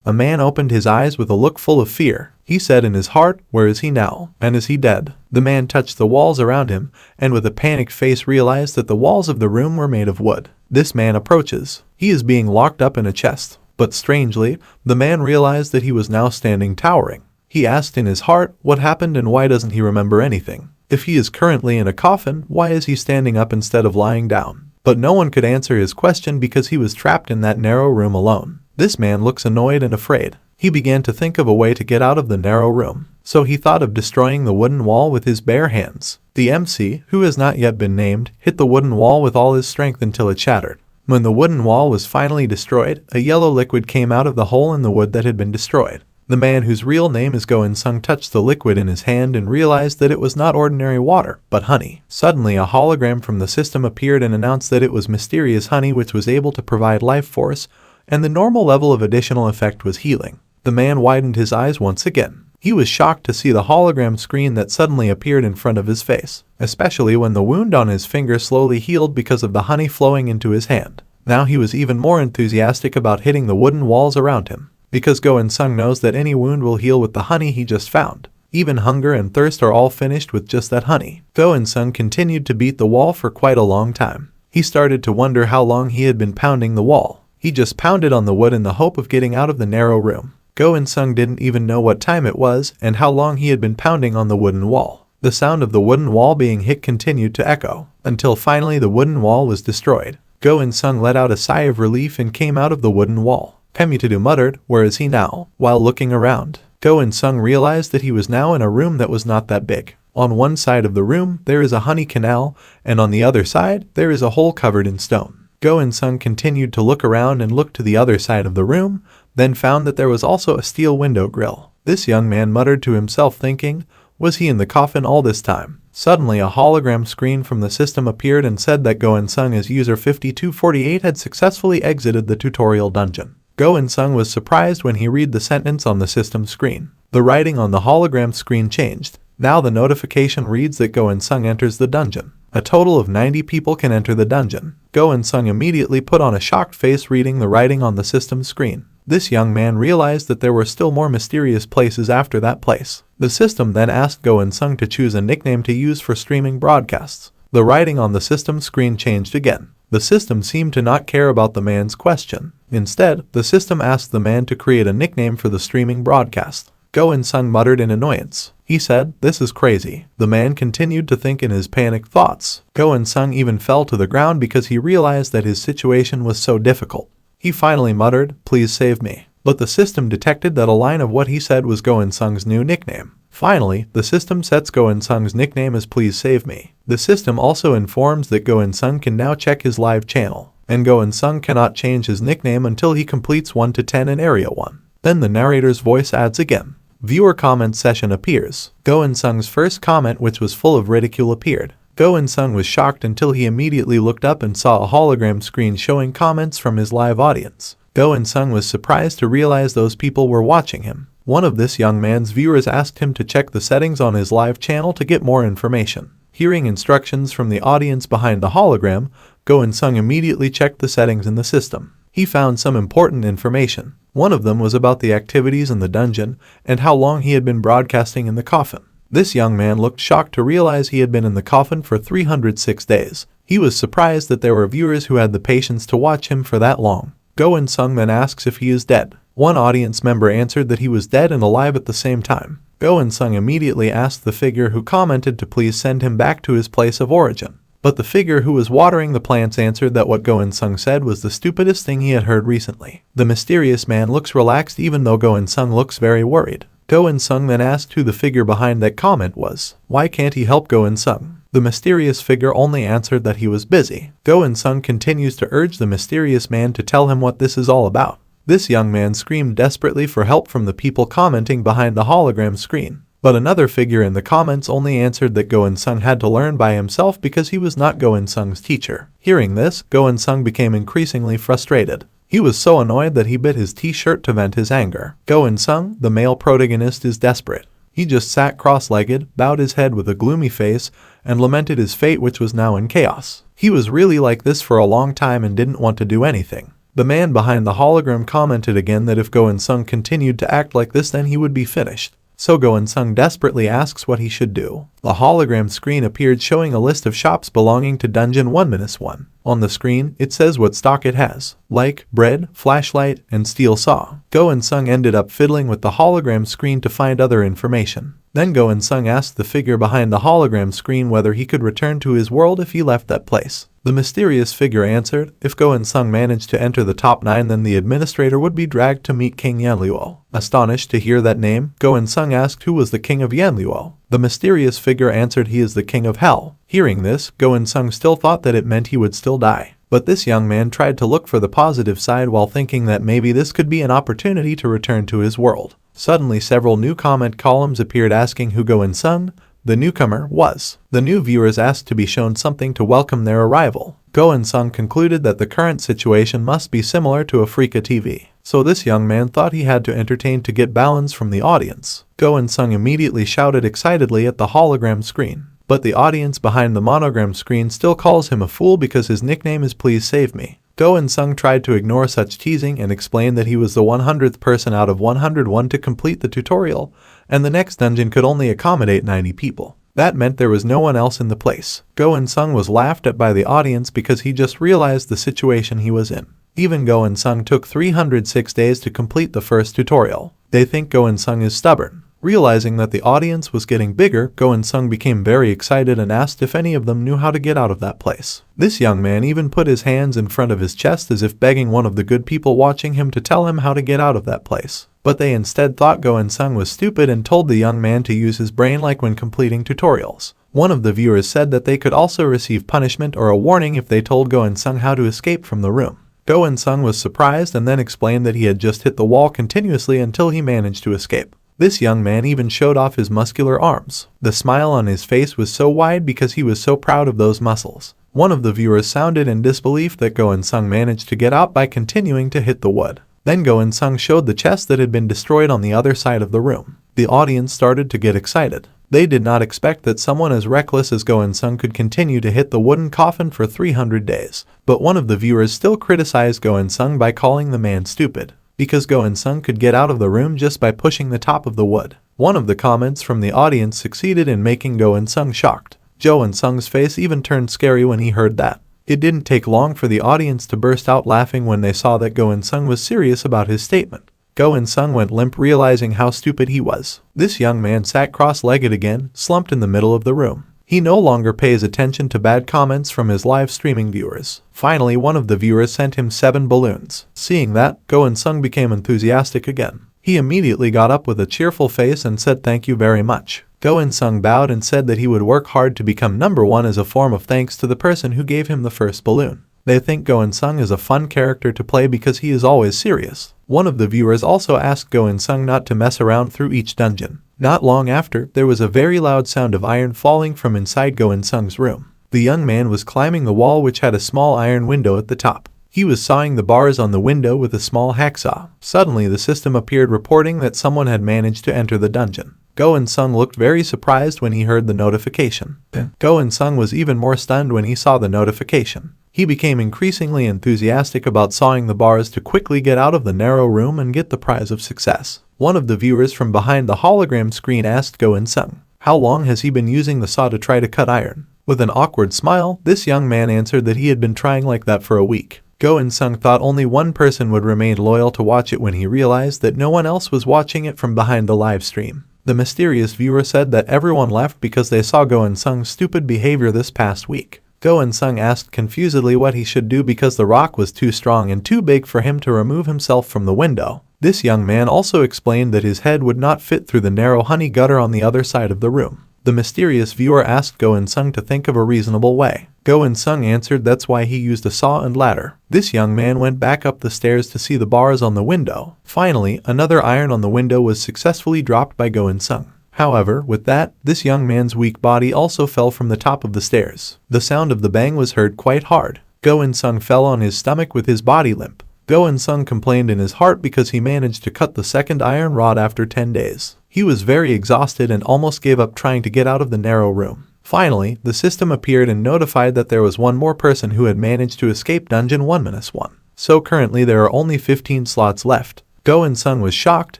A man opened his eyes with a look full of fear. He said in his heart, "Where is he now? And is he dead?" The man touched the walls around him, and with a panicked face realized that the walls of the room were made of wood. This man approaches. He is being locked up in a chest. But strangely, the man realized that he was now standing towering. He asked in his heart what happened and why doesn't he remember anything. If he is currently in a coffin, why is he standing up instead of lying down? But no one could answer his question because he was trapped in that narrow room alone. This man looks annoyed and afraid. He began to think of a way to get out of the narrow room. So he thought of destroying the wooden wall with his bare hands. The MC, who has not yet been named, hit the wooden wall with all his strength until it shattered. When the wooden wall was finally destroyed, a yellow liquid came out of the hole in the wood that had been destroyed. The man whose real name is Go In-sung touched the liquid in his hand and realized that it was not ordinary water, but honey. Suddenly a hologram from the system appeared and announced that it was mysterious honey which was able to provide life force, and the normal level of additional effect was healing. The man widened his eyes once again. He was shocked to see the hologram screen that suddenly appeared in front of his face, especially when the wound on his finger slowly healed because of the honey flowing into his hand. Now he was even more enthusiastic about hitting the wooden walls around him, because Go In-sung knows that any wound will heal with the honey he just found. Even hunger and thirst are all finished with just that honey. Go In-sung continued to beat the wall for quite a long time. He started to wonder how long he had been pounding the wall. He just pounded on the wood in the hope of getting out of the narrow room. Go In-sung didn't even know what time it was and how long he had been pounding on the wooden wall. The sound of the wooden wall being hit continued to echo, until finally the wooden wall was destroyed. Go In-sung let out a sigh of relief and came out of the wooden wall. Pemutadu muttered, "Where is he now?" while looking around. Go In-sung realized that he was now in a room that was not that big. On one side of the room there is a honey canal, and on the other side there is a hole covered in stone. Go In-sung continued to look around and looked to the other side of the room, then found that there was also a steel window grill. This young man muttered to himself thinking, was he in the coffin all this time? Suddenly a hologram screen from the system appeared and said that Go In-sung as user 5248 had successfully exited the tutorial dungeon. Go In-sung was surprised when he read the sentence on the system screen. The writing on the hologram screen changed. Now the notification reads that Go In-sung enters the dungeon. A total of 90 people can enter the dungeon. Go In-sung immediately put on a shocked face reading the writing on the system screen. This young man realized that there were still more mysterious places after that place. The system then asked Go In-sung to choose a nickname to use for streaming broadcasts. The writing on the system screen changed again. The system seemed to not care about the man's question. Instead, the system asked the man to create a nickname for the streaming broadcast. Go In-sung muttered in annoyance. He said, "This is crazy." The man continued to think in his panicked thoughts. Go In-sung even fell to the ground because he realized that his situation was so difficult. He finally muttered, "Please save me." But the system detected that a line of what he said was Go In-sung's new nickname. Finally, the system sets Go In-sung's nickname as "Please Save Me." The system also informs that Go In-sung can now check his live channel, and Go In-sung cannot change his nickname until he completes 1 to 10 in Area 1. Then the narrator's voice adds again. Viewer comment session appears. Go In-sung's first comment, which was full of ridicule, appeared. Go In-sung was shocked until he immediately looked up and saw a hologram screen showing comments from his live audience. Go In-sung was surprised to realize those people were watching him. One of this young man's viewers asked him to check the settings on his live channel to get more information. Hearing instructions from the audience behind the hologram, Go In-sung immediately checked the settings in the system. He found some important information. One of them was about the activities in the dungeon and how long he had been broadcasting in the coffin. This young man looked shocked to realize he had been in the coffin for 306 days. He was surprised that there were viewers who had the patience to watch him for that long. Go In-sung then asks if he is dead. One audience member answered that he was dead and alive at the same time. Go In-sung immediately asked the figure who commented to please send him back to his place of origin. But the figure who was watering the plants answered that what Go In-sung said was the stupidest thing he had heard recently. The mysterious man looks relaxed even though Go In-sung looks very worried. Go In-sung then asked who the figure behind that comment was. Why can't he help Go In-sung? The mysterious figure only answered that he was busy. Go In-sung continues to urge the mysterious man to tell him what this is all about. This young man screamed desperately for help from the people commenting behind the hologram screen. But another figure in the comments only answered that Go In-sung had to learn by himself because he was not Go In-sung's teacher. Hearing this, Go In-sung became increasingly frustrated. He was so annoyed that he bit his t-shirt to vent his anger. Go In-sung, the male protagonist, is desperate. He just sat cross-legged, bowed his head with a gloomy face, and lamented his fate which was now in chaos. He was really like this for a long time and didn't want to do anything. The man behind the hologram commented again that if Go In-sung continued to act like this then he would be finished. So Go In-sung desperately asks what he should do. The hologram screen appeared showing a list of shops belonging to Dungeon 1-1. On the screen, it says what stock it has, like bread, flashlight, and steel saw. Go In-sung ended up fiddling with the hologram screen to find other information. Then Go In-sung asked the figure behind the hologram screen whether he could return to his world if he left that place. The mysterious figure answered, if Go In-sung managed to enter the top 9 then the administrator would be dragged to meet King Yanluo. Astonished to hear that name, Go In-sung asked who was the king of Yanluo. The mysterious figure answered he is the king of hell. Hearing this, Go In-sung still thought that it meant he would still die. But this young man tried to look for the positive side while thinking that maybe this could be an opportunity to return to his world. Suddenly several new comment columns appeared asking who Go In-sung, the newcomer, was. The new viewers asked to be shown something to welcome their arrival. Go In-sung concluded that the current situation must be similar to Africa TV. So this young man thought he had to entertain to get balance from the audience. Go In-sung immediately shouted excitedly at the hologram screen. But the audience behind the monogram screen still calls him a fool because his nickname is Please Save Me. Go In-sung tried to ignore such teasing and explained that he was the 100th person out of 101 to complete the tutorial, and the next dungeon could only accommodate 90 people. That meant there was no one else in the place. Go In-sung was laughed at by the audience because he just realized the situation he was in. Even Go In-sung took 306 days to complete the first tutorial. They think Go In-sung is stubborn. Realizing that the audience was getting bigger, Go In-sung became very excited and asked if any of them knew how to get out of that place. This young man even put his hands in front of his chest as if begging one of the good people watching him to tell him how to get out of that place. But they instead thought Go In-sung was stupid and told the young man to use his brain like when completing tutorials. One of the viewers said that they could also receive punishment or a warning if they told Go In-sung how to escape from the room. Go In-sung was surprised and then explained that he had just hit the wall continuously until he managed to escape. This young man even showed off his muscular arms. The smile on his face was so wide because he was so proud of those muscles. One of the viewers sounded in disbelief that Go In-sung managed to get out by continuing to hit the wood. Then Go In-sung showed the chest that had been destroyed on the other side of the room. The audience started to get excited. They did not expect that someone as reckless as Go In-sung could continue to hit the wooden coffin for 300 days. But one of the viewers still criticized Go In-sung by calling the man stupid, because Go In-sung could get out of the room just by pushing the top of the wood. One of the comments from the audience succeeded in making Go In-sung shocked. Go In-sung's face even turned scary when he heard that. It didn't take long for the audience to burst out laughing when they saw that Go In-sung was serious about his statement. Go In-sung went limp realizing how stupid he was. This young man sat cross-legged again, slumped in the middle of the room. He no longer pays attention to bad comments from his live streaming viewers. Finally, one of the viewers sent him 7 balloons. Seeing that, Go In-sung became enthusiastic again. He immediately got up with a cheerful face and said thank you very much. Go In-sung bowed and said that he would work hard to become #1 as a form of thanks to the person who gave him the first balloon. They think Go In-sung is a fun character to play because he is always serious. One of the viewers also asked Go In-sung not to mess around through each dungeon. Not long after, there was a very loud sound of iron falling from inside Go In-sung's room. The young man was climbing the wall which had a small iron window at the top. He was sawing the bars on the window with a small hacksaw. Suddenly the system appeared reporting that someone had managed to enter the dungeon. Go In-sung looked very surprised when he heard the notification. Go In-sung was even more stunned when he saw the notification. He became increasingly enthusiastic about sawing the bars to quickly get out of the narrow room and get the prize of success. One of the viewers from behind the hologram screen asked Go In-sung, how long has he been using the saw to try to cut iron? With an awkward smile, this young man answered that he had been trying like that for a week. Go In-sung thought only one person would remain loyal to watch it when he realized that no one else was watching it from behind the live stream. The mysterious viewer said that everyone left because they saw Go In-sung's stupid behavior this past week. Go In-sung asked confusedly what he should do because the rock was too strong and too big for him to remove himself from the window. This young man also explained that his head would not fit through the narrow honey gutter on the other side of the room. The mysterious viewer asked Go In-sung to think of a reasonable way. Go In-sung answered that's why he used a saw and ladder. This young man went back up the stairs to see the bars on the window. Finally, another iron on the window was successfully dropped by Go In-sung. However, with that, this young man's weak body also fell from the top of the stairs. The sound of the bang was heard quite hard. Go In-sung fell on his stomach with his body limp. Go In-sung complained in his heart because he managed to cut the second iron rod after 10 days. He was very exhausted and almost gave up trying to get out of the narrow room. Finally, the system appeared and notified that there was one more person who had managed to escape Dungeon 1-1. so currently there are only 15 slots left. Go In-sung was shocked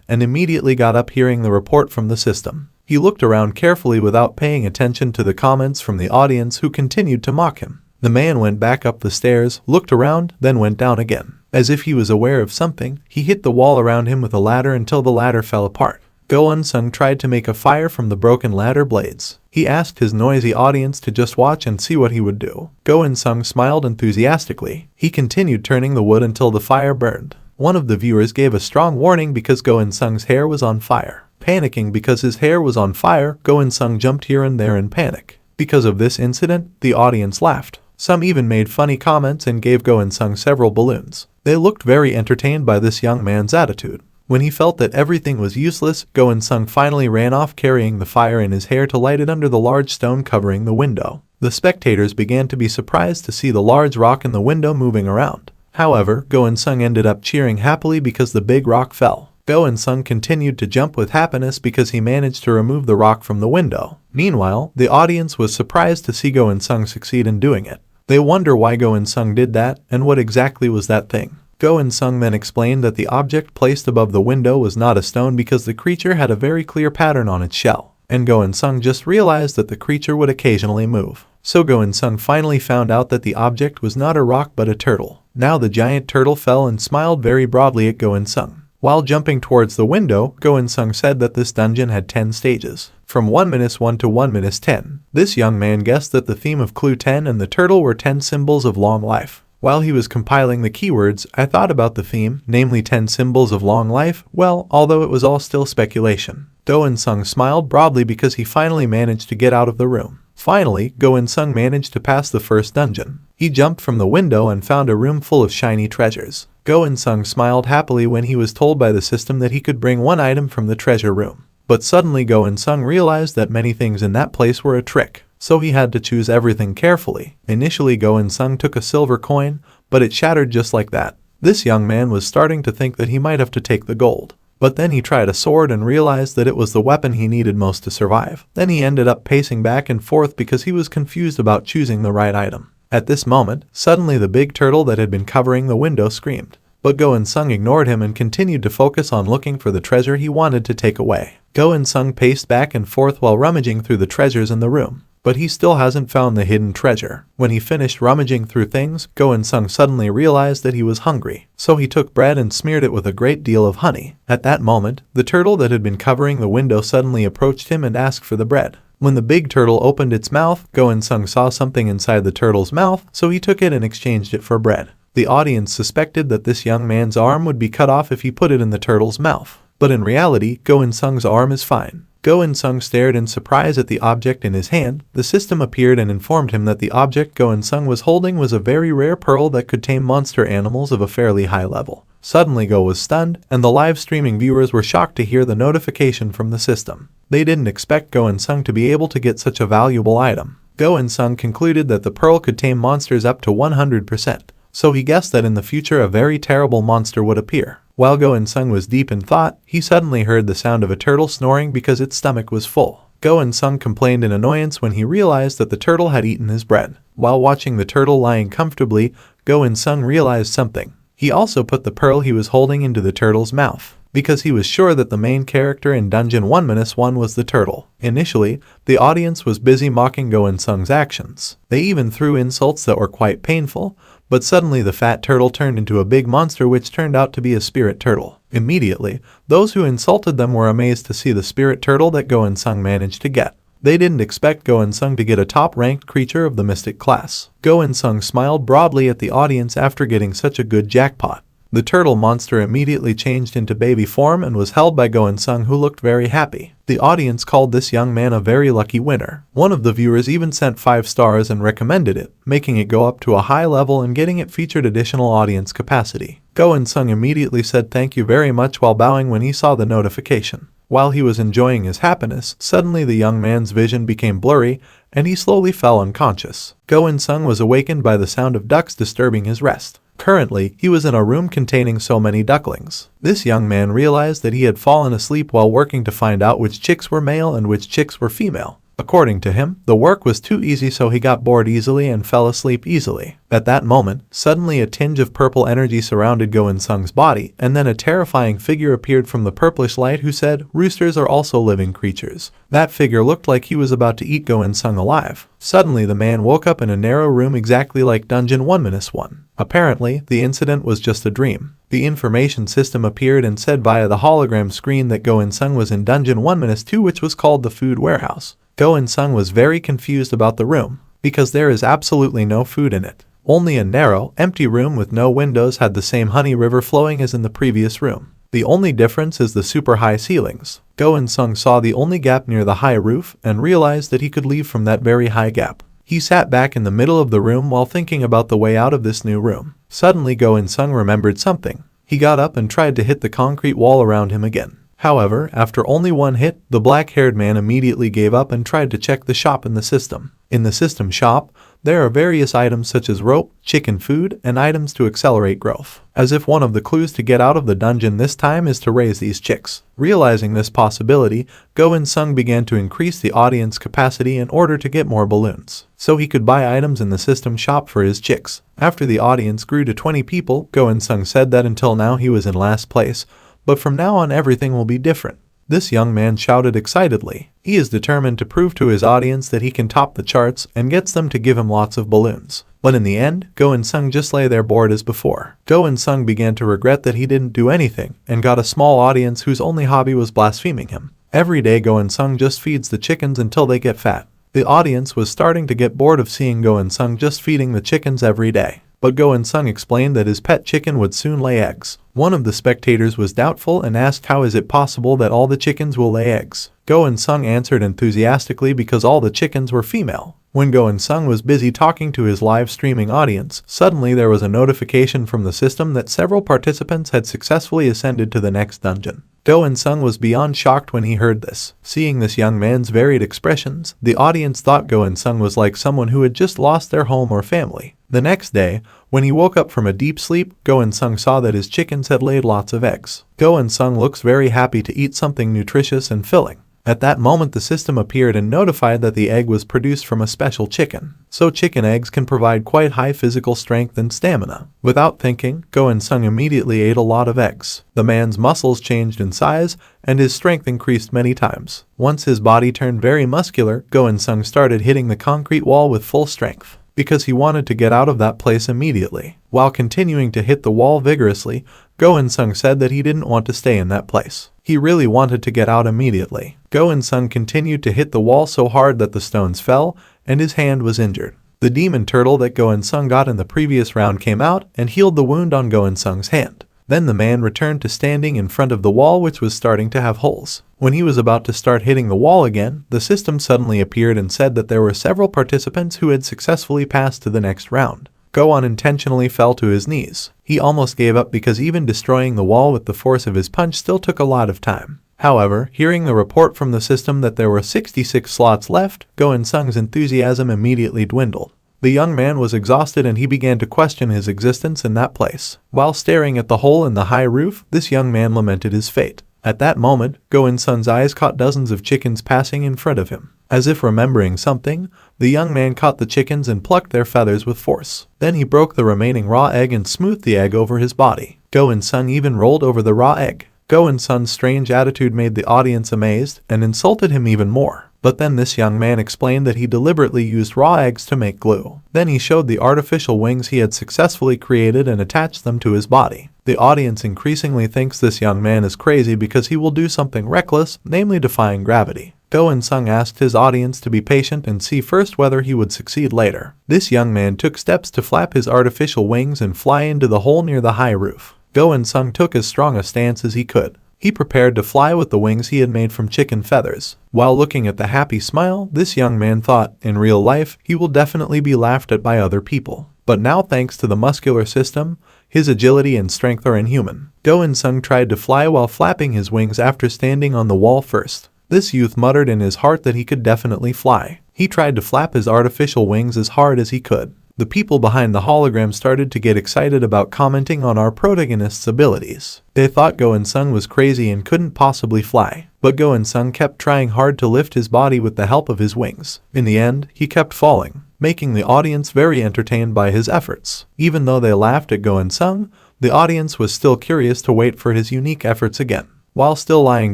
and immediately got up hearing the report from the system. He looked around carefully without paying attention to the comments from the audience who continued to mock him. The man went back up the stairs, looked around, then went down again. As if he was aware of something, he hit the wall around him with a ladder until the ladder fell apart. Go In-sung tried to make a fire from the broken ladder blades. He asked his noisy audience to just watch and see what he would do. Go In-sung smiled enthusiastically. He continued turning the wood until the fire burned. One of the viewers gave a strong warning because Go In-sung's hair was on fire. Panicking because his hair was on fire, Go In-sung jumped here and there in panic. Because of this incident, the audience laughed. Some even made funny comments and gave Go In-sung several balloons. They looked very entertained by this young man's attitude. When he felt that everything was useless, Go In-sung finally ran off carrying the fire in his hair to light it under the large stone covering the window. The spectators began to be surprised to see the large rock in the window moving around. However, Go In-sung ended up cheering happily because the big rock fell. Go In-sung continued to jump with happiness because he managed to remove the rock from the window. Meanwhile, the audience was surprised to see Go In-sung succeed in doing it. They wonder why Go In-sung did that and what exactly was that thing. Go In-sung then explained that the object placed above the window was not a stone because the creature had a very clear pattern on its shell, and Go In-sung just realized that the creature would occasionally move. So Go In-sung finally found out that the object was not a rock but a turtle. Now the giant turtle fell and smiled very broadly at Go In-sung. While jumping towards the window, Go In-sung said that this dungeon had 10 stages, from 1-1 to 1-10. This young man guessed that the theme of Clue 10 and the turtle were 10 symbols of long life. While he was compiling the keywords, I thought about the theme, namely 10 symbols of long life, well, although it was all still speculation. Go In-sung smiled broadly because he finally managed to get out of the room. Finally, Go In-sung managed to pass the first dungeon. He jumped from the window and found a room full of shiny treasures. Go In-sung smiled happily when he was told by the system that he could bring one item from the treasure room. But suddenly Go In-sung realized that many things in that place were a trick, so he had to choose everything carefully. Initially Go In-sung took a silver coin, but it shattered just like that. This young man was starting to think that he might have to take the gold. But then he tried a sword and realized that it was the weapon he needed most to survive. Then he ended up pacing back and forth because he was confused about choosing the right item. At this moment, suddenly the big turtle that had been covering the window screamed. But Go In-sung ignored him and continued to focus on looking for the treasure he wanted to take away. Go In-sung paced back and forth while rummaging through the treasures in the room. But he still hasn't found the hidden treasure. When he finished rummaging through things, Go In-sung suddenly realized that he was hungry. So he took bread and smeared it with a great deal of honey. At that moment, the turtle that had been covering the window suddenly approached him and asked for the bread. When the big turtle opened its mouth, Go In-sung saw something inside the turtle's mouth, so he took it and exchanged it for bread. The audience suspected that this young man's arm would be cut off if he put it in the turtle's mouth. But in reality, Go In-sung's arm is fine. Go In-sung stared in surprise at the object in his hand. The system appeared and informed him that the object Go In-sung was holding was a very rare pearl that could tame monster animals of a fairly high level. Suddenly Go was stunned, and the live streaming viewers were shocked to hear the notification from the system. They didn't expect Go In-sung to be able to get such a valuable item. Go In-sung concluded that the pearl could tame monsters up to 100%. So he guessed that in the future a very terrible monster would appear. While Go In-sung was deep in thought, he suddenly heard the sound of a turtle snoring because its stomach was full. Go In-sung complained in annoyance when he realized that the turtle had eaten his bread. While watching the turtle lying comfortably, Go In-sung realized something. He also put the pearl he was holding into the turtle's mouth, because he was sure that the main character in Dungeon 1-1 was the turtle. Initially, the audience was busy mocking Go In-sung's actions. They even threw insults that were quite painful, but suddenly the fat turtle turned into a big monster which turned out to be a spirit turtle. Immediately, those who insulted them were amazed to see the spirit turtle that Go In-sung managed to get. They didn't expect Go In-sung to get a top-ranked creature of the mystic class. Go In-sung smiled broadly at the audience after getting such a good jackpot. The turtle monster immediately changed into baby form and was held by Go In-sung, who looked very happy. The audience called this young man a very lucky winner. One of the viewers even sent 5 stars and recommended it, making it go up to a high level and getting it featured additional audience capacity. Go In-sung immediately said thank you very much while bowing when he saw the notification. While he was enjoying his happiness, suddenly the young man's vision became blurry and he slowly fell unconscious. Go In-sung was awakened by the sound of ducks disturbing his rest. Currently, he was in a room containing so many ducklings. This young man realized that he had fallen asleep while working to find out which chicks were male and which chicks were female. According to him, the work was too easy, so he got bored easily and fell asleep easily. At that moment, suddenly a tinge of purple energy surrounded Go In-sung's body, and then a terrifying figure appeared from the purplish light who said, "Roosters are also living creatures." That figure looked like he was about to eat Go In-sung alive. Suddenly the man woke up in a narrow room exactly like Dungeon 1-1. Apparently, the incident was just a dream. The information system appeared and said via the hologram screen that Go In-sung was in Dungeon 1-2, which was called the Food Warehouse. Go In-sung was very confused about the room, because there is absolutely no food in it. Only a narrow, empty room with no windows had the same honey river flowing as in the previous room. The only difference is the super high ceilings. Go In-sung saw the only gap near the high roof and realized that he could leave from that very high gap. He sat back in the middle of the room while thinking about the way out of this new room. Suddenly Go In-sung remembered something. He got up and tried to hit the concrete wall around him again. However, after only one hit, the black-haired man immediately gave up and tried to check the shop in the system. In the system shop, there are various items such as rope, chicken food, and items to accelerate growth. As if one of the clues to get out of the dungeon this time is to raise these chicks. Realizing this possibility, Go In-sung began to increase the audience capacity in order to get more balloons, so he could buy items in the system shop for his chicks. After the audience grew to 20 people, Go In-sung said that until now he was in last place, but from now on everything will be different. This young man shouted excitedly. He is determined to prove to his audience that he can top the charts and gets them to give him lots of balloons. But in the end, Go In-sung just lay there bored as before. Go In-sung began to regret that he didn't do anything and got a small audience whose only hobby was blaspheming him. Every day Go In-sung just feeds the chickens until they get fat. The audience was starting to get bored of seeing Go In-sung just feeding the chickens every day. But Go In-sung explained that his pet chicken would soon lay eggs. One of the spectators was doubtful and asked how is it possible that all the chickens will lay eggs. Go In-sung answered enthusiastically because all the chickens were female. When Go In-sung was busy talking to his live streaming audience, suddenly there was a notification from the system that several participants had successfully ascended to the next dungeon. Go In-sung was beyond shocked when he heard this. Seeing this young man's varied expressions, the audience thought Go In-sung was like someone who had just lost their home or family. The next day, when he woke up from a deep sleep, Go In-sung saw that his chickens had laid lots of eggs. Go In-sung looks very happy to eat something nutritious and filling. At that moment the system appeared and notified that the egg was produced from a special chicken. So chicken eggs can provide quite high physical strength and stamina. Without thinking, Go In-sung immediately ate a lot of eggs. The man's muscles changed in size and his strength increased many times. Once his body turned very muscular, Go In-sung started hitting the concrete wall with full strength, because he wanted to get out of that place immediately. While continuing to hit the wall vigorously, Go In-sung said that he didn't want to stay in that place. He really wanted to get out immediately. Go In-sung continued to hit the wall so hard that the stones fell, and his hand was injured. The demon turtle that Go In-sung got in the previous round came out and healed the wound on Go In-sung's hand. Then the man returned to standing in front of the wall, which was starting to have holes. When he was about to start hitting the wall again, the system suddenly appeared and said that there were several participants who had successfully passed to the next round. Go unintentionally fell to his knees. He almost gave up because even destroying the wall with the force of his punch still took a lot of time. However, hearing the report from the system that there were 66 slots left, Go In-sung's enthusiasm immediately dwindled. The young man was exhausted and he began to question his existence in that place. While staring at the hole in the high roof, this young man lamented his fate. At that moment, Go In-sung's eyes caught dozens of chickens passing in front of him. As if remembering something, the young man caught the chickens and plucked their feathers with force. Then he broke the remaining raw egg and smoothed the egg over his body. Go In-sung even rolled over the raw egg. Go In-sung's strange attitude made the audience amazed and insulted him even more. But then this young man explained that he deliberately used raw eggs to make glue. Then he showed the artificial wings he had successfully created and attached them to his body. The audience increasingly thinks this young man is crazy because he will do something reckless, namely defying gravity. Go In-sung asked his audience to be patient and see first whether he would succeed later. This young man took steps to flap his artificial wings and fly into the hole near the high roof. Go In-sung took as strong a stance as he could. He prepared to fly with the wings he had made from chicken feathers. While looking at the happy smile, this young man thought, in real life, he will definitely be laughed at by other people. But now, thanks to the muscular system, his agility and strength are inhuman. Go In-sung tried to fly while flapping his wings after standing on the wall first. This youth muttered in his heart that he could definitely fly. He tried to flap his artificial wings as hard as he could. The people behind the hologram started to get excited about commenting on our protagonist's abilities. They thought Go In-sung was crazy and couldn't possibly fly, but Go In-sung kept trying hard to lift his body with the help of his wings. In the end, he kept falling, making the audience very entertained by his efforts. Even though they laughed at Go In-sung, the audience was still curious to wait for his unique efforts again. While still lying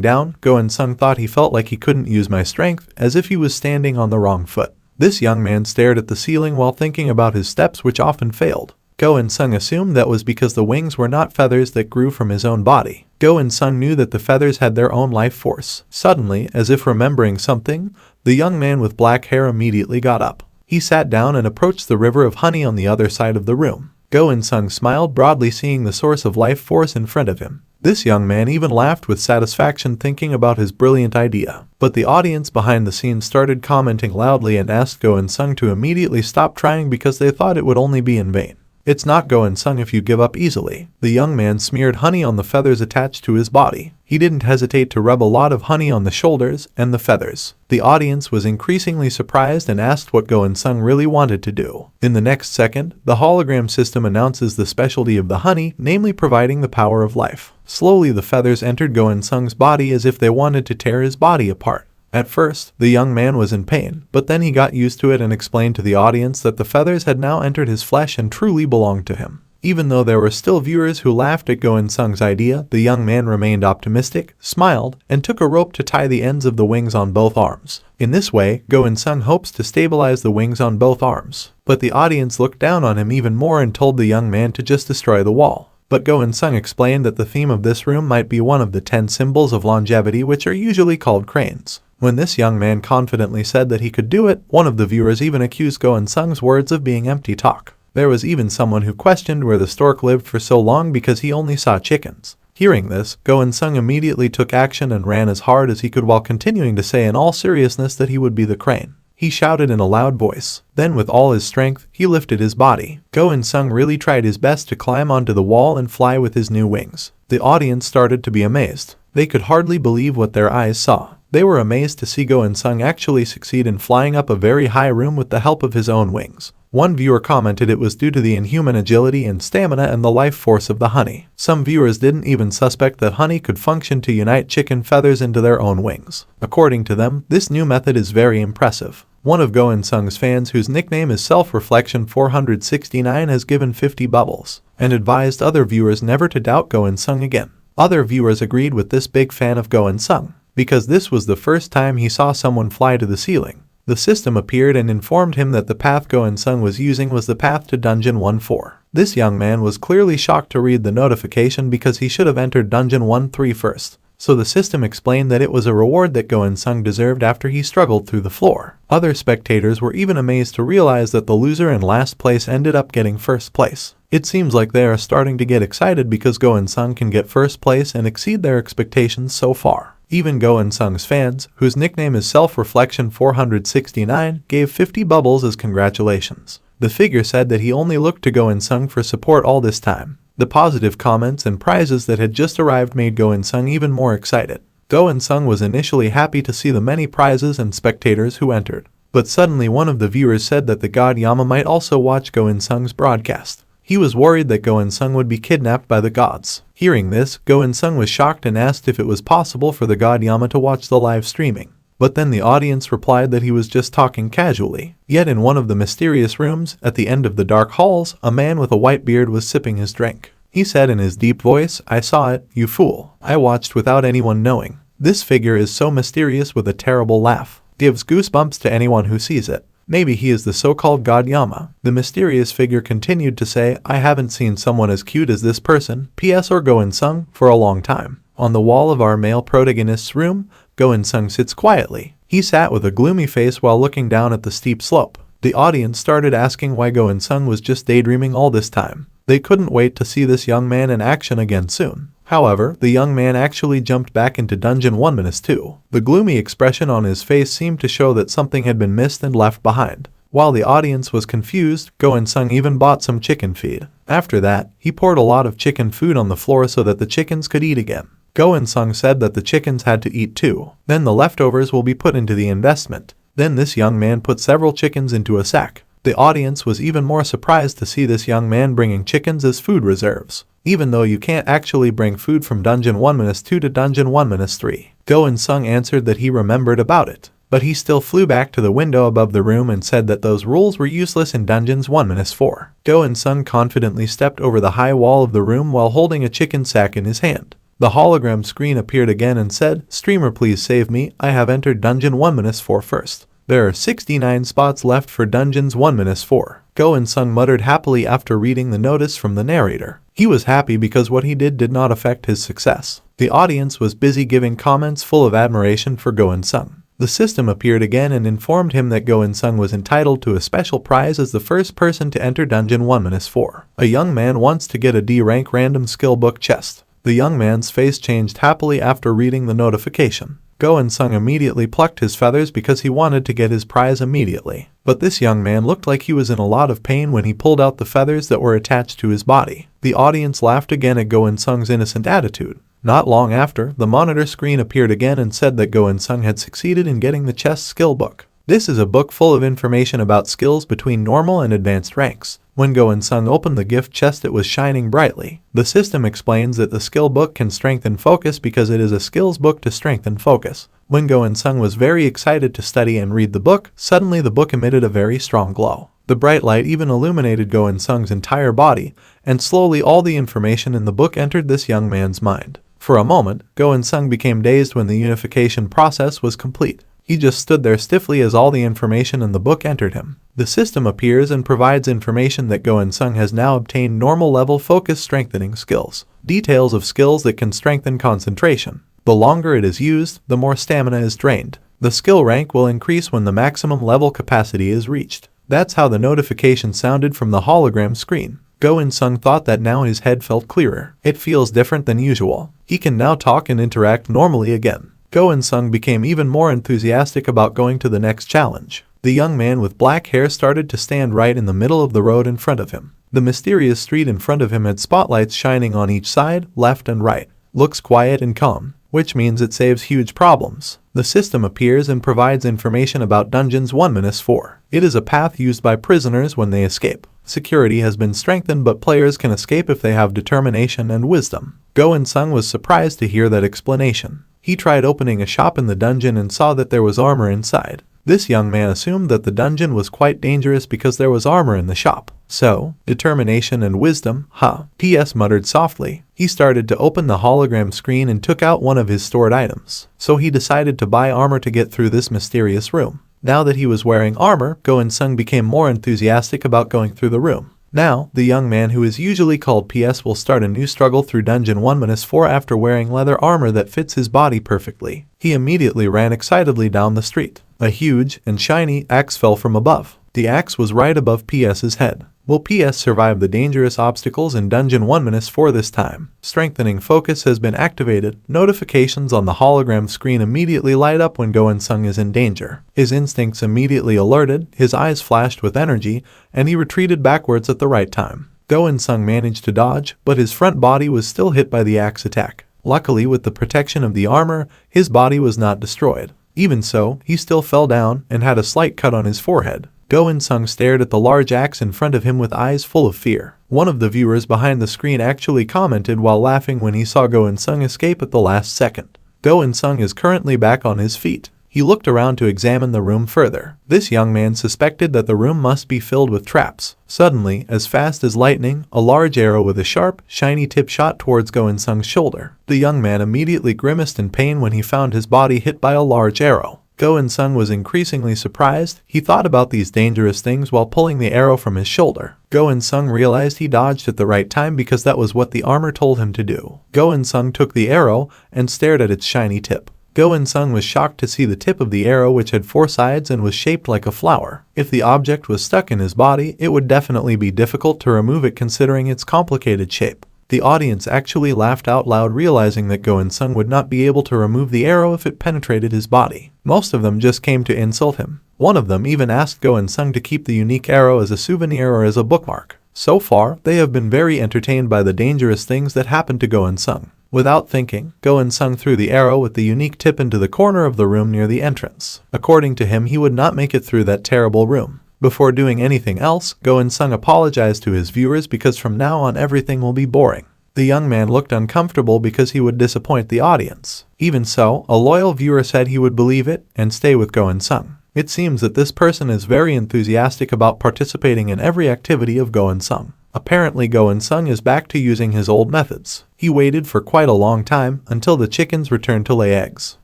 down, Go In-sung thought he felt like he couldn't use my strength, as if he was standing on the wrong foot. This young man stared at the ceiling while thinking about his steps, which often failed. Go In-sung assumed that was because the wings were not feathers that grew from his own body. Go In-sung knew that the feathers had their own life force. Suddenly, as if remembering something, the young man with black hair immediately got up. He sat down and approached the river of honey on the other side of the room. Go In-sung smiled broadly, seeing the source of life force in front of him. This young man even laughed with satisfaction thinking about his brilliant idea. But the audience behind the scenes started commenting loudly and asked Go In-sung to immediately stop trying because they thought it would only be in vain. It's not Go In-sung if you give up easily. The young man smeared honey on the feathers attached to his body. He didn't hesitate to rub a lot of honey on the shoulders and the feathers. The audience was increasingly surprised and asked what Go In-sung really wanted to do. In the next second, the hologram system announces the specialty of the honey, namely providing the power of life. Slowly the feathers entered Go In-sung's body as if they wanted to tear his body apart. At first, the young man was in pain, but then he got used to it and explained to the audience that the feathers had now entered his flesh and truly belonged to him. Even though there were still viewers who laughed at Go In-sung's idea, the young man remained optimistic, smiled, and took a rope to tie the ends of the wings on both arms. In this way, Go In-sung hopes to stabilize the wings on both arms. But the audience looked down on him even more and told the young man to just destroy the wall. But Go In-sung explained that the theme of this room might be one of the 10 symbols of longevity, which are usually called cranes. When this young man confidently said that he could do it, one of the viewers even accused Go In-sung's words of being empty talk. There was even someone who questioned where the stork lived for so long because he only saw chickens. Hearing this, Go In-sung immediately took action and ran as hard as he could while continuing to say in all seriousness that he would be the crane. He shouted in a loud voice. Then with all his strength, he lifted his body. Go In-sung really tried his best to climb onto the wall and fly with his new wings. The audience started to be amazed. They could hardly believe what their eyes saw. They were amazed to see Go In-sung actually succeed in flying up a very high room with the help of his own wings. One viewer commented it was due to the inhuman agility and stamina and the life force of the honey. Some viewers didn't even suspect that honey could function to unite chicken feathers into their own wings. According to them, this new method is very impressive. One of Go In-sung's fans, whose nickname is Self-Reflection 469, has given 50 bubbles and advised other viewers never to doubt Go In-sung again. Other viewers agreed with this big fan of Go In-sung, because this was the first time he saw someone fly to the ceiling. The system appeared and informed him that the path Go In-sung was using was the path to Dungeon 1-4. This young man was clearly shocked to read the notification because he should have entered Dungeon 1-3 first. So the system explained that it was a reward that Go In-sung deserved after he struggled through the floor. Other spectators were even amazed to realize that the loser in last place ended up getting first place. It seems like they are starting to get excited because Go In-sung can get first place and exceed their expectations so far. Even Go In-sung's fans, whose nickname is Self-Reflection 469, gave 50 bubbles as congratulations. The figure said that he only looked to Go In-sung for support all this time. The positive comments and prizes that had just arrived made Go In-sung even more excited. Go In-sung was initially happy to see the many prizes and spectators who entered. But suddenly one of the viewers said that the god Yama might also watch Go In-sung's broadcast. He was worried that Go In-sung would be kidnapped by the gods. Hearing this, Go In-sung was shocked and asked if it was possible for the god Yama to watch the live streaming. But then the audience replied that he was just talking casually. Yet in one of the mysterious rooms, at the end of the dark halls, a man with a white beard was sipping his drink. He said in his deep voice, "I saw it, you fool. I watched without anyone knowing. This figure is so mysterious with a terrible laugh. Gives goosebumps to anyone who sees it. Maybe he is the so-called god Yama." The mysterious figure continued to say, "I haven't seen someone as cute as this person, PS or Go In-sung, for a long time." On the wall of our male protagonist's room, Go In-sung sits quietly. He sat with a gloomy face while looking down at the steep slope. The audience started asking why Go In-sung was just daydreaming all this time. They couldn't wait to see this young man in action again soon. However, the young man actually jumped back into Dungeon 1-2. The gloomy expression on his face seemed to show that something had been missed and left behind. While the audience was confused, Go In-sung even bought some chicken feed. After that, he poured a lot of chicken food on the floor so that the chickens could eat again. Go In-sung said that the chickens had to eat too. Then the leftovers will be put into the investment. Then this young man put several chickens into a sack. The audience was even more surprised to see this young man bringing chickens as food reserves, even though you can't actually bring food from Dungeon 1-2 to Dungeon 1-3. Go In-sung answered that he remembered about it, but he still flew back to the window above the room and said that those rules were useless in Dungeons 1-4. Go In-sung confidently stepped over the high wall of the room while holding a chicken sack in his hand. The hologram screen appeared again and said, "Streamer, please save me, I have entered Dungeon 1-4 first. There are 69 spots left for Dungeons 1-4. Go In-sung muttered happily after reading the notice from the narrator. He was happy because what he did not affect his success. The audience was busy giving comments full of admiration for Go In-sung. The system appeared again and informed him that Go In-sung was entitled to a special prize as the first person to enter Dungeon 1-4. A young man wants to get a D rank random skill book chest. The young man's face changed happily after reading the notification. Go In-sung immediately plucked his feathers because he wanted to get his prize immediately. But this young man looked like he was in a lot of pain when he pulled out the feathers that were attached to his body. The audience laughed again at Go In-sung's innocent attitude. Not long after, the monitor screen appeared again and said that Go In-sung had succeeded in getting the chess skill book. This is a book full of information about skills between normal and advanced ranks. When Go In-sung opened the gift chest, it was shining brightly. The system explains that the skill book can strengthen focus because it is a skills book to strengthen focus. When Go In-sung was very excited to study and read the book, suddenly the book emitted a very strong glow. The bright light even illuminated Go In-sung's entire body, and slowly all the information in the book entered this young man's mind. For a moment, Go In-sung became dazed when the unification process was complete. He just stood there stiffly as all the information in the book entered him. The system appears and provides information that Go In-sung has now obtained normal level focus strengthening skills. Details of skills that can strengthen concentration. The longer it is used, the more stamina is drained. The skill rank will increase when the maximum level capacity is reached. That's how the notification sounded from the hologram screen. Go In-sung thought that now his head felt clearer. It feels different than usual. He can now talk and interact normally again. Go In-sung became even more enthusiastic about going to the next challenge. The young man with black hair started to stand right in the middle of the road in front of him. The mysterious street in front of him had spotlights shining on each side, left and right. Looks quiet and calm, which means it saves huge problems. The system appears and provides information about Dungeons 1-4. It is a path used by prisoners when they escape. Security has been strengthened, but players can escape if they have determination and wisdom. Go In-sung was surprised to hear that explanation. He tried opening a shop in the dungeon and saw that there was armor inside. This young man assumed that the dungeon was quite dangerous because there was armor in the shop. So, determination and wisdom, huh? PS muttered softly. He started to open the hologram screen and took out one of his stored items. So he decided to buy armor to get through this mysterious room. Now that he was wearing armor, Go In-sung became more enthusiastic about going through the room. Now, the young man who is usually called PS will start a new struggle through Dungeon 1-4 after wearing leather armor that fits his body perfectly. He immediately ran excitedly down the street. A huge and shiny axe fell from above. The axe was right above PS's head. Will PS survive the dangerous obstacles in Dungeon 1-4 this time? Strengthening focus has been activated. Notifications on the hologram screen immediately light up when Go In-sung is in danger. His instincts immediately alerted, his eyes flashed with energy, and he retreated backwards at the right time. Go In-sung managed to dodge, but his front body was still hit by the axe attack. Luckily, with the protection of the armor, his body was not destroyed. Even so, he still fell down and had a slight cut on his forehead. Go In-sung stared at the large axe in front of him with eyes full of fear. One of the viewers behind the screen actually commented while laughing when he saw Go In-sung escape at the last second. Go In-sung is currently back on his feet. He looked around to examine the room further. This young man suspected that the room must be filled with traps. Suddenly, as fast as lightning, a large arrow with a sharp, shiny tip shot towards Go In-sung's shoulder. The young man immediately grimaced in pain when he found his body hit by a large arrow. Go In-sung was increasingly surprised. He thought about these dangerous things while pulling the arrow from his shoulder. Go In-sung realized he dodged at the right time because that was what the armor told him to do. Go In-sung took the arrow and stared at its shiny tip. Go In-sung was shocked to see the tip of the arrow, which had 4 sides and was shaped like a flower. If the object was stuck in his body, it would definitely be difficult to remove it considering its complicated shape. The audience actually laughed out loud, realizing that Go In-sung would not be able to remove the arrow if it penetrated his body. Most of them just came to insult him. One of them even asked Go In-sung to keep the unique arrow as a souvenir or as a bookmark. So far, they have been very entertained by the dangerous things that happened to Go In-sung. Without thinking, Go In-sung threw the arrow with the unique tip into the corner of the room near the entrance. According to him, he would not make it through that terrible room. Before doing anything else, Go In-sung apologized to his viewers because from now on everything will be boring. The young man looked uncomfortable because he would disappoint the audience. Even so, a loyal viewer said he would believe it and stay with Go In-sung. It seems that this person is very enthusiastic about participating in every activity of Go In-sung. Apparently Go In-sung is back to using his old methods. He waited for quite a long time until the chickens returned to lay eggs,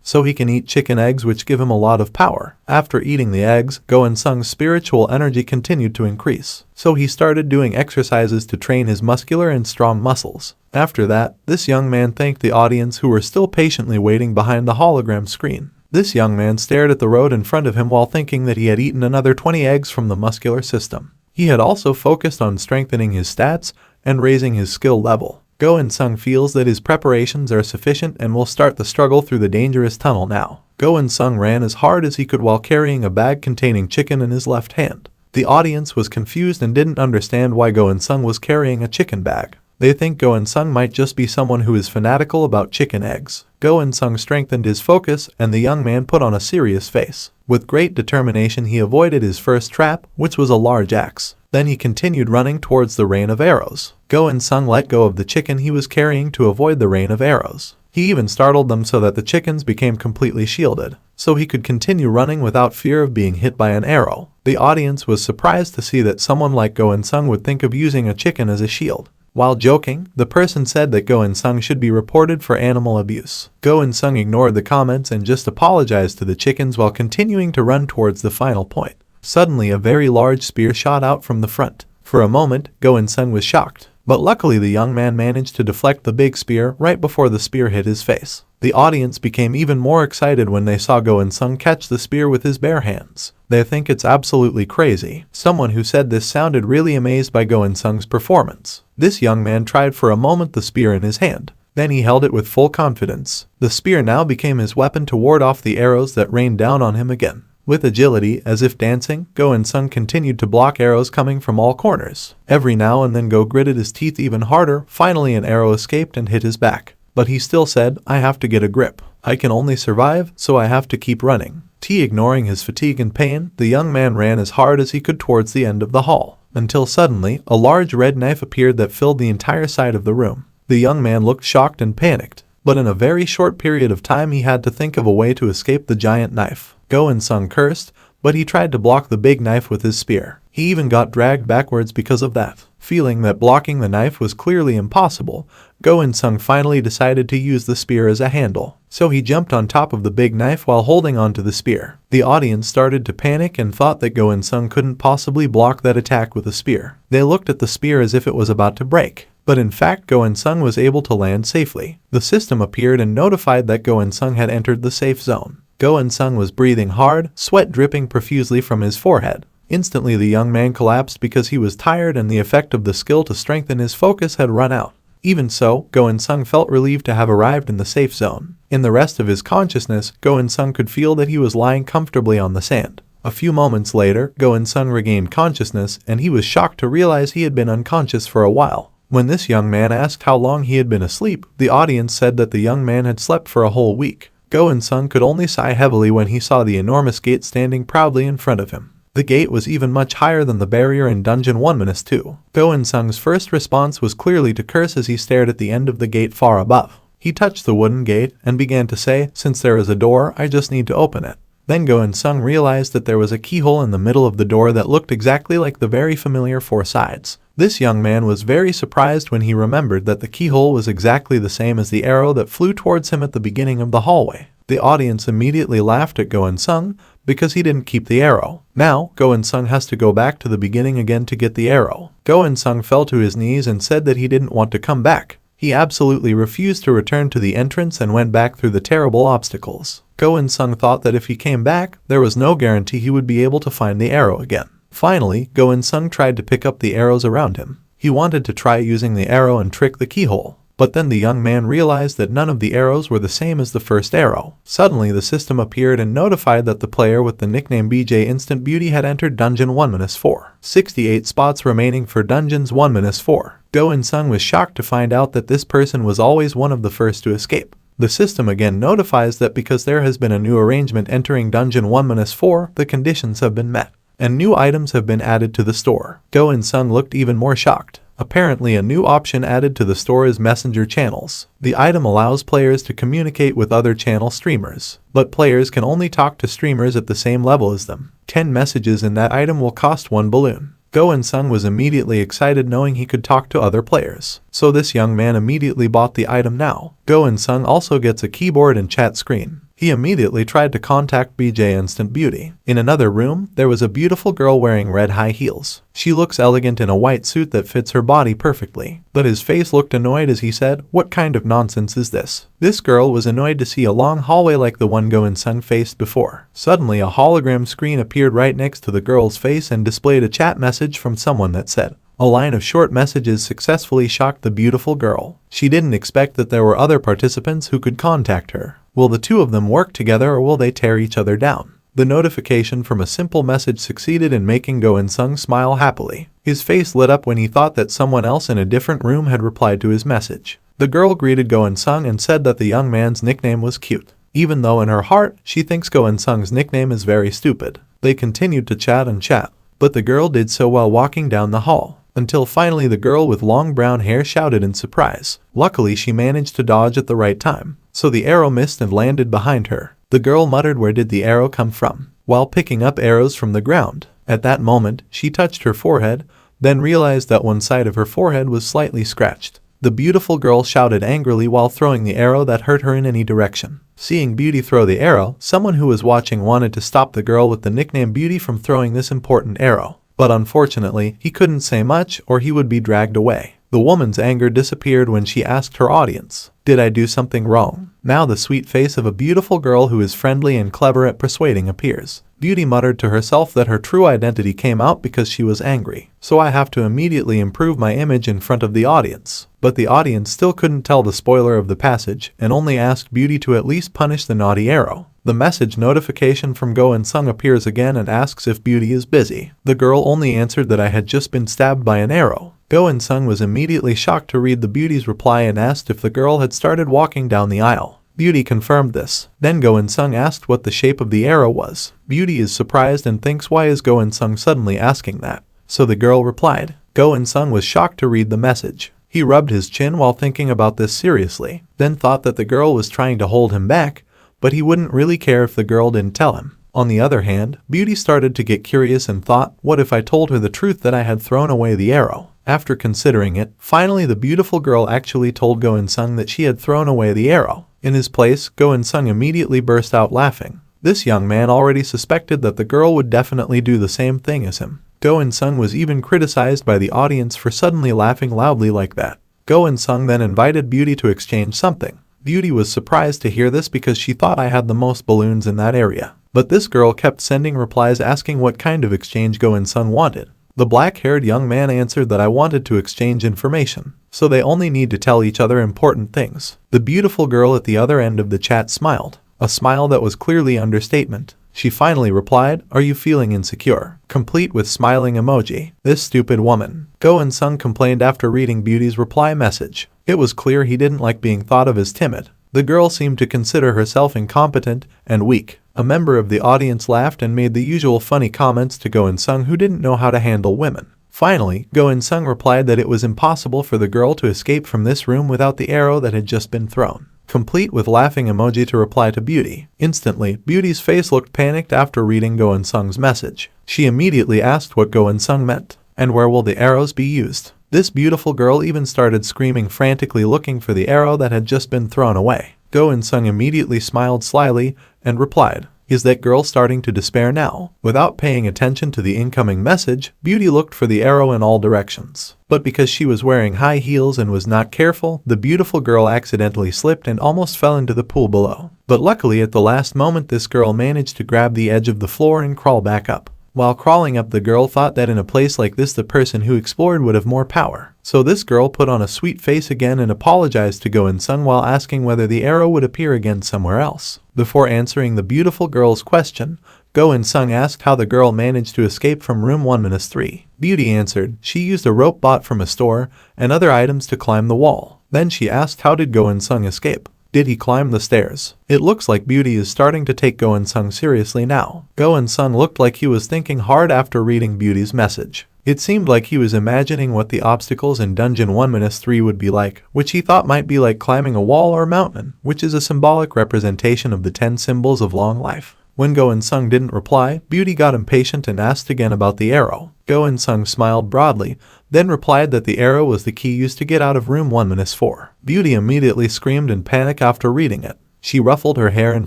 so he can eat chicken eggs which give him a lot of power. After eating the eggs, Go In-sung's spiritual energy continued to increase, so he started doing exercises to train his muscular and strong muscles. After that, this young man thanked the audience who were still patiently waiting behind the hologram screen. This young man stared at the road in front of him while thinking that he had eaten another 20 eggs from the muscular system. He had also focused on strengthening his stats and raising his skill level. Go In-sung feels that his preparations are sufficient and will start the struggle through the dangerous tunnel now. Go In-sung ran as hard as he could while carrying a bag containing chicken in his left hand. The audience was confused and didn't understand why Go In-sung was carrying a chicken bag. They think Go In-sung might just be someone who is fanatical about chicken eggs. Go In-sung strengthened his focus and the young man put on a serious face. With great determination he avoided his first trap, which was a large axe. Then he continued running towards the rain of arrows. Go In-sung let go of the chicken he was carrying to avoid the rain of arrows. He even startled them so that the chickens became completely shielded, so he could continue running without fear of being hit by an arrow. The audience was surprised to see that someone like Go In-sung would think of using a chicken as a shield. While joking, the person said that Go In-sung should be reported for animal abuse. Go In-sung ignored the comments and just apologized to the chickens while continuing to run towards the final point. Suddenly a very large spear shot out from the front. For a moment, Go In-sung was shocked, but luckily the young man managed to deflect the big spear right before the spear hit his face. The audience became even more excited when they saw Go In-sung catch the spear with his bare hands. They think it's absolutely crazy. Someone who said this sounded really amazed by Go In-sung's performance. This young man tried for a moment the spear in his hand. Then he held it with full confidence. The spear now became his weapon to ward off the arrows that rained down on him again. With agility, as if dancing, Go In-sung continued to block arrows coming from all corners. Every now and then Go gritted his teeth even harder. Finally an arrow escaped and hit his back. But he still said, "I have to get a grip. I can only survive, so I have to keep running." Ignoring his fatigue and pain, the young man ran as hard as he could towards the end of the hall, until suddenly, a large red knife appeared that filled the entire side of the room. The young man looked shocked and panicked, but in a very short period of time he had to think of a way to escape the giant knife. Go In-sung cursed, but he tried to block the big knife with his spear. He even got dragged backwards because of that. Feeling that blocking the knife was clearly impossible, Go In-sung finally decided to use the spear as a handle. So he jumped on top of the big knife while holding onto the spear. The audience started to panic and thought that Go In-sung couldn't possibly block that attack with a spear. They looked at the spear as if it was about to break. But in fact Go In-sung was able to land safely. The system appeared and notified that Go In-sung had entered the safe zone. Go In-sung was breathing hard, sweat dripping profusely from his forehead. Instantly the young man collapsed because he was tired and the effect of the skill to strengthen his focus had run out. Even so, Go In-sung felt relieved to have arrived in the safe zone. In the rest of his consciousness, Go In-sung could feel that he was lying comfortably on the sand. A few moments later, Go In-sung regained consciousness and he was shocked to realize he had been unconscious for a while. When this young man asked how long he had been asleep, the audience said that the young man had slept for a whole week. Go In-sung could only sigh heavily when he saw the enormous gate standing proudly in front of him. The gate was even much higher than the barrier in Dungeon 1-2. Go In-sung's first response was clearly to curse as he stared at the end of the gate far above. He touched the wooden gate and began to say, "Since there is a door, I just need to open it." Then Go In-sung realized that there was a keyhole in the middle of the door that looked exactly like the very familiar four sides. This young man was very surprised when he remembered that the keyhole was exactly the same as the arrow that flew towards him at the beginning of the hallway. The audience immediately laughed at Go In-sung because he didn't keep the arrow. Now, Go In-sung has to go back to the beginning again to get the arrow. Go In-sung fell to his knees and said that he didn't want to come back. He absolutely refused to return to the entrance and went back through the terrible obstacles. Go In-sung thought that if he came back, there was no guarantee he would be able to find the arrow again. Finally, Go In-sung tried to pick up the arrows around him. He wanted to try using the arrow and trick the keyhole. But then the young man realized that none of the arrows were the same as the first arrow. Suddenly the system appeared and notified that the player with the nickname BJ Instant Beauty had entered Dungeon 1-4. 68 spots remaining for Dungeons 1-4. Go In-sung was shocked to find out that this person was always one of the first to escape. The system again notifies that because there has been a new arrangement entering Dungeon 1-4, the conditions have been met. and new items have been added to the store. Go In-sung looked even more shocked. Apparently, a new option added to the store is Messenger Channels. The item allows players to communicate with other channel streamers, but players can only talk to streamers at the same level as them. 10 messages in that item will cost 1 balloon. Go In-sung was immediately excited knowing he could talk to other players, so this young man immediately bought the item now. Go In-sung also gets a keyboard and chat screen. He immediately tried to contact BJ Instant Beauty. In another room, there was a beautiful girl wearing red high heels. She looks elegant in a white suit that fits her body perfectly. But his face looked annoyed as he said, "What kind of nonsense is this?" This girl was annoyed to see a long hallway like the one Go In-sung faced before. Suddenly, a hologram screen appeared right next to the girl's face and displayed a chat message from someone that said, a line of short messages successfully shocked the beautiful girl. She didn't expect that there were other participants who could contact her. Will the two of them work together or will they tear each other down? The notification from a simple message succeeded in making Go In-sung smile happily. His face lit up when he thought that someone else in a different room had replied to his message. The girl greeted Go In-sung and said that the young man's nickname was cute, even though in her heart she thinks Go In-sung's nickname is very stupid. They continued to chat and chat, but the girl did so while walking down the hall, until finally the girl with long brown hair shouted in surprise. Luckily she managed to dodge at the right time, so the arrow missed and landed behind her. The girl muttered, "Where did the arrow come from?" while picking up arrows from the ground. At that moment, she touched her forehead, then realized that one side of her forehead was slightly scratched. The beautiful girl shouted angrily while throwing the arrow that hurt her in any direction. Seeing Beauty throw the arrow, someone who was watching wanted to stop the girl with the nickname Beauty from throwing this important arrow. But unfortunately, he couldn't say much or he would be dragged away. The woman's anger disappeared when she asked her audience, "Did I do something wrong?" Now the sweet face of a beautiful girl who is friendly and clever at persuading appears. Beauty muttered to herself that her true identity came out because she was angry. "So I have to immediately improve my image in front of the audience." But the audience still couldn't tell the spoiler of the passage and only asked Beauty to at least punish the naughty arrow. The message notification from Go In-sung appears again and asks if Beauty is busy. The girl only answered that I had just been stabbed by an arrow. Go In-sung was immediately shocked to read the Beauty's reply and asked if the girl had started walking down the aisle. Beauty confirmed this. Then Go In-sung asked what the shape of the arrow was. Beauty is surprised and thinks, why is Go In-sung suddenly asking that? So the girl replied. Go In-sung was shocked to read the message. He rubbed his chin while thinking about this seriously, then thought that the girl was trying to hold him back, but he wouldn't really care if the girl didn't tell him. On the other hand, Beauty started to get curious and thought, what if I told her the truth that I had thrown away the arrow? After considering it, finally the beautiful girl actually told Go In-sung that she had thrown away the arrow. In his place, Go In-sung immediately burst out laughing. This young man already suspected that the girl would definitely do the same thing as him. Go In-sung was even criticized by the audience for suddenly laughing loudly like that. Go In-sung then invited Beauty to exchange something. Beauty was surprised to hear this because she thought I had the most balloons in that area. But this girl kept sending replies asking what kind of exchange Go In-sung wanted. The black-haired young man answered that I wanted to exchange information, so they only need to tell each other important things. The beautiful girl at the other end of the chat smiled, a smile that was clearly understatement. She finally replied, "Are you feeling insecure?" complete with smiling emoji. This stupid woman. Go In-sung complained after reading Beauty's reply message. It was clear he didn't like being thought of as timid. The girl seemed to consider herself incompetent and weak. A member of the audience laughed and made the usual funny comments to Go In-sung, who didn't know how to handle women. Finally, Go In-sung replied that it was impossible for the girl to escape from this room without the arrow that had just been thrown, complete with laughing emoji to reply to Beauty. Instantly, Beauty's face looked panicked after reading Go In-sung's message. She immediately asked what Go In-sung meant, and where will the arrows be used. This beautiful girl even started screaming frantically looking for the arrow that had just been thrown away. Go In-sung immediately smiled slyly and replied, "Is that girl starting to despair now?" Without paying attention to the incoming message, Beauty looked for the arrow in all directions. But because she was wearing high heels and was not careful, the beautiful girl accidentally slipped and almost fell into the pool below. But luckily at the last moment this girl managed to grab the edge of the floor and crawl back up. While crawling up, the girl thought that in a place like this the person who explored would have more power. So this girl put on a sweet face again and apologized to Go In-sung while asking whether the arrow would appear again somewhere else. Before answering the beautiful girl's question, Go In-sung asked how the girl managed to escape from room 1-3. Beauty answered she used a rope bought from a store and other items to climb the wall. Then she asked how did Go In-sung escape. Did he climb the stairs? It looks like Beauty is starting to take Go In-sung seriously now. Go In-sung looked like he was thinking hard after reading Beauty's message. It seemed like he was imagining what the obstacles in Dungeon 1-3 would be like, which he thought might be like climbing a wall or mountain, which is a symbolic representation of the 10 symbols of long life. When Go In-sung didn't reply, Beauty got impatient and asked again about the arrow. Go In-sung smiled broadly, then replied that the arrow was the key used to get out of room 1-4. Beauty immediately screamed in panic after reading it. She ruffled her hair in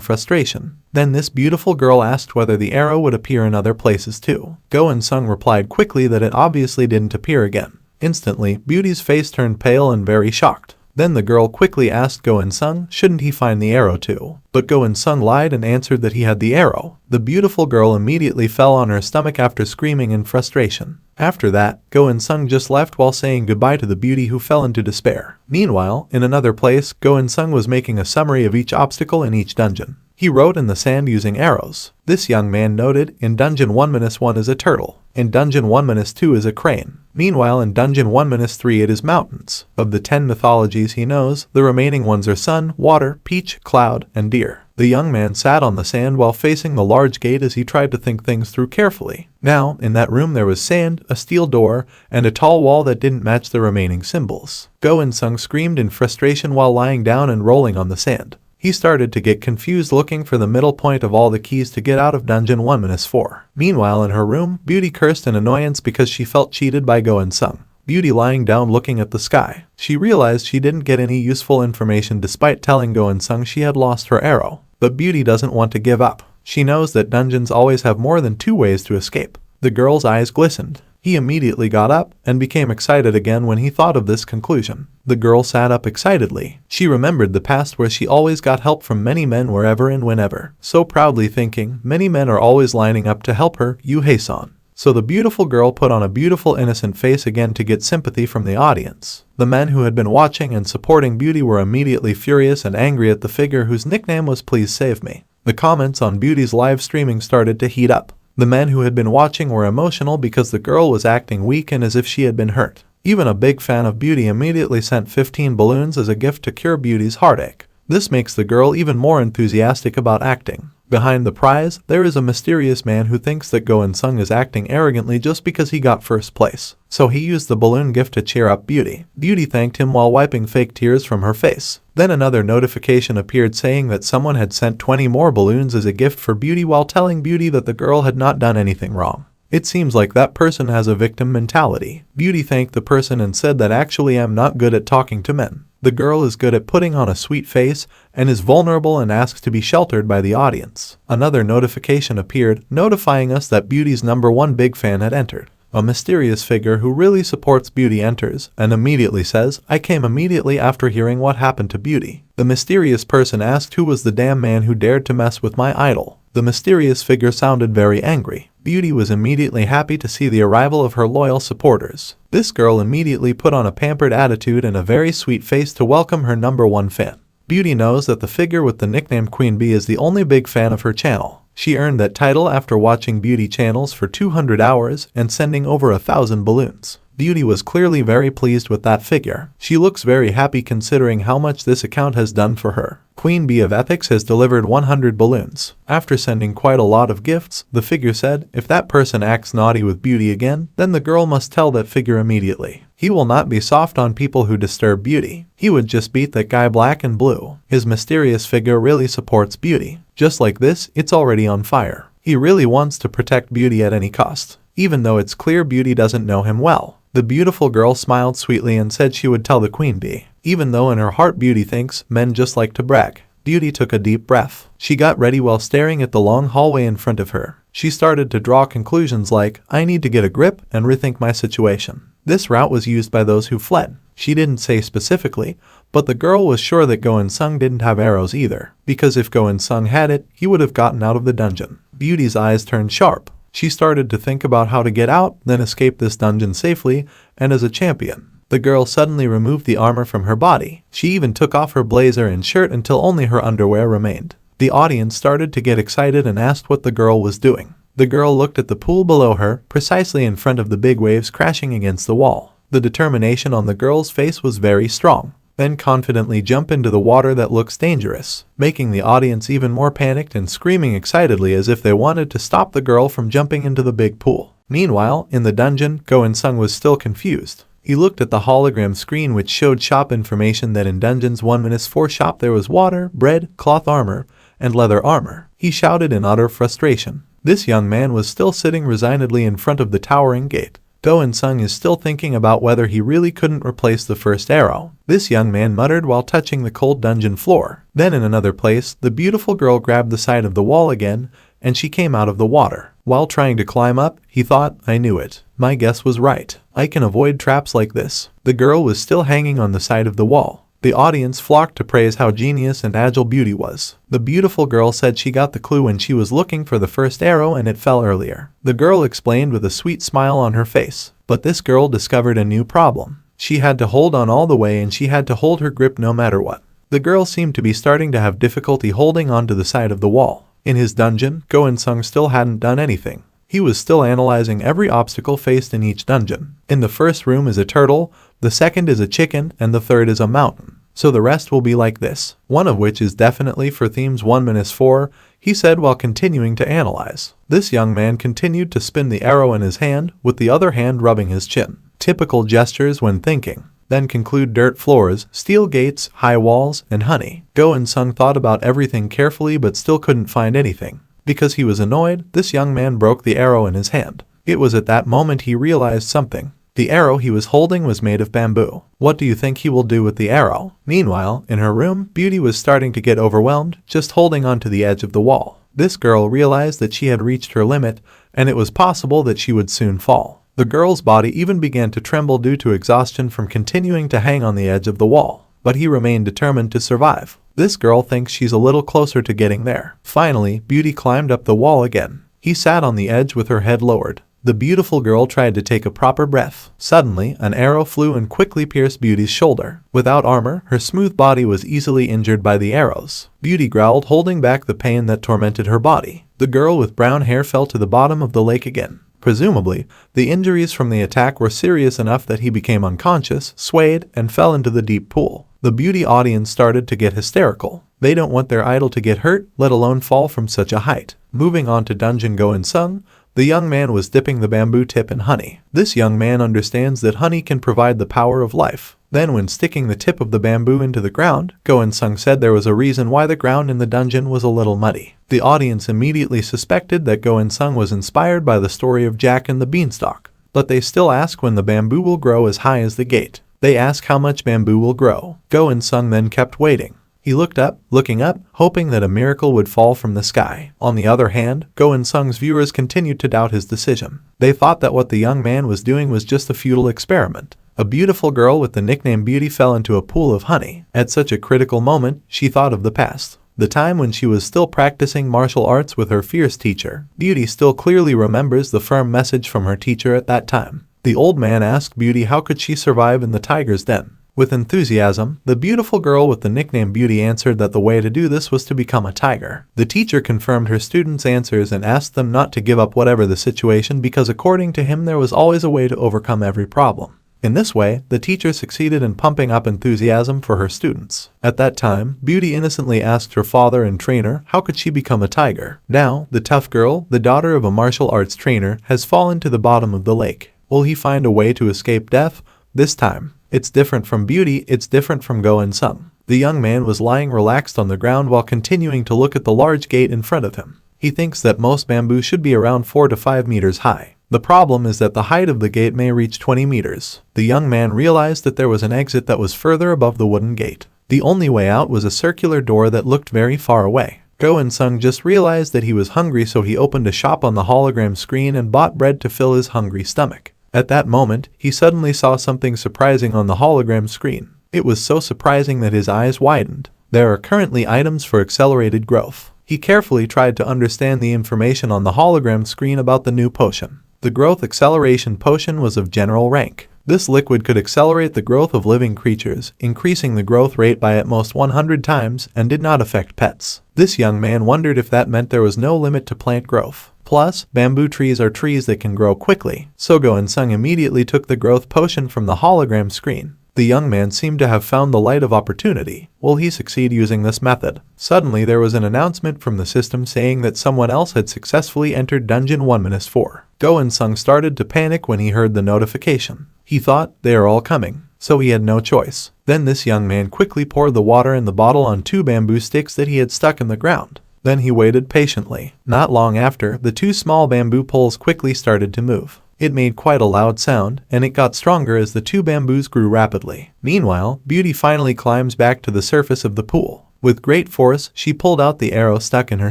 frustration. Then this beautiful girl asked whether the arrow would appear in other places too. Go In-sung replied quickly that it obviously didn't appear again. Instantly, Beauty's face turned pale and very shocked. Then the girl quickly asked Go In-sung shouldn't he find the arrow too. But Go In-sung lied and answered that he had the arrow. The beautiful girl immediately fell on her stomach after screaming in frustration. After that, Go In-sung just left while saying goodbye to the beauty who fell into despair. Meanwhile, in another place, Go In-sung was making a summary of each obstacle in each dungeon. He wrote in the sand using arrows. This young man noted, in Dungeon 1-1 is a turtle. In Dungeon 1-2 is a crane. Meanwhile, in Dungeon 1-3 it is mountains. Of the 10 mythologies he knows, the remaining ones are sun, water, peach, cloud, and deer. The young man sat on the sand while facing the large gate as he tried to think things through carefully. Now, in that room there was sand, a steel door, and a tall wall that didn't match the remaining symbols. Go In-sung screamed in frustration while lying down and rolling on the sand. He started to get confused looking for the middle point of all the keys to get out of Dungeon 1-4. Meanwhile, in her room, Beauty cursed in annoyance because she felt cheated by Go In-sung. Beauty lying down looking at the sky. She realized she didn't get any useful information despite telling Go In-sung she had lost her arrow. But Beauty doesn't want to give up. She knows that dungeons always have more than 2 ways to escape. The girl's eyes glistened. He immediately got up and became excited again when he thought of this conclusion. The girl sat up excitedly. She remembered the past where she always got help from many men wherever and whenever, so proudly thinking, many men are always lining up to help her, Yuhei-san. So the beautiful girl put on a beautiful innocent face again to get sympathy from the audience. The men who had been watching and supporting Beauty were immediately furious and angry at the figure whose nickname was Please Save Me. The comments on Beauty's live streaming started to heat up. The men who had been watching were emotional because the girl was acting weak and as if she had been hurt. Even a big fan of Beauty immediately sent 15 balloons as a gift to cure Beauty's heartache. This makes the girl even more enthusiastic about acting. Behind the prize, there is a mysterious man who thinks that Go In-sung is acting arrogantly just because he got first place. So he used the balloon gift to cheer up Beauty. Beauty thanked him while wiping fake tears from her face. Then another notification appeared saying that someone had sent 20 more balloons as a gift for Beauty while telling Beauty that the girl had not done anything wrong. It seems like that person has a victim mentality. Beauty thanked the person and said that actually I'm not good at talking to men. The girl is good at putting on a sweet face and is vulnerable and asks to be sheltered by the audience. Another notification appeared, notifying us that Beauty's #1 big fan had entered. A mysterious figure who really supports Beauty enters and immediately says, I came immediately after hearing what happened to Beauty. The mysterious person asked who was the damn man who dared to mess with my idol. The mysterious figure sounded very angry. Beauty was immediately happy to see the arrival of her loyal supporters. This girl immediately put on a pampered attitude and a very sweet face to welcome her #1 fan. Beauty knows that the figure with the nickname Queen Bee is the only big fan of her channel. She earned that title after watching Beauty channels for 200 hours and sending over 1,000 balloons. Beauty was clearly very pleased with that figure. She looks very happy considering how much this account has done for her. Queen Bee of Epics has delivered 100 balloons. After sending quite a lot of gifts, the figure said, if that person acts naughty with Beauty again, then the girl must tell that figure immediately. He will not be soft on people who disturb Beauty. He would just beat that guy black and blue. His mysterious figure really supports Beauty. Just like this, it's already on fire. He really wants to protect Beauty at any cost, even though it's clear Beauty doesn't know him well. The beautiful girl smiled sweetly and said she would tell the Queen Bee. Even though in her heart Beauty thinks men just like to brag. Beauty took a deep breath. She got ready while staring at the long hallway in front of her. She started to draw conclusions like, I need to get a grip and rethink my situation. This route was used by those who fled. She didn't say specifically, but the girl was sure that Go In-sung didn't have arrows either, because if Go In-sung had it, he would have gotten out of the dungeon. Beauty's eyes turned sharp. She started to think about how to get out, then escape this dungeon safely, and as a champion. The girl suddenly removed the armor from her body. She even took off her blazer and shirt until only her underwear remained. The audience started to get excited and asked what the girl was doing. The girl looked at the pool below her, precisely in front of the big waves crashing against the wall. The determination on the girl's face was very strong. then confidently jump into the water that looks dangerous, making the audience even more panicked and screaming excitedly as if they wanted to stop the girl from jumping into the big pool. Meanwhile, in the dungeon, Go In-sung was still confused. He looked at the hologram screen which showed shop information that in Dungeons 1-4 shop there was water, bread, cloth armor, and leather armor. He shouted in utter frustration. This young man was still sitting resignedly in front of the towering gate. Go In-sung is still thinking about whether he really couldn't replace the first arrow. This young man muttered while touching the cold dungeon floor. Then in another place, the beautiful girl grabbed the side of the wall again, and she came out of the water. While trying to climb up, he thought, I knew it. My guess was right. I can avoid traps like this. The girl was still hanging on the side of the wall. The audience flocked to praise how genius and agile Beauty was. The beautiful girl said she got the clue when she was looking for the first arrow and it fell earlier. The girl explained with a sweet smile on her face. But this girl discovered a new problem. She had to hold on all the way and she had to hold her grip no matter what. The girl seemed to be starting to have difficulty holding onto the side of the wall. In his dungeon, Go In-sung still hadn't done anything. He was still analyzing every obstacle faced in each dungeon. In the first room is a turtle, the second is a chicken, and the third is a mountain. So the rest will be like this, one of which is definitely for themes 1-4, he said while continuing to analyze. This young man continued to spin the arrow in his hand, with the other hand rubbing his chin. Typical gestures when thinking. Then conclude dirt floors, steel gates, high walls, and honey. Go In-sung thought about everything carefully but still couldn't find anything. Because he was annoyed, this young man broke the arrow in his hand. It was at that moment he realized something. The arrow he was holding was made of bamboo. What do you think he will do with the arrow? Meanwhile, in her room, Beauty was starting to get overwhelmed, just holding onto the edge of the wall. This girl realized that she had reached her limit, and it was possible that she would soon fall. The girl's body even began to tremble due to exhaustion from continuing to hang on the edge of the wall. But he remained determined to survive. This girl thinks she's a little closer to getting there. Finally, Beauty climbed up the wall again. He sat on the edge with her head lowered. The beautiful girl tried to take a proper breath. Suddenly, an arrow flew and quickly pierced Beauty's shoulder. Without armor, her smooth body was easily injured by the arrows. Beauty growled, holding back the pain that tormented her body. The girl with brown hair fell to the bottom of the lake again. Presumably, the injuries from the attack were serious enough that he became unconscious, swayed, and fell into the deep pool. The Beauty audience started to get hysterical. They don't want their idol to get hurt, let alone fall from such a height. Moving on to Dungeon Go In-sung, the young man was dipping the bamboo tip in honey. This young man understands that honey can provide the power of life. Then when sticking the tip of the bamboo into the ground, Go In-sung said there was a reason why the ground in the dungeon was a little muddy. The audience immediately suspected that Go In-sung was inspired by the story of Jack and the Beanstalk. But they still ask when the bamboo will grow as high as the gate. They ask how much bamboo will grow. Go In-sung then kept waiting. He looking up, hoping that a miracle would fall from the sky. On the other hand, Go In-sung's viewers continued to doubt his decision. They thought that what the young man was doing was just a futile experiment. A beautiful girl with the nickname Beauty fell into a pool of honey. At such a critical moment, she thought of the past. The time when she was still practicing martial arts with her fierce teacher. Beauty still clearly remembers the firm message from her teacher at that time. The old man asked Beauty how could she survive in the tiger's den. With enthusiasm, the beautiful girl with the nickname Beauty answered that the way to do this was to become a tiger. The teacher confirmed her students' answers and asked them not to give up whatever the situation because according to him there was always a way to overcome every problem. In this way, the teacher succeeded in pumping up enthusiasm for her students. At that time, Beauty innocently asked her father and trainer how could she become a tiger. Now, the tough girl, the daughter of a martial arts trainer, has fallen to the bottom of the lake. Will he find a way to escape death? This time, it's different from Beauty, it's different from Go In-sung. The young man was lying relaxed on the ground while continuing to look at the large gate in front of him. He thinks that most bamboo should be around 4 to 5 meters high. The problem is that the height of the gate may reach 20 meters. The young man realized that there was an exit that was further above the wooden gate. The only way out was a circular door that looked very far away. Go In-sung just realized that he was hungry, so he opened a shop on the hologram screen and bought bread to fill his hungry stomach. At that moment, he suddenly saw something surprising on the hologram screen. It was so surprising that his eyes widened. There are currently items for accelerated growth. He carefully tried to understand the information on the hologram screen about the new potion. The growth acceleration potion was of general rank. This liquid could accelerate the growth of living creatures, increasing the growth rate by at most 100 times, and did not affect pets. This young man wondered if that meant there was no limit to plant growth. Plus, bamboo trees are trees that can grow quickly, so Go In-sung immediately took the growth potion from the hologram screen. The young man seemed to have found the light of opportunity. Will he succeed using this method? Suddenly there was an announcement from the system saying that someone else had successfully entered Dungeon 1-4. Go In-sung started to panic when he heard the notification. He thought, they are all coming, so he had no choice. Then this young man quickly poured the water in the bottle on 2 bamboo sticks that he had stuck in the ground. Then he waited patiently. Not long after, the 2 small bamboo poles quickly started to move. It made quite a loud sound, and it got stronger as the 2 bamboos grew rapidly. Meanwhile, Beauty finally climbs back to the surface of the pool. With great force, she pulled out the arrow stuck in her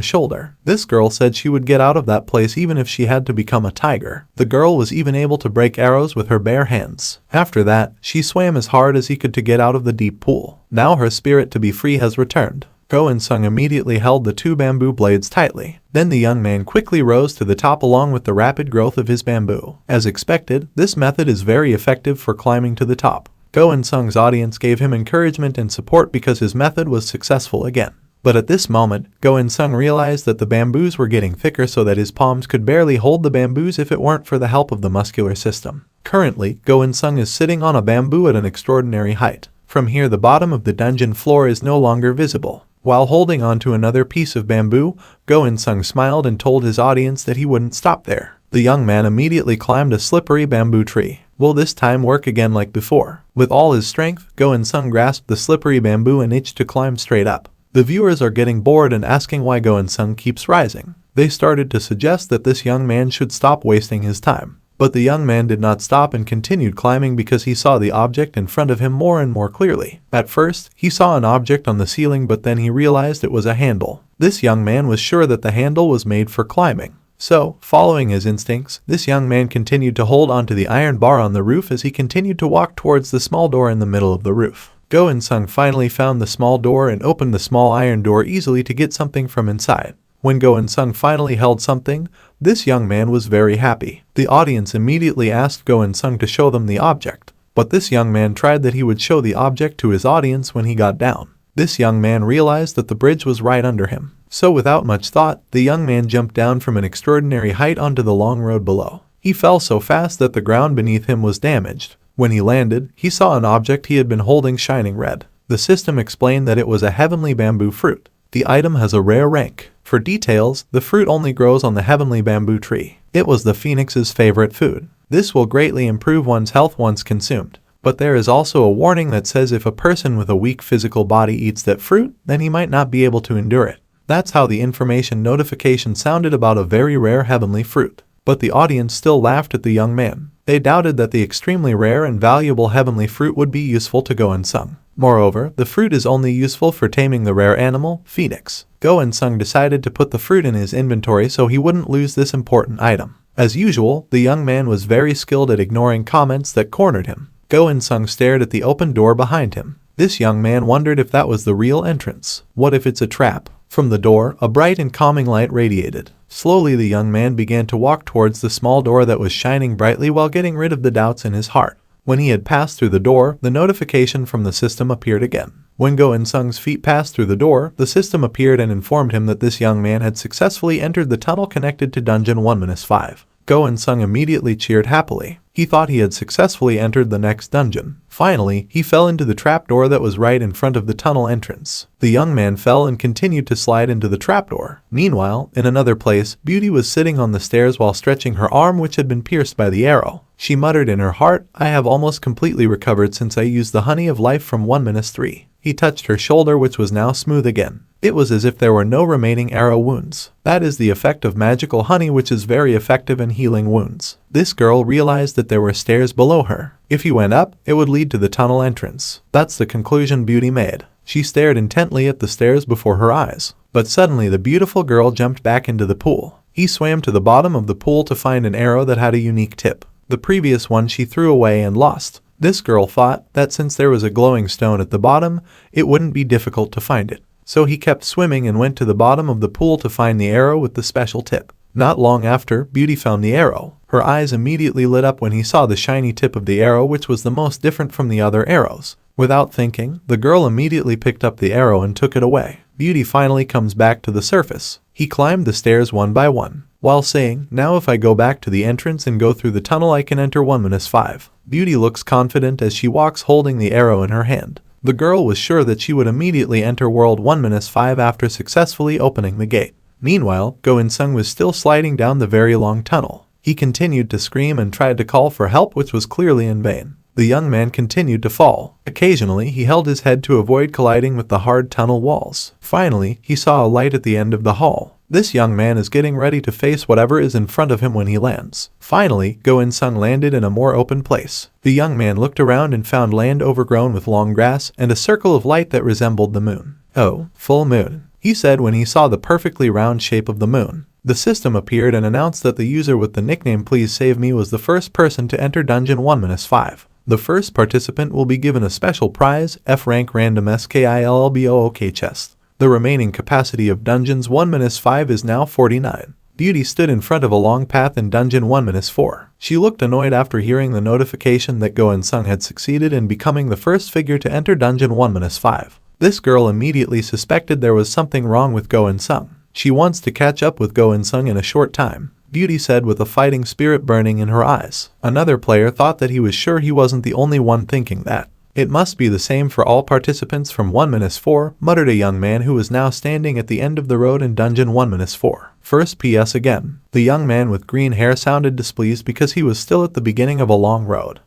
shoulder. This girl said she would get out of that place even if she had to become a tiger. The girl was even able to break arrows with her bare hands. After that, she swam as hard as he could to get out of the deep pool. Now her spirit to be free has returned. Go In-sung immediately held the 2 bamboo blades tightly. Then the young man quickly rose to the top along with the rapid growth of his bamboo. As expected, this method is very effective for climbing to the top. Go In-sung's audience gave him encouragement and support because his method was successful again. But at this moment, Go In-sung realized that the bamboos were getting thicker so that his palms could barely hold the bamboos if it weren't for the help of the muscular system. Currently, Go In-sung is sitting on a bamboo at an extraordinary height. From here the bottom of the dungeon floor is no longer visible. While holding on to another piece of bamboo, Go In-sung smiled and told his audience that he wouldn't stop there. The young man immediately climbed a slippery bamboo tree. Will this time work again like before? With all his strength, Go In-sung grasped the slippery bamboo and itched to climb straight up. The viewers are getting bored and asking why Go In-sung keeps rising. They started to suggest that this young man should stop wasting his time. But the young man did not stop and continued climbing because he saw the object in front of him more and more clearly. At first, he saw an object on the ceiling, but then he realized it was a handle. This young man was sure that the handle was made for climbing. So, following his instincts, this young man continued to hold onto the iron bar on the roof as he continued to walk towards the small door in the middle of the roof. Go In-sung finally found the small door and opened the small iron door easily to get something from inside. When Go In-sung finally held something, this young man was very happy. The audience immediately asked Go In-sung to show them the object, but this young man tried that he would show the object to his audience when he got down. This young man realized that the bridge was right under him. So without much thought, the young man jumped down from an extraordinary height onto the long road below. He fell so fast that the ground beneath him was damaged. When he landed, he saw an object he had been holding shining red. The system explained that it was a heavenly bamboo fruit. The item has a rare rank. For details, the fruit only grows on the heavenly bamboo tree. It was the phoenix's favorite food. This will greatly improve one's health once consumed. But there is also a warning that says if a person with a weak physical body eats that fruit, then he might not be able to endure it. That's how the information notification sounded about a very rare heavenly fruit. But the audience still laughed at the young man. They doubted that the extremely rare and valuable heavenly fruit would be useful to Go In-sung. Moreover, the fruit is only useful for taming the rare animal, phoenix. Go In-sung decided to put the fruit in his inventory so he wouldn't lose this important item. As usual, the young man was very skilled at ignoring comments that cornered him. Go In-sung stared at the open door behind him. This young man wondered if that was the real entrance. What if it's a trap? From the door, a bright and calming light radiated. Slowly the young man began to walk towards the small door that was shining brightly while getting rid of the doubts in his heart. When he had passed through the door, the notification from the system appeared again. When Go In-sung's feet passed through the door, the system appeared and informed him that this young man had successfully entered the tunnel connected to Dungeon 1-5. Go In-sung immediately cheered happily. He thought he had successfully entered the next dungeon. Finally, he fell into the trapdoor that was right in front of the tunnel entrance. The young man fell and continued to slide into the trapdoor. Meanwhile, in another place, Beauty was sitting on the stairs while stretching her arm which had been pierced by the arrow. She muttered in her heart, "I have almost completely recovered since I used the honey of life from 1-3. He touched her shoulder which was now smooth again. It was as if there were no remaining arrow wounds. That is the effect of magical honey which is very effective in healing wounds. This girl realized that there were stairs below her. If you went up, it would lead to the tunnel entrance. That's the conclusion Beauty made. She stared intently at the stairs before her eyes. But suddenly the beautiful girl jumped back into the pool. He swam to the bottom of the pool to find an arrow that had a unique tip. The previous one she threw away and lost. This girl thought that since there was a glowing stone at the bottom, it wouldn't be difficult to find it. So he kept swimming and went to the bottom of the pool to find the arrow with the special tip. Not long after, Beauty found the arrow. Her eyes immediately lit up when he saw the shiny tip of the arrow which was the most different from the other arrows. Without thinking, the girl immediately picked up the arrow and took it away. Beauty finally comes back to the surface. He climbed the stairs one by one, while saying, "Now if I go back to the entrance and go through the tunnel I can enter 1-5. Beauty looks confident as she walks holding the arrow in her hand. The girl was sure that she would immediately enter World 1-5 after successfully opening the gate. Meanwhile, Go In-sung was still sliding down the very long tunnel. He continued to scream and tried to call for help, which was clearly in vain. The young man continued to fall. Occasionally, he held his head to avoid colliding with the hard tunnel walls. Finally, he saw a light at the end of the hall. This young man is getting ready to face whatever is in front of him when he lands. Finally, Go In-sung landed in a more open place. The young man looked around and found land overgrown with long grass and a circle of light that resembled the moon. "Oh, full moon," he said when he saw the perfectly round shape of the moon. The system appeared and announced that the user with the nickname Please Save Me was the first person to enter Dungeon 1-5. The first participant will be given a special prize, F rank random skillbook chest. The remaining capacity of Dungeons 1-5 is now 49. Beauty stood in front of a long path in Dungeon 1-4. She looked annoyed after hearing the notification that Go In-sung had succeeded in becoming the first figure to enter Dungeon 1-5. This girl immediately suspected there was something wrong with Go In-sung. She wants to catch up with Go In-sung in a short time, Beauty said with a fighting spirit burning in her eyes. Another player thought that he was sure he wasn't the only one thinking that. "It must be the same for all participants from 1-4, muttered a young man who was now standing at the end of the road in Dungeon 1-4. First PS again. The young man with green hair sounded displeased because he was still at the beginning of a long road.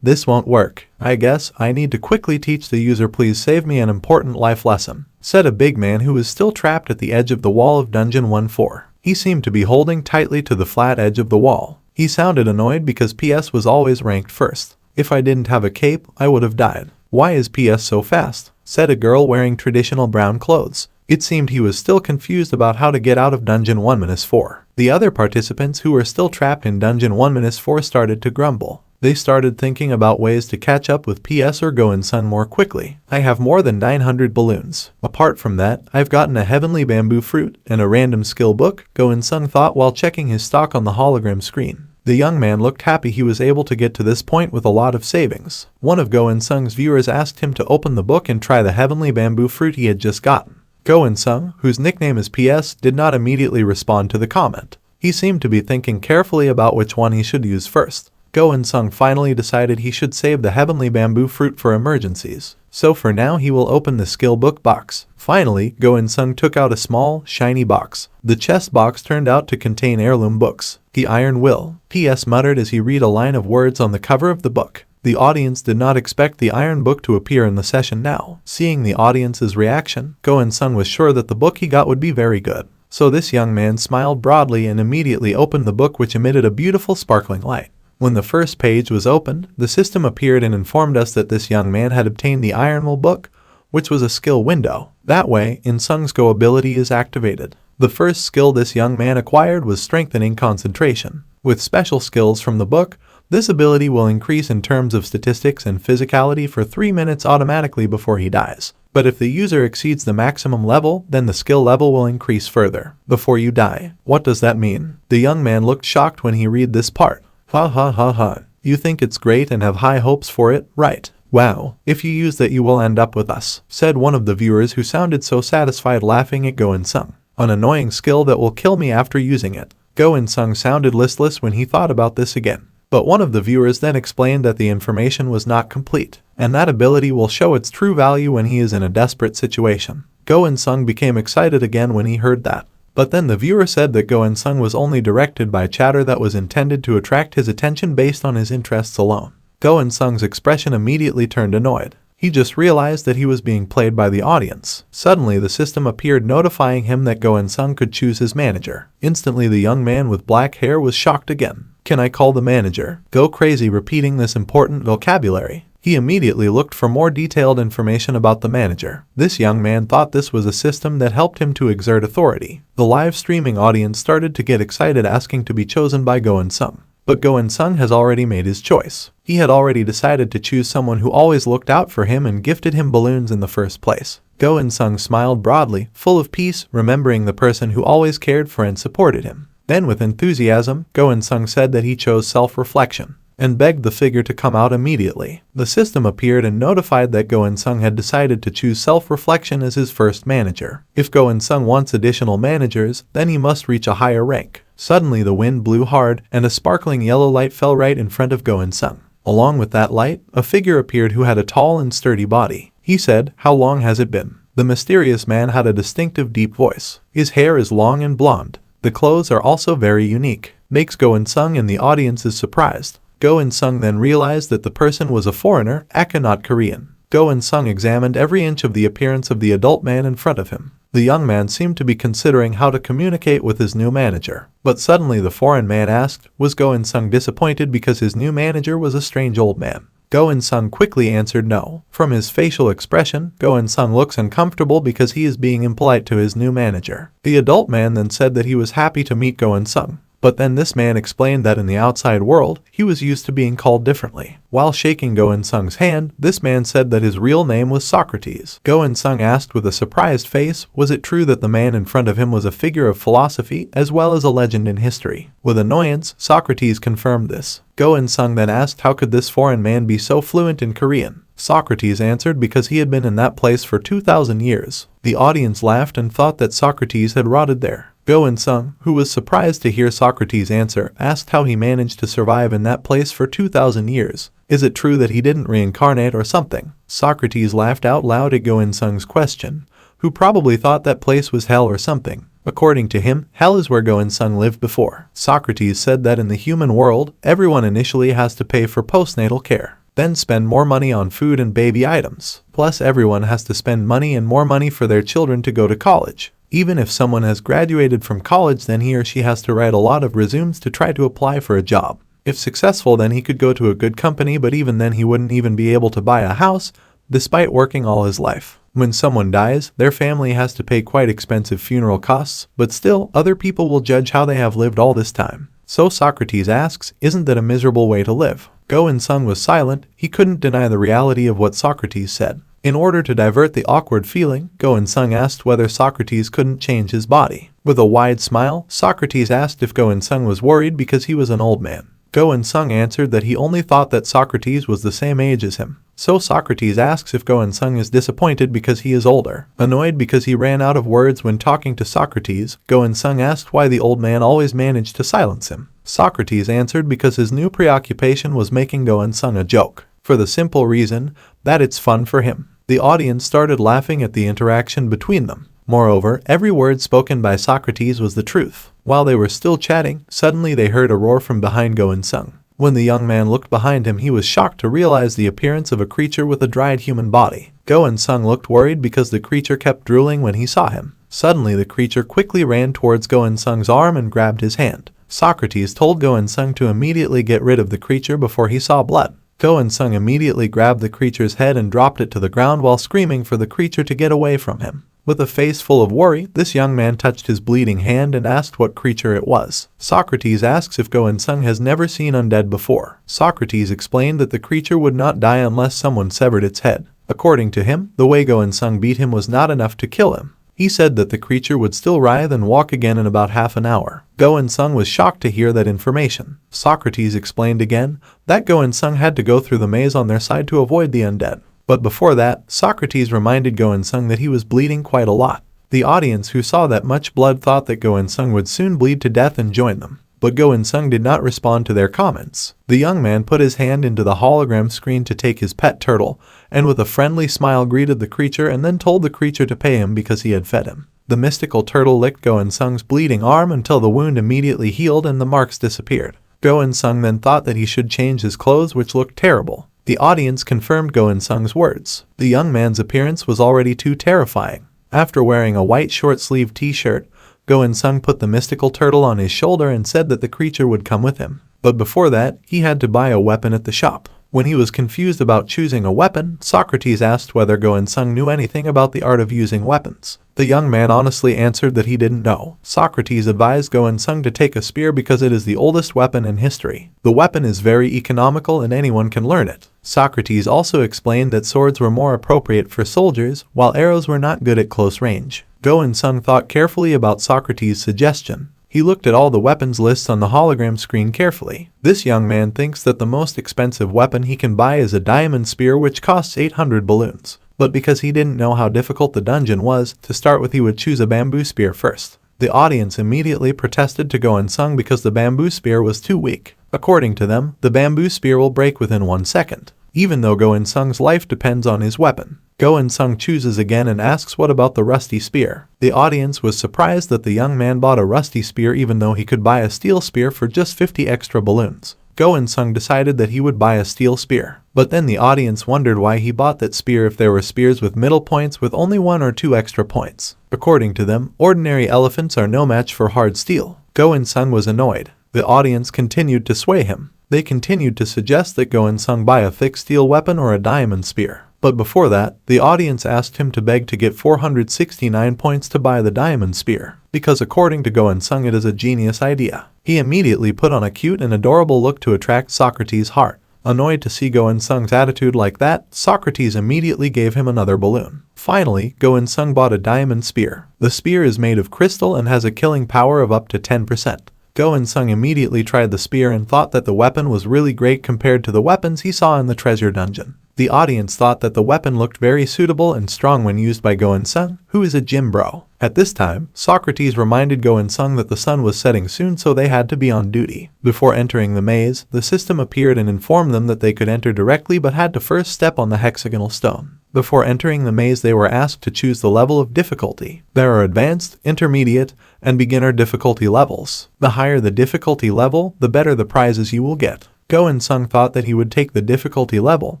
This won't work. I guess I need to quickly teach the user Please Save Me an important life lesson," said a big man who was still trapped at the edge of the wall of Dungeon 1-4. He seemed to be holding tightly to the flat edge of the wall. He sounded annoyed because PS was always ranked first. "If I didn't have a cape, I would have died. Why is PS so fast?" said a girl wearing traditional brown clothes. It seemed he was still confused about how to get out of Dungeon 1-4. The other participants who were still trapped in Dungeon 1-4 started to grumble. They started thinking about ways to catch up with PS or Go In-sung more quickly. "I have more than 900 balloons. Apart from that, I've gotten a heavenly bamboo fruit and a random skill book," Go In-sung thought while checking his stock on the hologram screen. The young man looked happy he was able to get to this point with a lot of savings. One of Go In-sung's viewers asked him to open the book and try the heavenly bamboo fruit he had just gotten. Go In-sung, whose nickname is PS, did not immediately respond to the comment. He seemed to be thinking carefully about which one he should use first. Go In-sung finally decided he should save the heavenly bamboo fruit for emergencies. So for now he will open the skill book box. Finally, Go In-sung took out a small, shiny box. The chest box turned out to contain heirloom books. "The Iron Will," PS muttered as he read a line of words on the cover of the book. The audience did not expect the Iron Book to appear in the session now. Seeing the audience's reaction, Go In-sung was sure that the book he got would be very good. So this young man smiled broadly and immediately opened the book, which emitted a beautiful sparkling light. When the first page was opened, the system appeared and informed us that this young man had obtained the Iron Will book, which was a skill window. That way, In-sung's Go ability is activated. The first skill this young man acquired was Strengthening Concentration. With special skills from the book, this ability will increase in terms of statistics and physicality for 3 minutes automatically before he dies. But if the user exceeds the maximum level, then the skill level will increase further. Before you die. What does that mean? The young man looked shocked when he read this part. "Ha ha ha ha. You think it's great and have high hopes for it, right? Wow. If you use that you will end up with us," said one of the viewers who sounded so satisfied laughing at Go In-sung. "An annoying skill that will kill me after using it." Go In-sung sounded listless when he thought about this again. But one of the viewers then explained that the information was not complete, and that ability will show its true value when he is in a desperate situation. Go In-sung became excited again when he heard that. But then the viewer said that Go In-sung was only directed by chatter that was intended to attract his attention based on his interests alone. Go In-sung's expression immediately turned annoyed. He just realized that he was being played by the audience. Suddenly the system appeared notifying him that Go In-sung could choose his manager. Instantly the young man with black hair was shocked again. "Can I call the manager?" Go crazy repeating this important vocabulary. He immediately looked for more detailed information about the manager. This young man thought this was a system that helped him to exert authority. The live streaming audience started to get excited asking to be chosen by Go In-sung. But Go In-sung has already made his choice. He had already decided to choose someone who always looked out for him and gifted him balloons in the first place. Go In-sung smiled broadly, full of peace, remembering the person who always cared for and supported him. Then with enthusiasm, Go In-sung said that he chose self-reflection. and begged the figure to come out immediately. The system appeared and notified that Go In-sung had decided to choose self-reflection as his first manager. If Go In-sung wants additional managers, then he must reach a higher rank. Suddenly the wind blew hard, and a sparkling yellow light fell right in front of Go In-sung. Along with that light, a figure appeared who had a tall and sturdy body. He said, "How long has it been?" The mysterious man had a distinctive deep voice. His hair is long and blonde. The clothes are also very unique. Makes Go In-sung and the audience is surprised. Go In-sung then realized that the person was a foreigner, aka not Korean. Go In-sung examined every inch of the appearance of the adult man in front of him. The young man seemed to be considering how to communicate with his new manager. But suddenly the foreign man asked, was Go In-sung disappointed because his new manager was a strange old man? Go In-sung quickly answered no. From his facial expression, Go In-sung looks uncomfortable because he is being impolite to his new manager. The adult man then said that he was happy to meet Go In-sung. But then this man explained that in the outside world, he was used to being called differently. While shaking Go In-sung's hand, this man said that his real name was Socrates. Go In-sung asked with a surprised face, was it true that the man in front of him was a figure of philosophy as well as a legend in history? With annoyance, Socrates confirmed this. Go In-sung then asked how could this foreign man be so fluent in Korean? Socrates answered because he had been in that place for 2,000 years. The audience laughed and thought that Socrates had rotted there. Go In-sung, who was surprised to hear Socrates' answer, asked how he managed to survive in that place for 2,000 years. Is it true that he didn't reincarnate or something? Socrates laughed out loud at Go In-sung's question, who probably thought that place was hell or something. According to him, hell is where Go In-sung lived before. Socrates said that in the human world, everyone initially has to pay for postnatal care, then spend more money on food and baby items. Plus everyone has to spend money and more money for their children to go to college. Even if someone has graduated from college, then he or she has to write a lot of resumes to try to apply for a job. If successful, then he could go to a good company, but even then he wouldn't even be able to buy a house, despite working all his life. When someone dies, their family has to pay quite expensive funeral costs, but still, other people will judge how they have lived all this time. So Socrates asks, isn't that a miserable way to live? Go In-sung was silent. He couldn't deny the reality of what Socrates said. In order to divert the awkward feeling, Go In-sung asked whether Socrates couldn't change his body. With a wide smile, Socrates asked if Go In-sung was worried because he was an old man. Go In-sung answered that he only thought that Socrates was the same age as him. So Socrates asks if Go In-sung is disappointed because he is older. Annoyed because he ran out of words when talking to Socrates, Go In-sung asked why the old man always managed to silence him. Socrates answered because his new preoccupation was making Go In-sung a joke, for the simple reason that it's fun for him. The audience started laughing at the interaction between them. Moreover, every word spoken by Socrates was the truth. While they were still chatting, suddenly they heard a roar from behind Go In-sung. When the young man looked behind him, he was shocked to realize the appearance of a creature with a dried human body. Go In-sung looked worried because the creature kept drooling when he saw him. Suddenly the creature quickly ran towards Go In-sung's arm and grabbed his hand. Socrates told Go In-sung to immediately get rid of the creature before he saw blood. Go In-sung immediately grabbed the creature's head and dropped it to the ground while screaming for the creature to get away from him. With a face full of worry, this young man touched his bleeding hand and asked what creature it was. Socrates asks if Go In-sung has never seen undead before. Socrates explained that the creature would not die unless someone severed its head. According to him, the way Go In-sung beat him was not enough to kill him. He said that the creature would still writhe and walk again in about half an hour. Go In-sung was shocked to hear that information. Socrates explained again that Go In-sung had to go through the maze on their side to avoid the undead. But before that, Socrates reminded Go In-sung that he was bleeding quite a lot. The audience who saw that much blood thought that Go In-sung would soon bleed to death and join them. But Go In-sung did not respond to their comments. The young man put his hand into the hologram screen to take his pet turtle, and with a friendly smile greeted the creature and then told the creature to pay him because he had fed him. The mystical turtle licked Go In-sung's bleeding arm until the wound immediately healed and the marks disappeared. Go In-sung then thought that he should change his clothes, which looked terrible. The audience confirmed Go In-sung's words. The young man's appearance was already too terrifying. After wearing a white short-sleeved t-shirt, Go In-sung put the mystical turtle on his shoulder and said that the creature would come with him. But before that, he had to buy a weapon at the shop. When he was confused about choosing a weapon, Socrates asked whether Go In-sung knew anything about the art of using weapons. The young man honestly answered that he didn't know. Socrates advised Go In-sung to take a spear because it is the oldest weapon in history. The weapon is very economical and anyone can learn it. Socrates also explained that swords were more appropriate for soldiers, while arrows were not good at close range. Go In-sung thought carefully about Socrates' suggestion. He looked at all the weapons lists on the hologram screen carefully. This young man thinks that the most expensive weapon he can buy is a diamond spear which costs 800 balloons. But because he didn't know how difficult the dungeon was, to start with he would choose a bamboo spear first. The audience immediately protested to Go In-sung because the bamboo spear was too weak. According to them, the bamboo spear will break within 1 second, even though Go In-sung's life depends on his weapon. Go In-sung chooses again and asks what about the rusty spear. The audience was surprised that the young man bought a rusty spear even though he could buy a steel spear for just 50 extra balloons. Go In-sung decided that he would buy a steel spear. But then the audience wondered why he bought that spear if there were spears with middle points with only 1 or 2 extra points. According to them, ordinary elephants are no match for hard steel. Go In-sung was annoyed. The audience continued to sway him. They continued to suggest that Go In-sung buy a thick steel weapon or a diamond spear. But before that, the audience asked him to beg to get 469 points to buy the diamond spear, because according to Go In-sung it is a genius idea. He immediately put on a cute and adorable look to attract Socrates' heart. Annoyed to see Go In-sung's attitude like that, Socrates immediately gave him another balloon. Finally, Go In-sung bought a diamond spear. The spear is made of crystal and has a killing power of up to 10%. Go In-sung immediately tried the spear and thought that the weapon was really great compared to the weapons he saw in the treasure dungeon. The audience thought that the weapon looked very suitable and strong when used by Go In-sung, who is a gym bro. At this time, Socrates reminded Go In-sung that the sun was setting soon so they had to be on duty. Before entering the maze, the system appeared and informed them that they could enter directly but had to first step on the hexagonal stone. Before entering the maze they were asked to choose the level of difficulty. There are advanced, intermediate, and beginner difficulty levels. The higher the difficulty level, the better the prizes you will get. Go In-sung thought that he would take the difficulty level,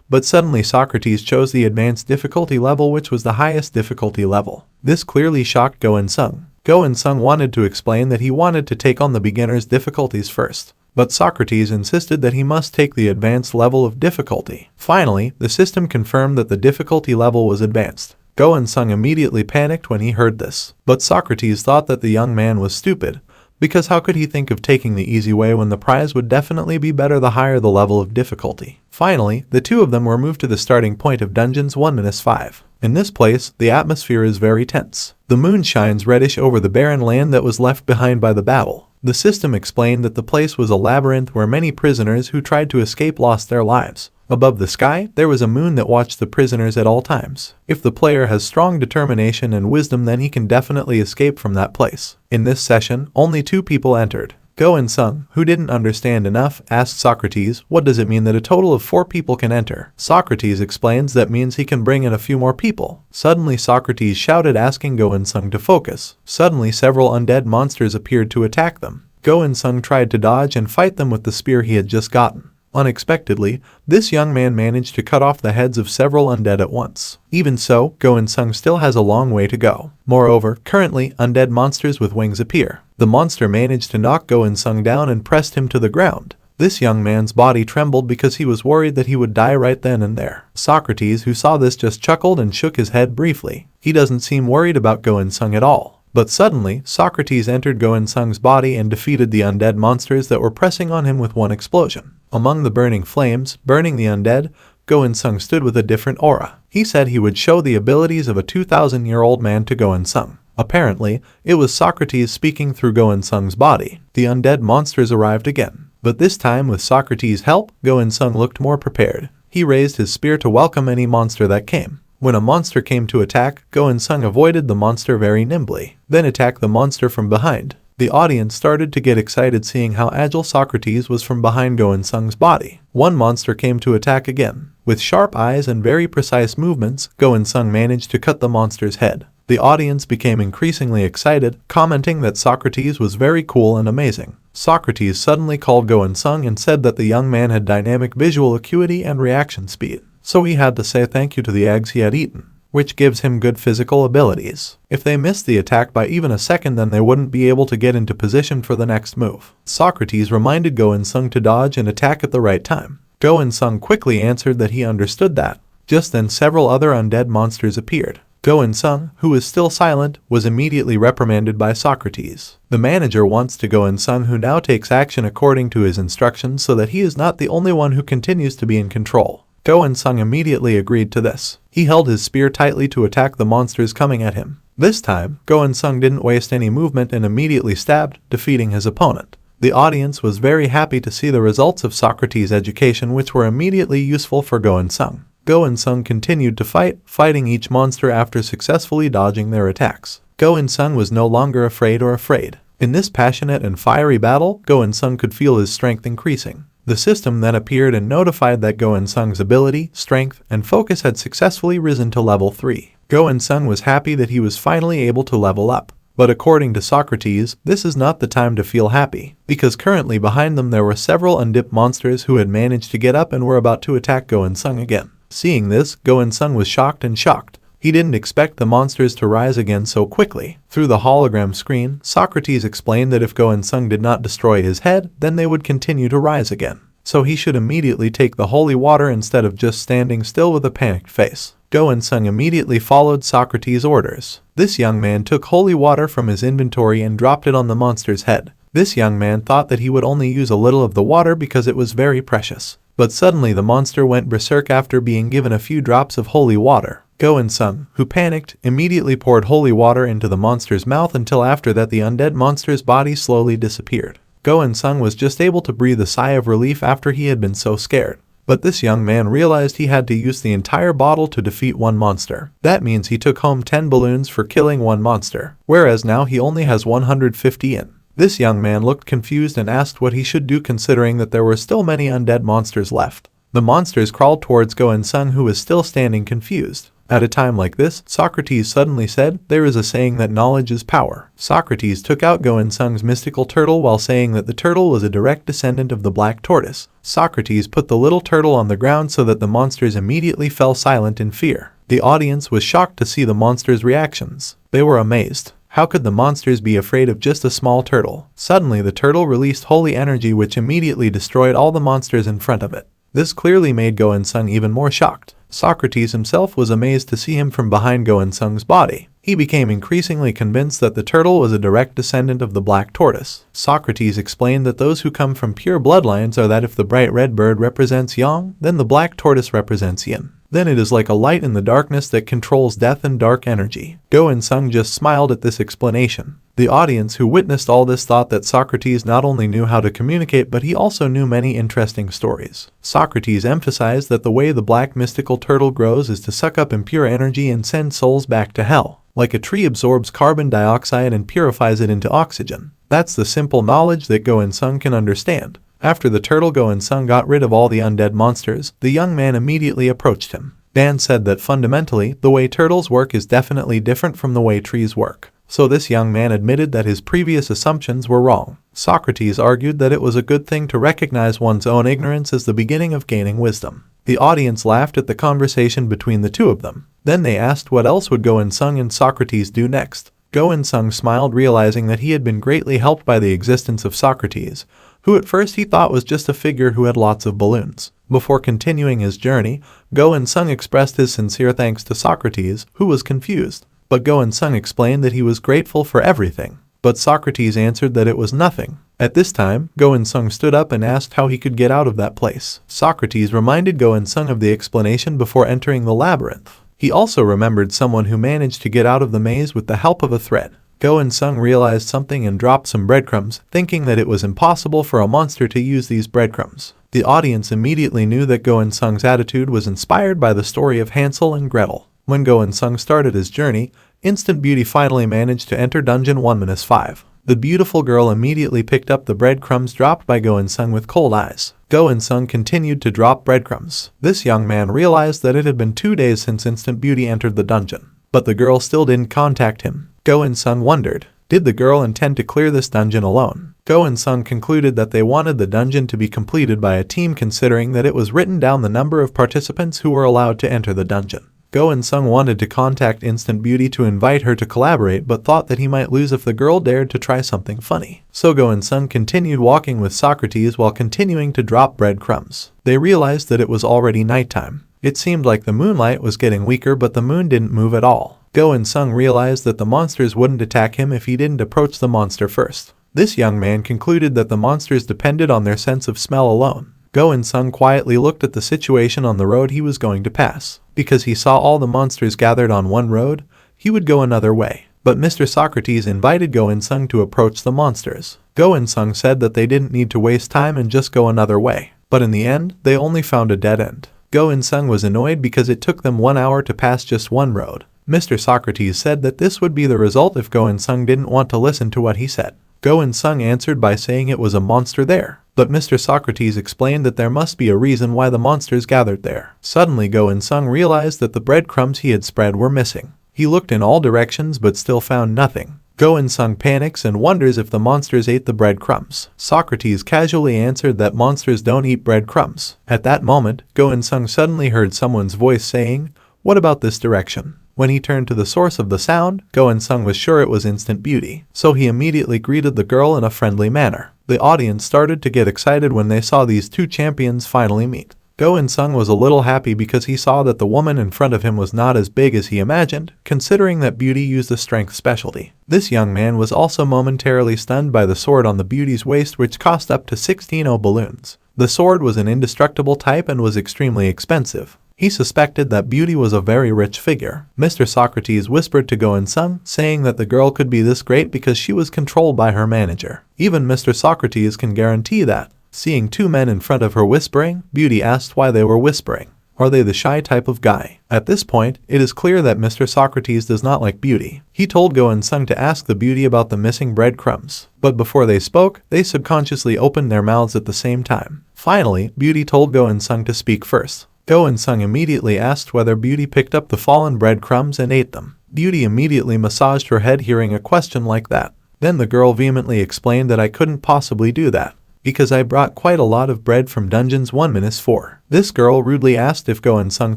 but suddenly Socrates chose the advanced difficulty level, which was the highest difficulty level. This clearly shocked Go In-sung. Go In-sung wanted to explain that he wanted to take on the beginner's difficulties first, but Socrates insisted that he must take the advanced level of difficulty. Finally, the system confirmed that the difficulty level was advanced. Go In-sung immediately panicked when he heard this, but Socrates thought that the young man was stupid, because how could he think of taking the easy way when the prize would definitely be better the higher the level of difficulty. Finally, the two of them were moved to the starting point of Dungeons 1-5. In this place, the atmosphere is very tense. The moon shines reddish over the barren land that was left behind by the battle. The system explained that the place was a labyrinth where many prisoners who tried to escape lost their lives. Above the sky, there was a moon that watched the prisoners at all times. If the player has strong determination and wisdom, then he can definitely escape from that place. In this session, only 2 people entered. Go In-sung, who didn't understand enough, asked Socrates, what does it mean that a total of 4 people can enter? Socrates explains that means he can bring in a few more people. Suddenly Socrates shouted asking Go In-sung to focus. Suddenly several undead monsters appeared to attack them. Go In-sung tried to dodge and fight them with the spear he had just gotten. Unexpectedly, this young man managed to cut off the heads of several undead at once. Even so, Go In-sung still has a long way to go. Moreover, currently, undead monsters with wings appear. The monster managed to knock Go In-sung down and pressed him to the ground. This young man's body trembled because he was worried that he would die right then and there. Socrates, who saw this, just chuckled and shook his head briefly. He doesn't seem worried about Go In-sung at all. But suddenly, Socrates entered Go In-sung's body and defeated the undead monsters that were pressing on him with one explosion. Among the burning flames, burning the undead, Go In-sung stood with a different aura. He said he would show the abilities of a 2,000-year-old man to Go In-sung. Apparently, it was Socrates speaking through Go In-sung's body. The undead monsters arrived again. But this time, with Socrates' help, Go In-sung looked more prepared. He raised his spear to welcome any monster that came. When a monster came to attack, Go In-sung avoided the monster very nimbly, then attacked the monster from behind. The audience started to get excited seeing how agile Socrates was from behind Go In-sung's body. One monster came to attack again. With sharp eyes and very precise movements, Go In-sung managed to cut the monster's head. The audience became increasingly excited, commenting that Socrates was very cool and amazing. Socrates suddenly called Go In-sung and said that the young man had dynamic visual acuity and reaction speed, so he had to say thank you to the eggs he had eaten, which gives him good physical abilities. If they missed the attack by even a second, then they wouldn't be able to get into position for the next move. Socrates reminded Go In-sung to dodge and attack at the right time. Go In-sung quickly answered that he understood that. Just then several other undead monsters appeared. Go In-sung, who was still silent, was immediately reprimanded by Socrates. The manager wants to Go In-sung, who now takes action according to his instructions so that he is not the only one who continues to be in control. Go In-sung immediately agreed to this. He He held his spear tightly to attack the monsters coming at him. This time, Go In-sung didn't waste any movement and immediately stabbed, defeating his opponent. The audience was very happy to see the results of Socrates' education, which were immediately useful for Go In-sung. Go In-sung continued to fighting each monster after successfully dodging their attacks. Go In-sung was no longer afraid. In this passionate and fiery battle, Go In-sung could feel his strength increasing. The system then appeared and notified that Go In-sung's ability, strength, and focus had successfully risen to level 3. Go In-sung was happy that he was finally able to level up. But according to Socrates, this is not the time to feel happy, because currently behind them there were several undipped monsters who had managed to get up and were about to attack Go In-sung again. Seeing this, Go In-sung was shocked. He didn't expect the monsters to rise again so quickly. Through the hologram screen, Socrates explained that if Go In-sung did not destroy his head, then they would continue to rise again. So he should immediately take the holy water instead of just standing still with a panicked face. Go In-sung immediately followed Socrates' orders. This young man took holy water from his inventory and dropped it on the monster's head. This young man thought that he would only use a little of the water because it was very precious. But suddenly the monster went berserk after being given a few drops of holy water. Go In-sung, who panicked, immediately poured holy water into the monster's mouth until after that the undead monster's body slowly disappeared. Go In-sung was just able to breathe a sigh of relief after he had been so scared. But this young man realized he had to use the entire bottle to defeat one monster. That means he took home 10 balloons for killing one monster, whereas now he only has 150 in. This young man looked confused and asked what he should do considering that there were still many undead monsters left. The monsters crawled towards Go In-sung, who was still standing confused. At a time like this, Socrates suddenly said, "There is a saying that knowledge is power." Socrates took out Go In-sung's mystical turtle while saying that the turtle was a direct descendant of the black tortoise. Socrates put the little turtle on the ground so that the monsters immediately fell silent in fear. The audience was shocked to see the monsters' reactions. They were amazed. How could the monsters be afraid of just a small turtle? Suddenly the turtle released holy energy which immediately destroyed all the monsters in front of it. This clearly made Go In-sung even more shocked. Socrates himself was amazed to see him from behind Go In-sung's body. He became increasingly convinced that the turtle was a direct descendant of the black tortoise. Socrates explained that those who come from pure bloodlines are that if the bright red bird represents yang, then the black tortoise represents yin. Then it is like a light in the darkness that controls death and dark energy. Go In-sung just smiled at this explanation. The audience who witnessed all this thought that Socrates not only knew how to communicate but he also knew many interesting stories. Socrates emphasized that the way the black mystical turtle grows is to suck up impure energy and send souls back to hell. Like a tree absorbs carbon dioxide and purifies it into oxygen. That's the simple knowledge that Go In-sung can understand. After the turtle Go In-sung got rid of all the undead monsters, the young man immediately approached him. Dan said that fundamentally, the way turtles work is definitely different from the way trees work. So this young man admitted that his previous assumptions were wrong. Socrates argued that it was a good thing to recognize one's own ignorance as the beginning of gaining wisdom. The audience laughed at the conversation between the two of them. Then they asked what else would Go In-sung and Socrates do next. Go In-sung smiled, realizing that he had been greatly helped by the existence of Socrates, who at first he thought was just a figure who had lots of balloons. Before continuing his journey, Go In-sung expressed his sincere thanks to Socrates, who was confused. But Go In-sung explained that he was grateful for everything. But Socrates answered that it was nothing. At this time, Go In-sung stood up and asked how he could get out of that place. Socrates reminded Go In-sung of the explanation before entering the labyrinth. He also remembered someone who managed to get out of the maze with the help of a thread. Go In-sung realized something and dropped some breadcrumbs, thinking that it was impossible for a monster to use these breadcrumbs. The audience immediately knew that Go In-sung's attitude was inspired by the story of Hansel and Gretel. When Go In-sung started his journey, Instant Beauty finally managed to enter Dungeon 1-5. The beautiful girl immediately picked up the breadcrumbs dropped by Go In-sung with cold eyes. Go In-sung continued to drop breadcrumbs. This young man realized that it had been 2 days since Instant Beauty entered the dungeon. But the girl still didn't contact him. Go In-sung wondered, did the girl intend to clear this dungeon alone? Go In-sung concluded that they wanted the dungeon to be completed by a team, considering that it was written down the number of participants who were allowed to enter the dungeon. Go In-sung wanted to contact Instant Beauty to invite her to collaborate but thought that he might lose if the girl dared to try something funny. So Go In-sung continued walking with Socrates while continuing to drop breadcrumbs. They realized that it was already nighttime. It seemed like the moonlight was getting weaker but the moon didn't move at all. Go In-sung realized that the monsters wouldn't attack him if he didn't approach the monster first. This young man concluded that the monsters depended on their sense of smell alone. Go In-sung quietly looked at the situation on the road he was going to pass. Because he saw all the monsters gathered on one road, he would go another way. But Mr. Socrates invited Go In-sung to approach the monsters. Go In-sung said that they didn't need to waste time and just go another way. But in the end, they only found a dead end. Go In-sung was annoyed because it took them 1 hour to pass just one road. Mr. Socrates said that this would be the result if Go In-sung didn't want to listen to what he said. Go In-sung answered by saying it was a monster there. But Mr. Socrates explained that there must be a reason why the monsters gathered there. Suddenly Go In-sung realized that the breadcrumbs he had spread were missing. He looked in all directions but still found nothing. Go In-sung panics and wonders if the monsters ate the breadcrumbs. Socrates casually answered that monsters don't eat breadcrumbs. At that moment, Go In-sung suddenly heard someone's voice saying, "What about this direction?" When he turned to the source of the sound, Go In-sung was sure it was Instant Beauty, so he immediately greeted the girl in a friendly manner. The audience started to get excited when they saw these two champions finally meet. Go In-sung was a little happy because he saw that the woman in front of him was not as big as he imagined, considering that Beauty used a strength specialty. This young man was also momentarily stunned by the sword on the Beauty's waist, which cost up to 16 balloons. The sword was an indestructible type and was extremely expensive. He suspected that Beauty was a very rich figure. Mr. Socrates whispered to Go In-sung, saying that the girl could be this great because she was controlled by her manager. Even Mr. Socrates can guarantee that. Seeing two men in front of her whispering, Beauty asked why they were whispering. Are they the shy type of guy? At this point, it is clear that Mr. Socrates does not like Beauty. He told Go In-sung to ask the Beauty about the missing breadcrumbs. But before they spoke, they subconsciously opened their mouths at the same time. Finally, Beauty told Go In-sung to speak first. Go In-sung immediately asked whether Beauty picked up the fallen breadcrumbs and ate them. Beauty immediately massaged her head hearing a question like that. Then the girl vehemently explained that I couldn't possibly do that, because I brought quite a lot of bread from Dungeons 1-4. This girl rudely asked if Go In-sung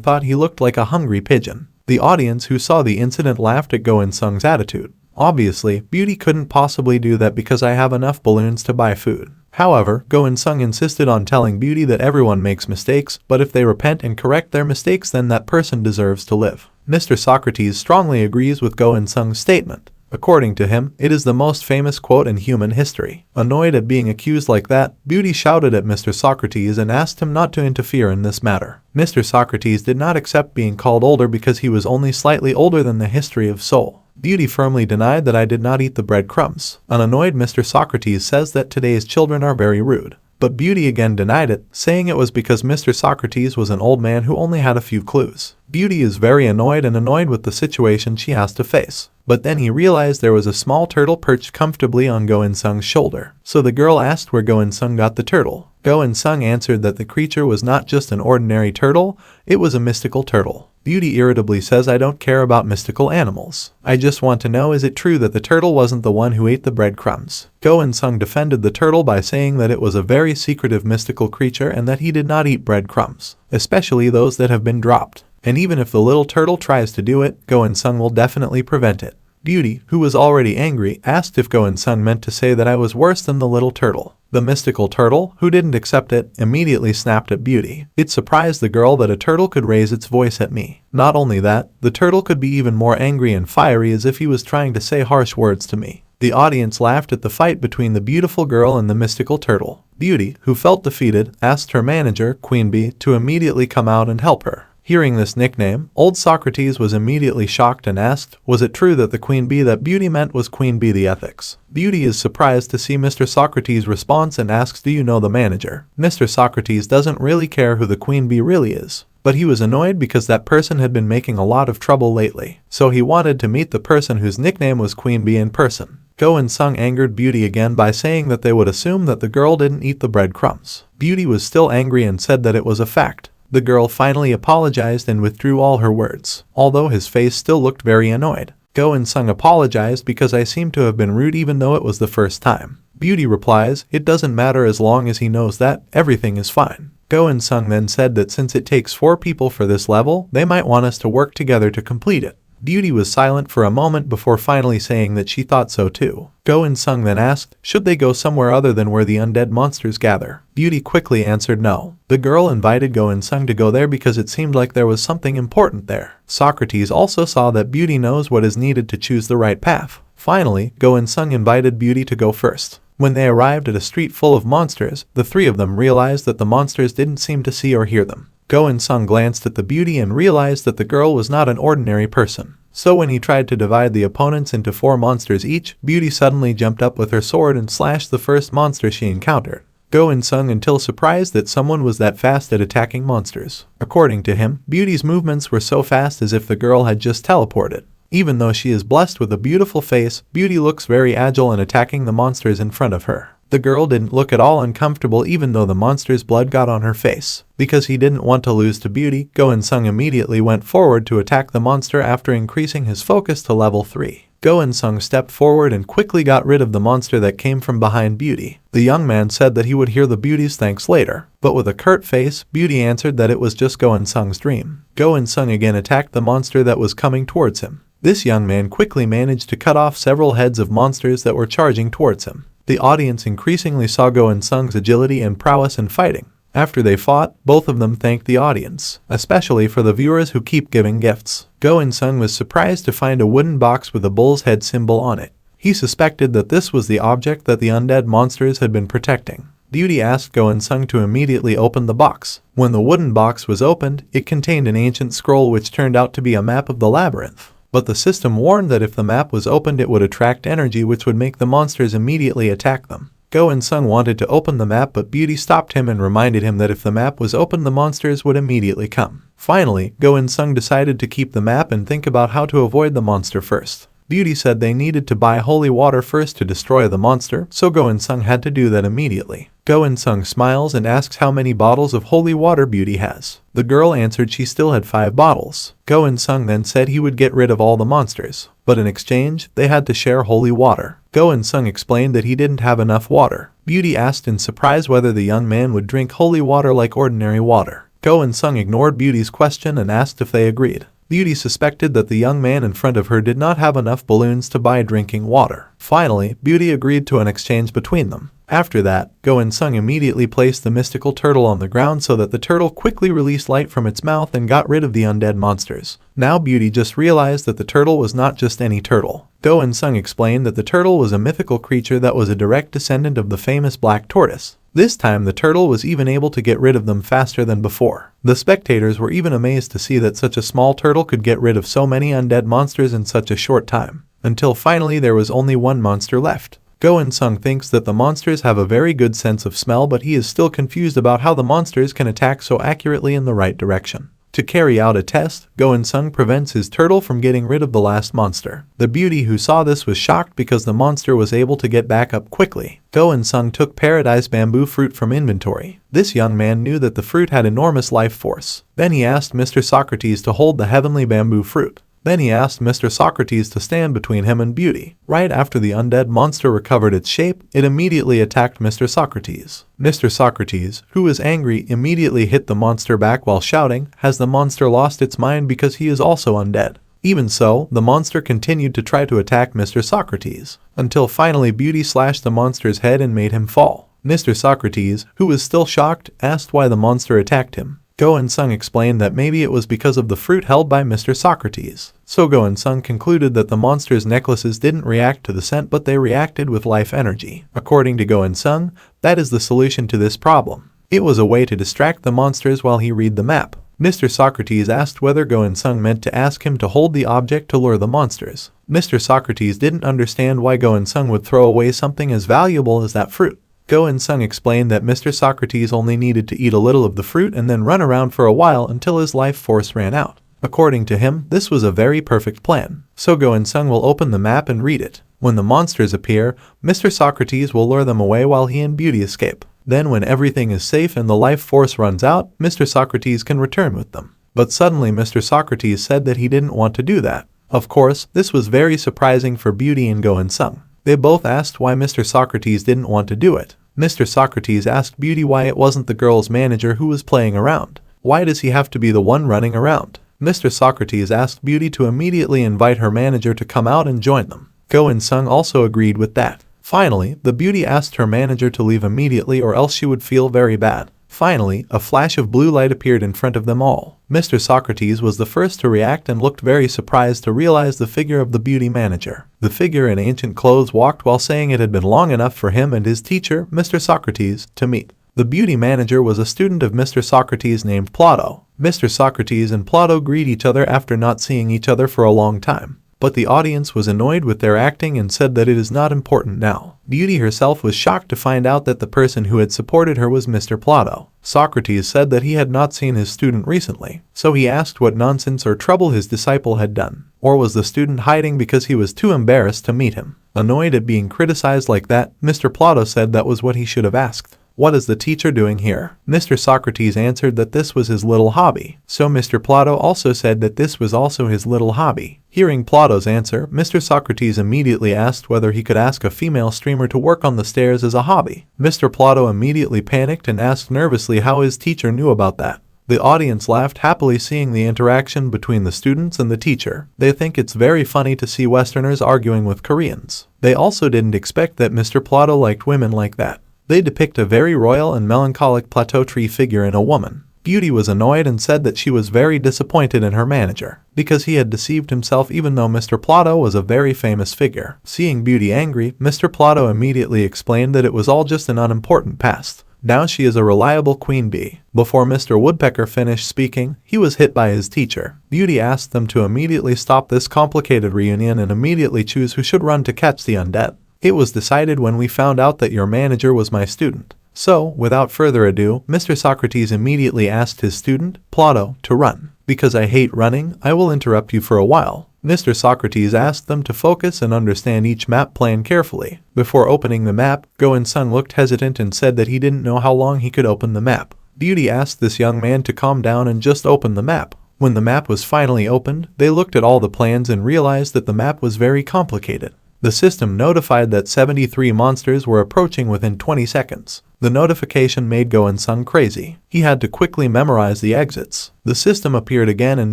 thought he looked like a hungry pigeon. The audience who saw the incident laughed at Go In-sung's attitude. Obviously, Beauty couldn't possibly do that because I have enough balloons to buy food. However, Go In-sung insisted on telling Beauty that everyone makes mistakes, but if they repent and correct their mistakes, then that person deserves to live. Mr. Socrates strongly agrees with Go In-sung's statement. According to him, it is the most famous quote in human history. Annoyed at being accused like that, Beauty shouted at Mr. Socrates and asked him not to interfere in this matter. Mr. Socrates did not accept being called older because he was only slightly older than the history of Seoul. Beauty firmly denied that I did not eat the breadcrumbs. An annoyed Mr. Socrates says that today's children are very rude. But Beauty again denied it, saying it was because Mr. Socrates was an old man who only had a few clues. Beauty is very annoyed with the situation she has to face. But then he realized there was a small turtle perched comfortably on Go In-sung's shoulder. So the girl asked where Go In-sung got the turtle. Go In-sung answered that the creature was not just an ordinary turtle, it was a mystical turtle. Beauty irritably says I don't care about mystical animals. I just want to know, is it true that the turtle wasn't the one who ate the breadcrumbs? Go In-sung defended the turtle by saying that it was a very secretive mystical creature and that he did not eat breadcrumbs, especially those that have been dropped. And even if the little turtle tries to do it, Go In-sung will definitely prevent it. Beauty, who was already angry, asked if Go In-sung meant to say that I was worse than the little turtle. The mystical turtle, who didn't accept it, immediately snapped at Beauty. It surprised the girl that a turtle could raise its voice at me. Not only that, the turtle could be even more angry and fiery, as if he was trying to say harsh words to me. The audience laughed at the fight between the beautiful girl and the mystical turtle. Beauty, who felt defeated, asked her manager, Queen Bee, to immediately come out and help her. Hearing this nickname, old Socrates was immediately shocked and asked, was it true that the Queen Bee that Beauty meant was Queen Bee the Ethics? Beauty is surprised to see Mr. Socrates' response and asks, do you know the manager? Mr. Socrates doesn't really care who the Queen Bee really is, but he was annoyed because that person had been making a lot of trouble lately, so he wanted to meet the person whose nickname was Queen Bee in person. Go In-sung angered Beauty again by saying that they would assume that the girl didn't eat the breadcrumbs. Beauty was still angry and said that it was a fact. The girl finally apologized and withdrew all her words, although his face still looked very annoyed. Go In-sung apologized because I seemed to have been rude even though it was the first time. Beauty replies, it doesn't matter as long as he knows that, everything is fine. Go In-sung then said that since it takes 4 people for this level, they might want us to work together to complete it. Beauty was silent for a moment before finally saying that she thought so too. Go In-sung then asked, should they go somewhere other than where the undead monsters gather? Beauty quickly answered no. The girl invited Go In-sung to go there because it seemed like there was something important there. Socrates also saw that Beauty knows what is needed to choose the right path. Finally, Go In-sung invited Beauty to go first. When they arrived at a street full of monsters, the three of them realized that the monsters didn't seem to see or hear them. Go In-sung glanced at the beauty and realized that the girl was not an ordinary person. So when he tried to divide the opponents into 4 monsters each, Beauty suddenly jumped up with her sword and slashed the first monster she encountered. Go In-sung until surprised that someone was that fast at attacking monsters. According to him, Beauty's movements were so fast as if the girl had just teleported. Even though she is blessed with a beautiful face, Beauty looks very agile in attacking the monsters in front of her. The girl didn't look at all uncomfortable even though the monster's blood got on her face. Because he didn't want to lose to Beauty, Go In-sung immediately went forward to attack the monster after increasing his focus to level 3. Go In-sung stepped forward and quickly got rid of the monster that came from behind Beauty. The young man said that he would hear the Beauty's thanks later, but with a curt face, Beauty answered that it was just Go In-sung's dream. Go In-sung again attacked the monster that was coming towards him. This young man quickly managed to cut off several heads of monsters that were charging towards him. The audience increasingly saw Go In-sung's agility and prowess in fighting. After they fought, both of them thanked the audience, especially for the viewers who keep giving gifts. Go In-sung was surprised to find a wooden box with a bull's head symbol on it. He suspected that this was the object that the undead monsters had been protecting. Beauty asked Go In-sung to immediately open the box. When the wooden box was opened, it contained an ancient scroll which turned out to be a map of the labyrinth. But the system warned that if the map was opened it would attract energy which would make the monsters immediately attack them. Go In-sung wanted to open the map but Beauty stopped him and reminded him that if the map was opened the monsters would immediately come. Finally, Go In-sung decided to keep the map and think about how to avoid the monster first. Beauty said they needed to buy holy water first to destroy the monster, so Go In-sung had to do that immediately. Go In-sung smiles and asks how many bottles of holy water Beauty has. The girl answered she still had 5 bottles. Go In-sung then said he would get rid of all the monsters, but in exchange, they had to share holy water. Go In-sung explained that he didn't have enough water. Beauty asked in surprise whether the young man would drink holy water like ordinary water. Go In-sung ignored Beauty's question and asked if they agreed. Beauty suspected that the young man in front of her did not have enough balloons to buy drinking water. Finally, Beauty agreed to an exchange between them. After that, Go In-sung immediately placed the mystical turtle on the ground so that the turtle quickly released light from its mouth and got rid of the undead monsters. Now Beauty just realized that the turtle was not just any turtle. Go In-sung explained that the turtle was a mythical creature that was a direct descendant of the famous black tortoise. This time the turtle was even able to get rid of them faster than before. The spectators were even amazed to see that such a small turtle could get rid of so many undead monsters in such a short time. Until finally there was only one monster left. Go In-sung thinks that the monsters have a very good sense of smell but he is still confused about how the monsters can attack so accurately in the right direction. To carry out a test, Go In-sung prevents his turtle from getting rid of the last monster. The Beauty who saw this was shocked because the monster was able to get back up quickly. Go In-sung took Paradise Bamboo Fruit from inventory. This young man knew that the fruit had enormous life force. Then he asked Mr. Socrates to hold the heavenly bamboo fruit. Then he asked Mr. Socrates to stand between him and Beauty. Right after the undead monster recovered its shape, it immediately attacked Mr. Socrates. Mr. Socrates, who was angry, immediately hit the monster back while shouting, "Has the monster lost its mind because he is also undead?" Even so, the monster continued to try to attack Mr. Socrates, until finally Beauty slashed the monster's head and made him fall. Mr. Socrates, who was still shocked, asked why the monster attacked him. Go In-sung explained that maybe it was because of the fruit held by Mr. Socrates. So Go In-sung concluded that the monster's necklaces didn't react to the scent but they reacted with life energy. According to Go In-sung, that is the solution to this problem. It was a way to distract the monsters while he read the map. Mr. Socrates asked whether Go In-sung meant to ask him to hold the object to lure the monsters. Mr. Socrates didn't understand why Go In-sung would throw away something as valuable as that fruit. Go In-sung explained that Mr. Socrates only needed to eat a little of the fruit and then run around for a while until his life force ran out. According to him, this was a very perfect plan. So Go In-sung will open the map and read it. When the monsters appear, Mr. Socrates will lure them away while he and Beauty escape. Then when everything is safe and the life force runs out, Mr. Socrates can return with them. But suddenly Mr. Socrates said that he didn't want to do that. Of course, this was very surprising for Beauty and Go In-sung. They both asked why Mr. Socrates didn't want to do it. Mr. Socrates asked Beauty why it wasn't the girl's manager who was playing around. Why does he have to be the one running around? Mr. Socrates asked Beauty to immediately invite her manager to come out and join them. Go In-sung also agreed with that. Finally, the Beauty asked her manager to leave immediately or else she would feel very bad. Finally, a flash of blue light appeared in front of them all. Mr. Socrates was the first to react and looked very surprised to realize the figure of the beauty manager. The figure in ancient clothes walked while saying it had been long enough for him and his teacher, Mr. Socrates, to meet. The beauty manager was a student of Mr. Socrates named Plato. Mr. Socrates and Plato greet each other after not seeing each other for a long time. But the audience was annoyed with their acting and said that it is not important now. Beauty herself was shocked to find out that the person who had supported her was Mr. Plato. Socrates said that he had not seen his student recently, so he asked what nonsense or trouble his disciple had done. Or was the student hiding because he was too embarrassed to meet him? Annoyed at being criticized like that, Mr. Plato said that was what he should have asked. What is the teacher doing here? Mr. Socrates answered that this was his little hobby. So Mr. Plato also said that this was also his little hobby. Hearing Plato's answer, Mr. Socrates immediately asked whether he could ask a female streamer to work on the stairs as a hobby. Mr. Plato immediately panicked and asked nervously how his teacher knew about that. The audience laughed happily seeing the interaction between the students and the teacher. They think it's very funny to see Westerners arguing with Koreans. They also didn't expect that Mr. Plato liked women like that. They depict a very royal and melancholic plateau tree figure in a woman. Beauty was annoyed and said that she was very disappointed in her manager, because he had deceived himself even though Mr. Plato was a very famous figure. Seeing Beauty angry, Mr. Plato immediately explained that it was all just an unimportant past. Now she is a reliable queen bee. Before Mr. Woodpecker finished speaking, he was hit by his teacher. Beauty asked them to immediately stop this complicated reunion and immediately choose who should run to catch the undead. It was decided when we found out that your manager was my student. So, without further ado, Mr. Socrates immediately asked his student, Plato, to run. Because I hate running, I will interrupt you for a while. Mr. Socrates asked them to focus and understand each map plan carefully. Before opening the map, Go-In-Sung looked hesitant and said that he didn't know how long he could open the map. Beauty asked this young man to calm down and just open the map. When the map was finally opened, they looked at all the plans and realized that the map was very complicated. The system notified that 73 monsters were approaching within 20 seconds. The notification made Go-In-Sung crazy. He had to quickly memorize the exits. The system appeared again and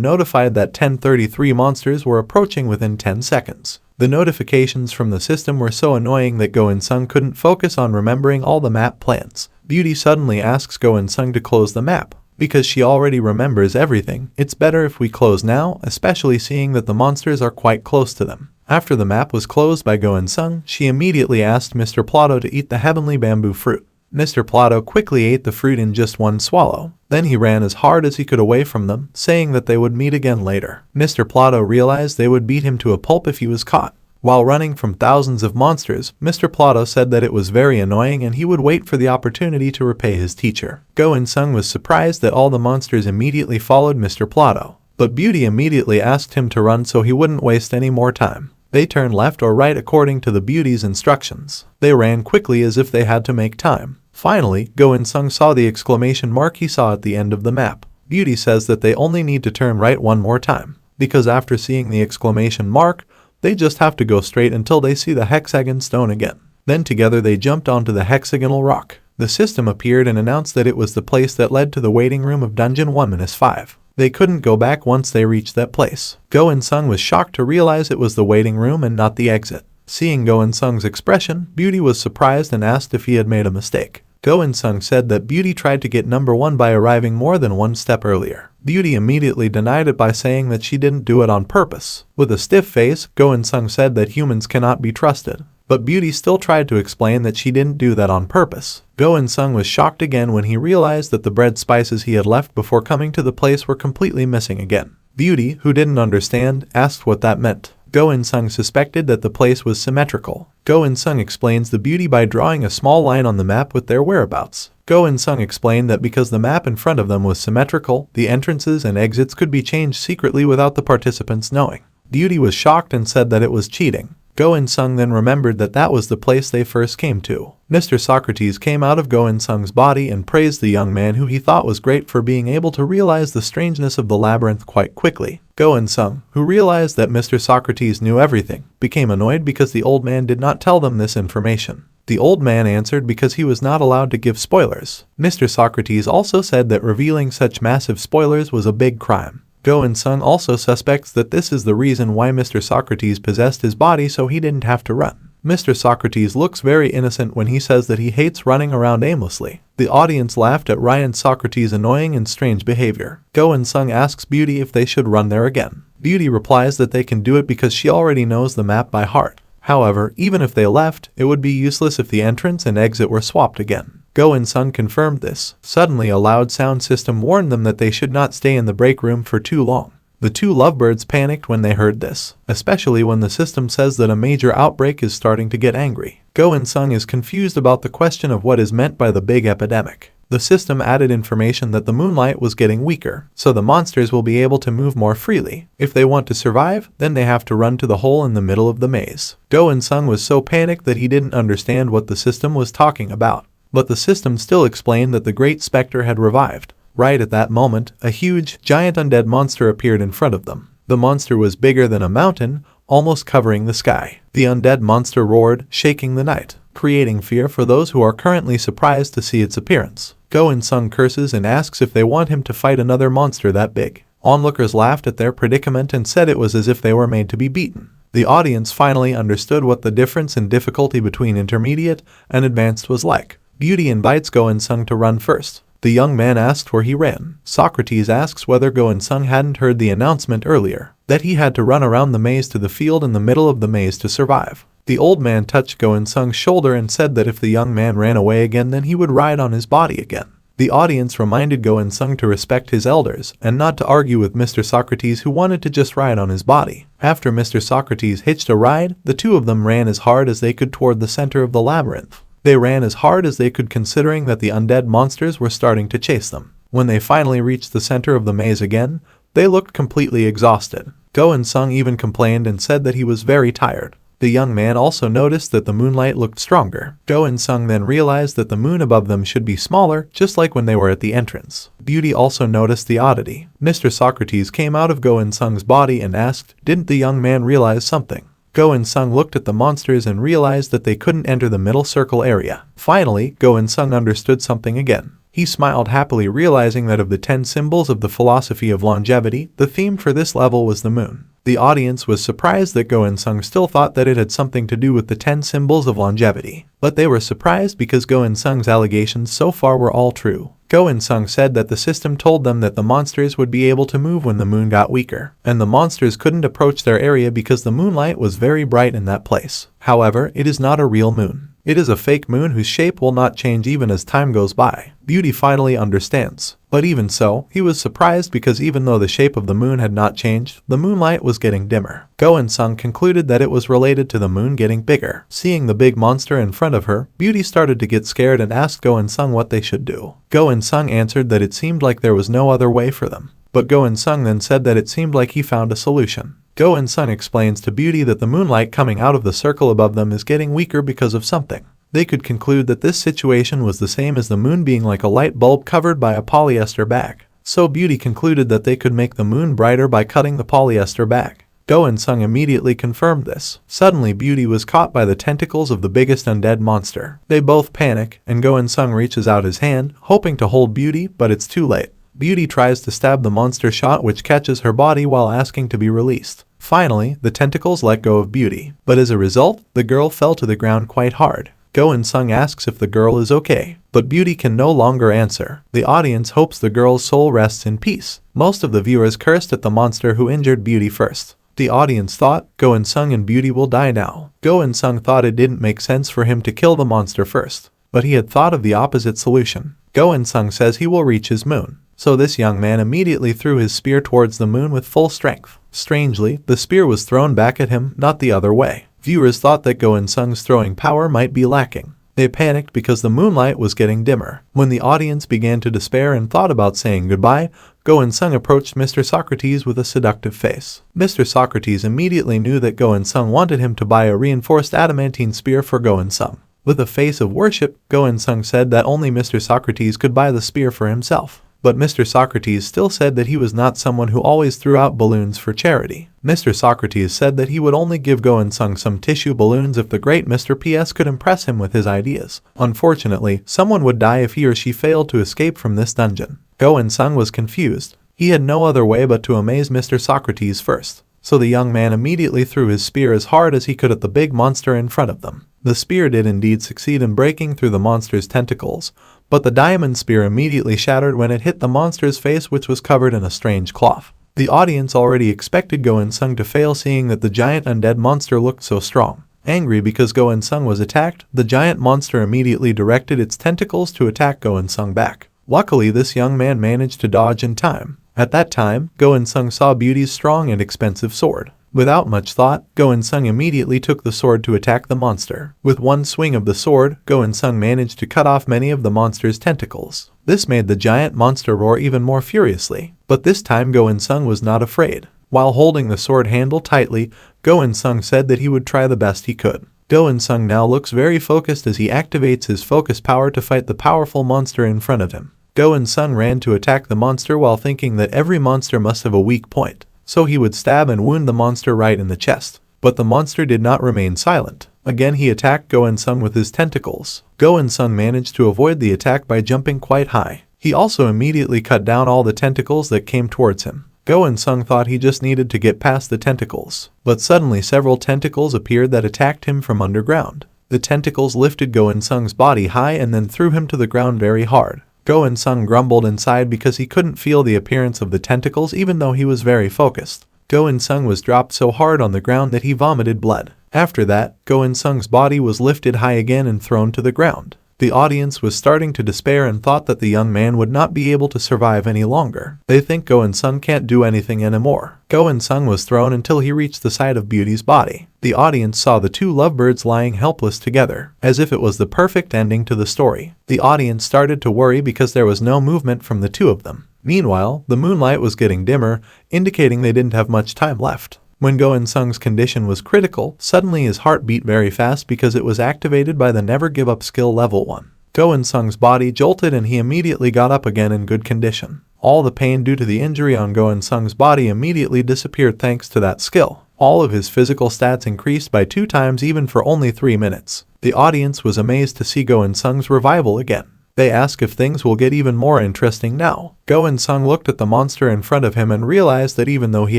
notified that 1033 monsters were approaching within 10 seconds. The notifications from the system were so annoying that Go-In-Sung couldn't focus on remembering all the map plans. Beauty suddenly asks Go-In-Sung to close the map. Because she already remembers everything, it's better if we close now, especially seeing that the monsters are quite close to them. After the map was closed by Go-In-Sung, she immediately asked Mr. Plato to eat the heavenly bamboo fruit. Mr. Plato quickly ate the fruit in just one swallow. Then he ran as hard as he could away from them, saying that they would meet again later. Mr. Plato realized they would beat him to a pulp if he was caught. While running from thousands of monsters, Mr. Plato said that it was very annoying and he would wait for the opportunity to repay his teacher. Go-In-Sung was surprised that all the monsters immediately followed Mr. Plato. But Beauty immediately asked him to run so he wouldn't waste any more time. They turned left or right according to the Beauty's instructions. They ran quickly as if they had to make time. Finally, Go-In-Sung saw the exclamation mark he saw at the end of the map. Beauty says that they only need to turn right one more time, because after seeing the exclamation mark, they just have to go straight until they see the hexagon stone again. Then together they jumped onto the hexagonal rock. The system appeared and announced that it was the place that led to the waiting room of Dungeon 1-5. They couldn't go back once they reached that place. Go-In-Sung was shocked to realize it was the waiting room and not the exit. Seeing Go-In-Sung's expression, Beauty was surprised and asked if he had made a mistake. Go-In-Sung said that Beauty tried to get number 1 by arriving more than one step earlier. Beauty immediately denied it by saying that she didn't do it on purpose. With a stiff face, Go-In-Sung said that humans cannot be trusted. But Beauty still tried to explain that she didn't do that on purpose. Go-In-Sung was shocked again when he realized that the bread spices he had left before coming to the place were completely missing again. Beauty, who didn't understand, asked what that meant. Go-In-Sung suspected that the place was symmetrical. Go-In-Sung explains the Beauty by drawing a small line on the map with their whereabouts. Go-In-Sung explained that because the map in front of them was symmetrical, the entrances and exits could be changed secretly without the participants knowing. Beauty was shocked and said that it was cheating. Go-In-Sung then remembered that that was the place they first came to. Mr. Socrates came out of Go-In-Sung's body and praised the young man who he thought was great for being able to realize the strangeness of the labyrinth quite quickly. Go-In-Sung, who realized that Mr. Socrates knew everything, became annoyed because the old man did not tell them this information. The old man answered because he was not allowed to give spoilers. Mr. Socrates also said that revealing such massive spoilers was a big crime. Go-In-Sung also suspects that this is the reason why Mr. Socrates possessed his body so he didn't have to run. Mr. Socrates looks very innocent when he says that he hates running around aimlessly. The audience laughed at Ryan Socrates' annoying and strange behavior. Go In-sung asks Beauty if they should run there again. Beauty replies that they can do it because she already knows the map by heart. However, even if they left, it would be useless if the entrance and exit were swapped again. Go In-sung confirmed this. Suddenly, a loud sound system warned them that they should not stay in the break room for too long. The two lovebirds panicked when they heard this, especially when the system says that a major outbreak is starting to get angry. Go In-sung is confused about the question of what is meant by the big epidemic. The system added information that the moonlight was getting weaker, so the monsters will be able to move more freely. If they want to survive, then they have to run to the hole in the middle of the maze. Go In-sung was so panicked that he didn't understand what the system was talking about. But the system still explained that the Great Spectre had revived. Right at that moment, a huge, giant undead monster appeared in front of them. The monster was bigger than a mountain, almost covering the sky. The undead monster roared, shaking the night, creating fear for those who are currently surprised to see its appearance. Go In-sung curses and asks if they want him to fight another monster that big. Onlookers laughed at their predicament and said it was as if they were made to be beaten. The audience finally understood what the difference in difficulty between intermediate and advanced was like. Beauty invites Go In-sung to run first. The young man asked where he ran. Socrates asks whether Go In-sung hadn't heard the announcement earlier, that he had to run around the maze to the field in the middle of the maze to survive. The old man touched Go In-sung's shoulder and said that if the young man ran away again, then he would ride on his body again. The audience reminded Go In-sung to respect his elders and not to argue with Mr. Socrates, who wanted to just ride on his body. After Mr. Socrates hitched a ride, the two of them ran as hard as they could toward the center of the labyrinth. They ran as hard as they could, considering that the undead monsters were starting to chase them. When they finally reached the center of the maze again, they looked completely exhausted. Go In-sung even complained and said that he was very tired. The young man also noticed that the moonlight looked stronger. Go In-sung then realized that the moon above them should be smaller, just like when they were at the entrance. Beauty also noticed the oddity. Mr. Socrates came out of Go In-sung's body and asked, didn't the young man realize something? Go In-sung looked at the monsters and realized that they couldn't enter the middle circle area. Finally, Go In-sung understood something again. He smiled happily, realizing that of the 10 symbols of the philosophy of longevity, the theme for this level was the moon. The audience was surprised that Go In-sung still thought that it had something to do with the 10 symbols of longevity. But they were surprised because Go In-sung's allegations so far were all true. Go In-sung said that the system told them that the monsters would be able to move when the moon got weaker, and the monsters couldn't approach their area because the moonlight was very bright in that place. However, it is not a real moon. It is a fake moon whose shape will not change even as time goes by. Beauty finally understands. But even so, he was surprised because even though the shape of the moon had not changed, the moonlight was getting dimmer. Go In-sung concluded that it was related to the moon getting bigger. Seeing the big monster in front of her, Beauty started to get scared and asked Go In-sung what they should do. Go In-sung answered that it seemed like there was no other way for them. But Go In-sung then said that it seemed like he found a solution. Go In-sung explains to Beauty that the moonlight coming out of the circle above them is getting weaker because of something. They could conclude that this situation was the same as the moon being like a light bulb covered by a polyester bag. So Beauty concluded that they could make the moon brighter by cutting the polyester bag. Go In-sung immediately confirmed this. Suddenly, Beauty was caught by the tentacles of the biggest undead monster. They both panic, and Go In-sung reaches out his hand, hoping to hold Beauty, but it's too late. Beauty tries to stab the monster shot, which catches her body while asking to be released. Finally, the tentacles let go of Beauty, but as a result, the girl fell to the ground quite hard. Go In-sung asks if the girl is okay, but Beauty can no longer answer. The audience hopes the girl's soul rests in peace. Most of the viewers cursed at the monster who injured Beauty first. The audience thought, Go In-sung and Beauty will die now. Go In-sung thought it didn't make sense for him to kill the monster first, but he had thought of the opposite solution. Go In-sung says he will reach his moon. So this young man immediately threw his spear towards the moon with full strength. Strangely, the spear was thrown back at him, not the other way. Viewers thought that Go In-sung's throwing power might be lacking. They panicked because the moonlight was getting dimmer. When the audience began to despair and thought about saying goodbye, Go In-sung approached Mr. Socrates with a seductive face. Mr. Socrates immediately knew that Go In-sung wanted him to buy a reinforced adamantine spear for Go In-sung. With a face of worship, Go In-sung said that only Mr. Socrates could buy the spear for himself. But Mr. Socrates still said that he was not someone who always threw out balloons for charity. Mr. Socrates said that he would only give Go In-sung some tissue balloons if the great Mr. PS could impress him with his ideas. Unfortunately, someone would die if he or she failed to escape from this dungeon. Go In-sung was confused. He had no other way but to amaze Mr. Socrates first. so the young man immediately threw his spear as hard as he could at the big monster in front of them. The spear did indeed succeed in breaking through the monster's tentacles, but the diamond spear immediately shattered when it hit the monster's face, which was covered in a strange cloth. The audience already expected Go In-sung to fail, seeing that the giant undead monster looked so strong. Angry because Go In-sung was attacked, the giant monster immediately directed its tentacles to attack Go In-sung back. Luckily, this young man managed to dodge in time. At that time, Go In-sung saw Beauty's strong and expensive sword. Without much thought, Go In-sung immediately took the sword to attack the monster. With one swing of the sword, Go In-sung managed to cut off many of the monster's tentacles. This made the giant monster roar even more furiously. But this time Go In-sung was not afraid. While holding the sword handle tightly, Go In-sung said that he would try the best he could. Go In-sung now looks very focused as he activates his focus power to fight the powerful monster in front of him. Go In-sung ran to attack the monster while thinking that every monster must have a weak point, so he would stab and wound the monster right in the chest. But the monster did not remain silent. Again he attacked Go In-sung with his tentacles. Go In-sung managed to avoid the attack by jumping quite high. He also immediately cut down all the tentacles that came towards him. Go In-sung thought he just needed to get past the tentacles, but suddenly several tentacles appeared that attacked him from underground. The tentacles lifted Go In-sung's body high and then threw him to the ground very hard. Go In-sung grumbled inside because he couldn't feel the appearance of the tentacles even though he was very focused. Go In-sung was dropped so hard on the ground that he vomited blood. After that, Go In-sung's body was lifted high again and thrown to the ground. The audience was starting to despair and thought that the young man would not be able to survive any longer. They think Go In-sung can't do anything anymore. Go In-sung was thrown until he reached the side of Beauty's body. The audience saw the two lovebirds lying helpless together, as if it was the perfect ending to the story. The audience started to worry because there was no movement from the two of them. Meanwhile, the moonlight was getting dimmer, indicating they didn't have much time left. When Go In-sung's condition was critical, suddenly his heart beat very fast because it was activated by the Never Give Up skill level 1. Go In-sung's body jolted and he immediately got up again in good condition. All the pain due to the injury on Go In-sung's body immediately disappeared thanks to that skill. All of his physical stats increased by 2 times even for only 3 minutes. The audience was amazed to see Go In-sung's revival again. They ask if things will get even more interesting now. Go In-sung looked at the monster in front of him and realized that even though he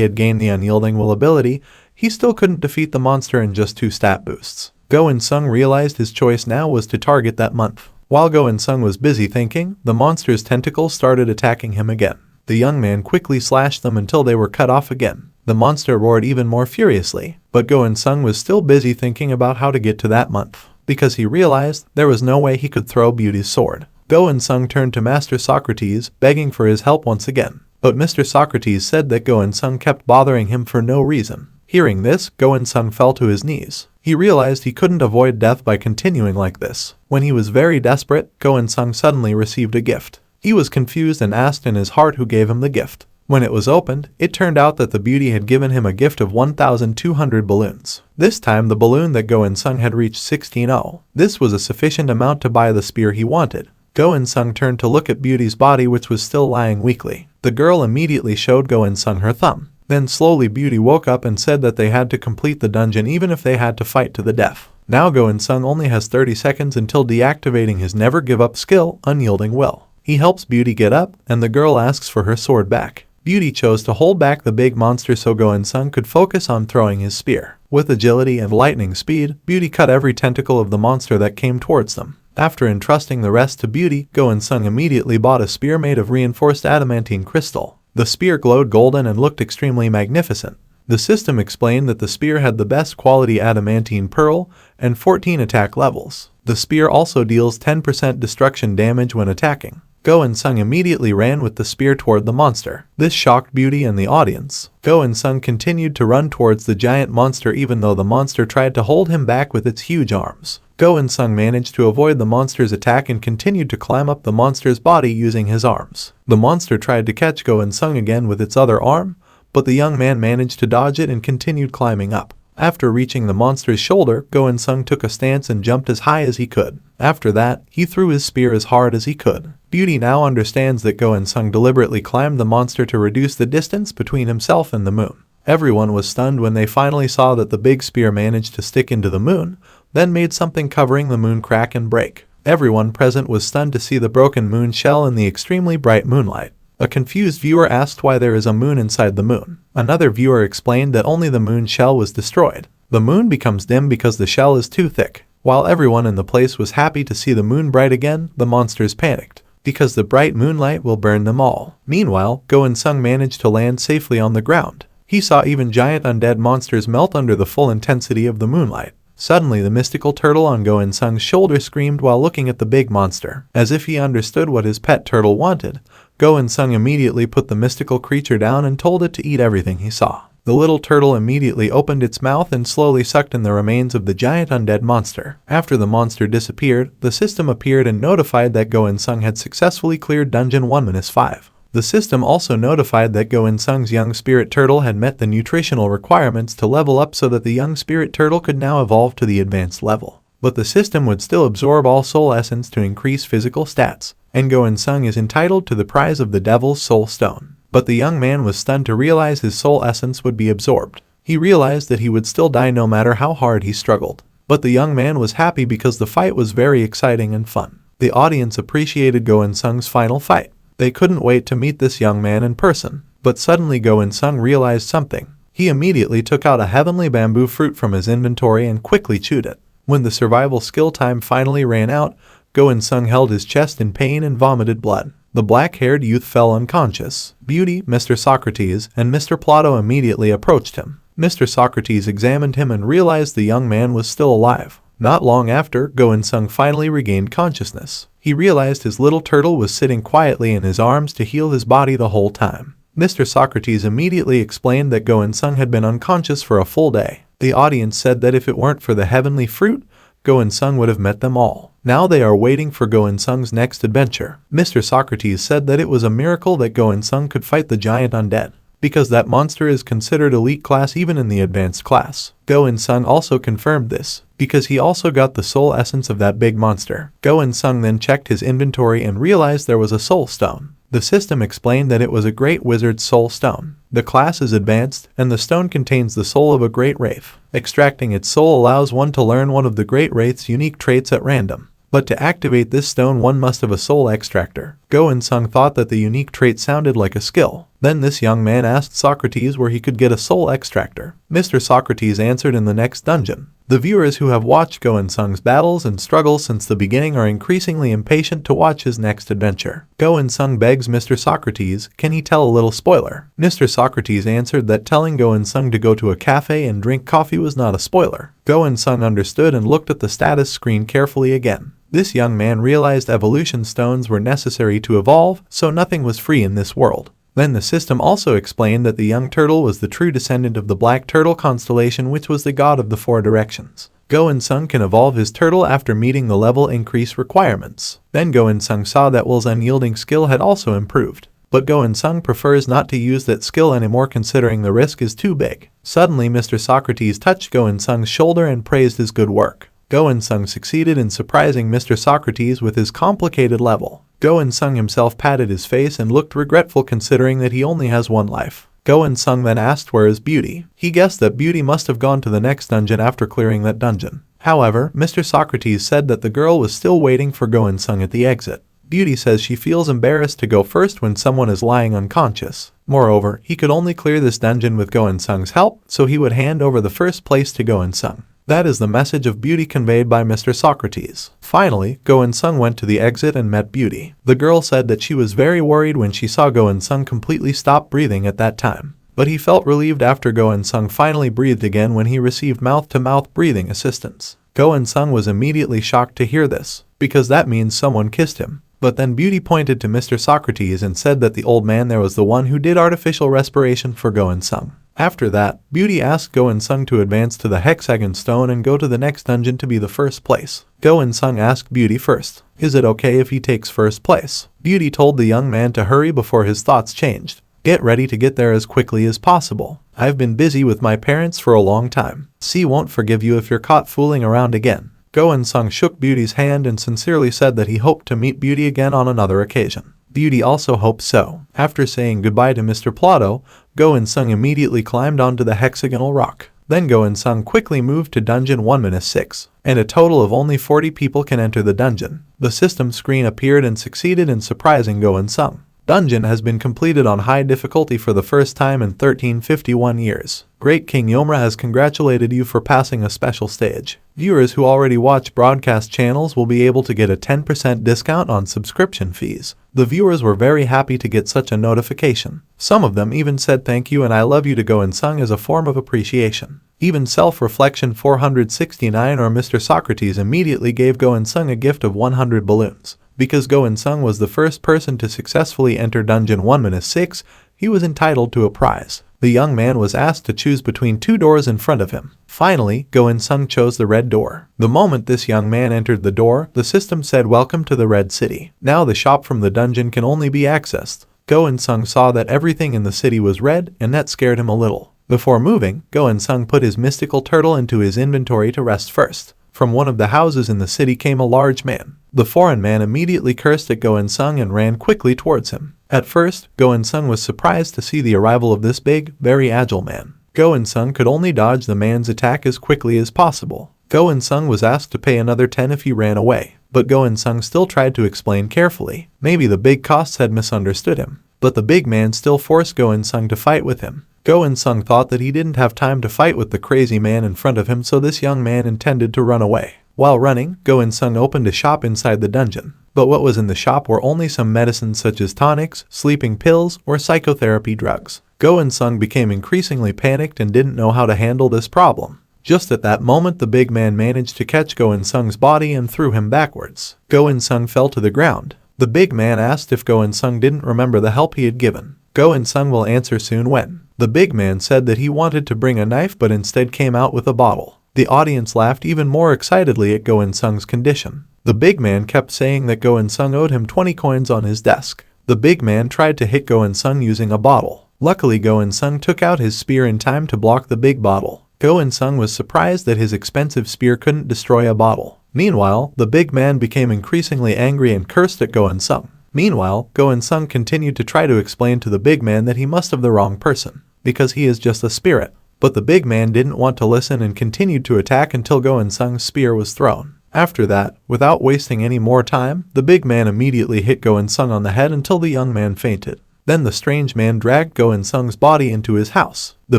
had gained the Unyielding Will ability, he still couldn't defeat the monster in just 2 stat boosts. Go In-sung realized his choice now was to target that month. While Go In-sung was busy thinking, the monster's tentacles started attacking him again. The young man quickly slashed them until they were cut off again. The monster roared even more furiously, but Go In-sung was still busy thinking about how to get to that month, because he realized there was no way he could throw Beauty's sword. Go In-sung turned to Master Socrates, begging for his help once again. But Mr. Socrates said that Go In-sung kept bothering him for no reason. Hearing this, Go In-sung fell to his knees. He realized he couldn't avoid death by continuing like this. When he was very desperate, Go In-sung suddenly received a gift. He was confused and asked in his heart who gave him the gift. When it was opened, it turned out that the beauty had given him a gift of 1,200 balloons. This time the balloon that Go In-sung had reached 16,000. This was a sufficient amount to buy the spear he wanted. Go In-sung turned to look at Beauty's body, which was still lying weakly. The girl immediately showed Go In-sung her thumb. Then slowly Beauty woke up and said that they had to complete the dungeon even if they had to fight to the death. Now Go In-sung only has 30 seconds until deactivating his Never Give Up skill, Unyielding Will. He helps Beauty get up, and the girl asks for her sword back. Beauty chose to hold back the big monster so Go In-sung could focus on throwing his spear. With agility and lightning speed, Beauty cut every tentacle of the monster that came towards them. After entrusting the rest to Beauty, Go In-sung immediately bought a spear made of reinforced adamantine crystal. The spear glowed golden and looked extremely magnificent. The system explained that the spear had the best quality adamantine pearl and 14 attack levels. The spear also deals 10% destruction damage when attacking. Go In-sung immediately ran with the spear toward the monster. This shocked Beauty and the audience. Go In-sung continued to run towards the giant monster even though the monster tried to hold him back with its huge arms. Go In-sung managed to avoid the monster's attack and continued to climb up the monster's body using his arms. The monster tried to catch Go In-sung again with its other arm, but the young man managed to dodge it and continued climbing up. After reaching the monster's shoulder, Go In-sung took a stance and jumped as high as he could. After that, he threw his spear as hard as he could. Beauty now understands that Go In-sung deliberately climbed the monster to reduce the distance between himself and the moon. Everyone was stunned when they finally saw that the big spear managed to stick into the moon, then made something covering the moon crack and break. Everyone present was stunned to see the broken moon shell in the extremely bright moonlight. A confused viewer asked why there is a moon inside the moon. Another viewer explained that only the moon shell was destroyed. The moon becomes dim because the shell is too thick. While everyone in the place was happy to see the moon bright again, the monsters panicked, because the bright moonlight will burn them all. Meanwhile, Go In-sung managed to land safely on the ground. He saw even giant undead monsters melt under the full intensity of the moonlight. Suddenly, the mystical turtle on Go In-sung's shoulder screamed while looking at the big monster. As if he understood what his pet turtle wanted, Go In-sung immediately put the mystical creature down and told it to eat everything he saw. The little turtle immediately opened its mouth and slowly sucked in the remains of the giant undead monster. After the monster disappeared, the system appeared and notified that Go In-sung had successfully cleared Dungeon 1-5. The system also notified that Go In-sung's young spirit turtle had met the nutritional requirements to level up so that the young spirit turtle could now evolve to the advanced level. But the system would still absorb all soul essence to increase physical stats, and Go In-sung is entitled to the prize of the Devil's Soul Stone. But the young man was stunned to realize his soul essence would be absorbed. He realized that he would still die no matter how hard he struggled. But the young man was happy because the fight was very exciting and fun. The audience appreciated Go In-sung's final fight. They couldn't wait to meet this young man in person. But suddenly Go In-sung realized something. He immediately took out a heavenly bamboo fruit from his inventory and quickly chewed it. When the survival skill time finally ran out, Go In-sung held his chest in pain and vomited blood. The black-haired youth fell unconscious. Beauty, Mr. Socrates, and Mr. Plotto immediately approached him. Mr. Socrates examined him and realized the young man was still alive. Not long after, Go In-sung finally regained consciousness. He realized his little turtle was sitting quietly in his arms to heal his body the whole time. Mr. Socrates immediately explained that Go In-sung had been unconscious for a full day. The audience said that if it weren't for the heavenly fruit, Go In-sung would have met them all. Now they are waiting for Go In-sung's next adventure. Mr. Socrates said that it was a miracle that Go In-sung could fight the giant undead, because that monster is considered elite class even in the advanced class. Go In-sung also confirmed this, because he also got the soul essence of that big monster. Go In-sung then checked his inventory and realized there was a soul stone. The system explained that it was a great wizard's soul stone. The class is advanced, and the stone contains the soul of a great wraith. Extracting its soul allows one to learn one of the great wraith's unique traits at random. But to activate this stone one must have a soul extractor. Go In-sung thought that the unique trait sounded like a skill. Then this young man asked Socrates where he could get a soul extractor. Mr. Socrates answered in the next dungeon. The viewers who have watched Go In-sung's battles and struggles since the beginning are increasingly impatient to watch his next adventure. Go In-sung begs Mr. Socrates, can he tell a little spoiler? Mr. Socrates answered that telling Go In-sung to go to a cafe and drink coffee was not a spoiler. Go In-sung understood and looked at the status screen carefully again. This young man realized evolution stones were necessary to evolve, so nothing was free in this world. Then the system also explained that the young turtle was the true descendant of the Black Turtle constellation, which was the god of the four directions. Go In-sung can evolve his turtle after meeting the level increase requirements. Then Go In-sung saw that Will's unyielding skill had also improved. But Go In-sung prefers not to use that skill anymore considering the risk is too big. Suddenly Mr. Socrates touched Go In-sung's shoulder and praised his good work. Go In-sung succeeded in surprising Mr. Socrates with his complicated level. Go In-sung himself patted his face and looked regretful considering that he only has one life. Go In-sung then asked where is Beauty. He guessed that Beauty must have gone to the next dungeon after clearing that dungeon. However, Mr. Socrates said that the girl was still waiting for Go In-sung at the exit. Beauty says she feels embarrassed to go first when someone is lying unconscious. Moreover, he could only clear this dungeon with Go In-sung's help, so he would hand over the first place to Go In-sung. That is the message of Beauty conveyed by Mr. Socrates. Finally, Go In-sung went to the exit and met Beauty. The girl said that she was very worried when she saw Go In-sung completely stop breathing at that time. But he felt relieved after Go In-sung finally breathed again when he received mouth-to-mouth breathing assistance. Go In-sung was immediately shocked to hear this, because that means someone kissed him. But then Beauty pointed to Mr. Socrates and said that the old man there was the one who did artificial respiration for Go In-sung. After that, Beauty asked Go In-sung to advance to the hexagon stone and go to the next dungeon to be the first place. Go In-sung asked Beauty first, is it okay if he takes first place? Beauty told the young man to hurry before his thoughts changed. Get ready to get there as quickly as possible. I've been busy with my parents for a long time. C won't forgive you if you're caught fooling around again. Go In-sung shook Beauty's hand and sincerely said that he hoped to meet Beauty again on another occasion. Beauty also hoped so. After saying goodbye to Mr. Plotto, Go In-sung immediately climbed onto the hexagonal rock. Then Go In-sung quickly moved to dungeon 1-6, and a total of only 40 people can enter the dungeon. The system screen appeared and succeeded in surprising Go In-sung. Dungeon has been completed on high difficulty for the first time in 1351 years. Great King Yomra has congratulated you for passing a special stage. Viewers who already watch broadcast channels will be able to get a 10% discount on subscription fees. The viewers were very happy to get such a notification. Some of them even said thank you and I love you to Go Insung as a form of appreciation. Even Self-Reflection 469 or Mr. Socrates immediately gave Go Insung a gift of 100 balloons. Because Go Insung was the first person to successfully enter Dungeon 1-6, he was entitled to a prize. The young man was asked to choose between two doors in front of him. Finally, Go Insung chose the red door. The moment this young man entered the door, the system said welcome to the Red City. Now the shop from the dungeon can only be accessed. Go Insung saw that everything in the city was red, and that scared him a little. Before moving, Go Insung put his mystical turtle into his inventory to rest first. From one of the houses in the city came a large man. The foreign man immediately cursed at Go Insung and ran quickly towards him. At first, Go Insung was surprised to see the arrival of this big, very agile man. Go Insung could only dodge the man's attack as quickly as possible. Go Insung was asked to pay another 10 if he ran away, but Go Insung still tried to explain carefully. Maybe the big costs had misunderstood him, but the big man still forced Go Insung to fight with him. Go Insung thought that he didn't have time to fight with the crazy man in front of him, so this young man intended to run away. While running, Go Insung opened a shop inside the dungeon. But what was in the shop were only some medicines such as tonics, sleeping pills, or psychotherapy drugs. Go Insung became increasingly panicked and didn't know how to handle this problem. Just at that moment, the big man managed to catch Go Insung's body and threw him backwards. Go Insung fell to the ground. The big man asked if Go Insung didn't remember the help he had given. Go Insung will answer soon when. The big man said that he wanted to bring a knife but instead came out with a bottle. The audience laughed even more excitedly at Go Insung's condition. The big man kept saying that Go Insung owed him 20 coins on his desk. The big man tried to hit Go Insung using a bottle. Luckily, Go Insung took out his spear in time to block the big bottle. Go Insung was surprised that his expensive spear couldn't destroy a bottle. Meanwhile, the big man became increasingly angry and cursed at Go Insung. Meanwhile, Go Insung continued to try to explain to the big man that he must have the wrong person, because he is just a spirit. But the big man didn't want to listen and continued to attack until Go Insung's spear was thrown. After that, without wasting any more time, the big man immediately hit Go Insung on the head until the young man fainted. Then the strange man dragged Go Insung's body into his house. The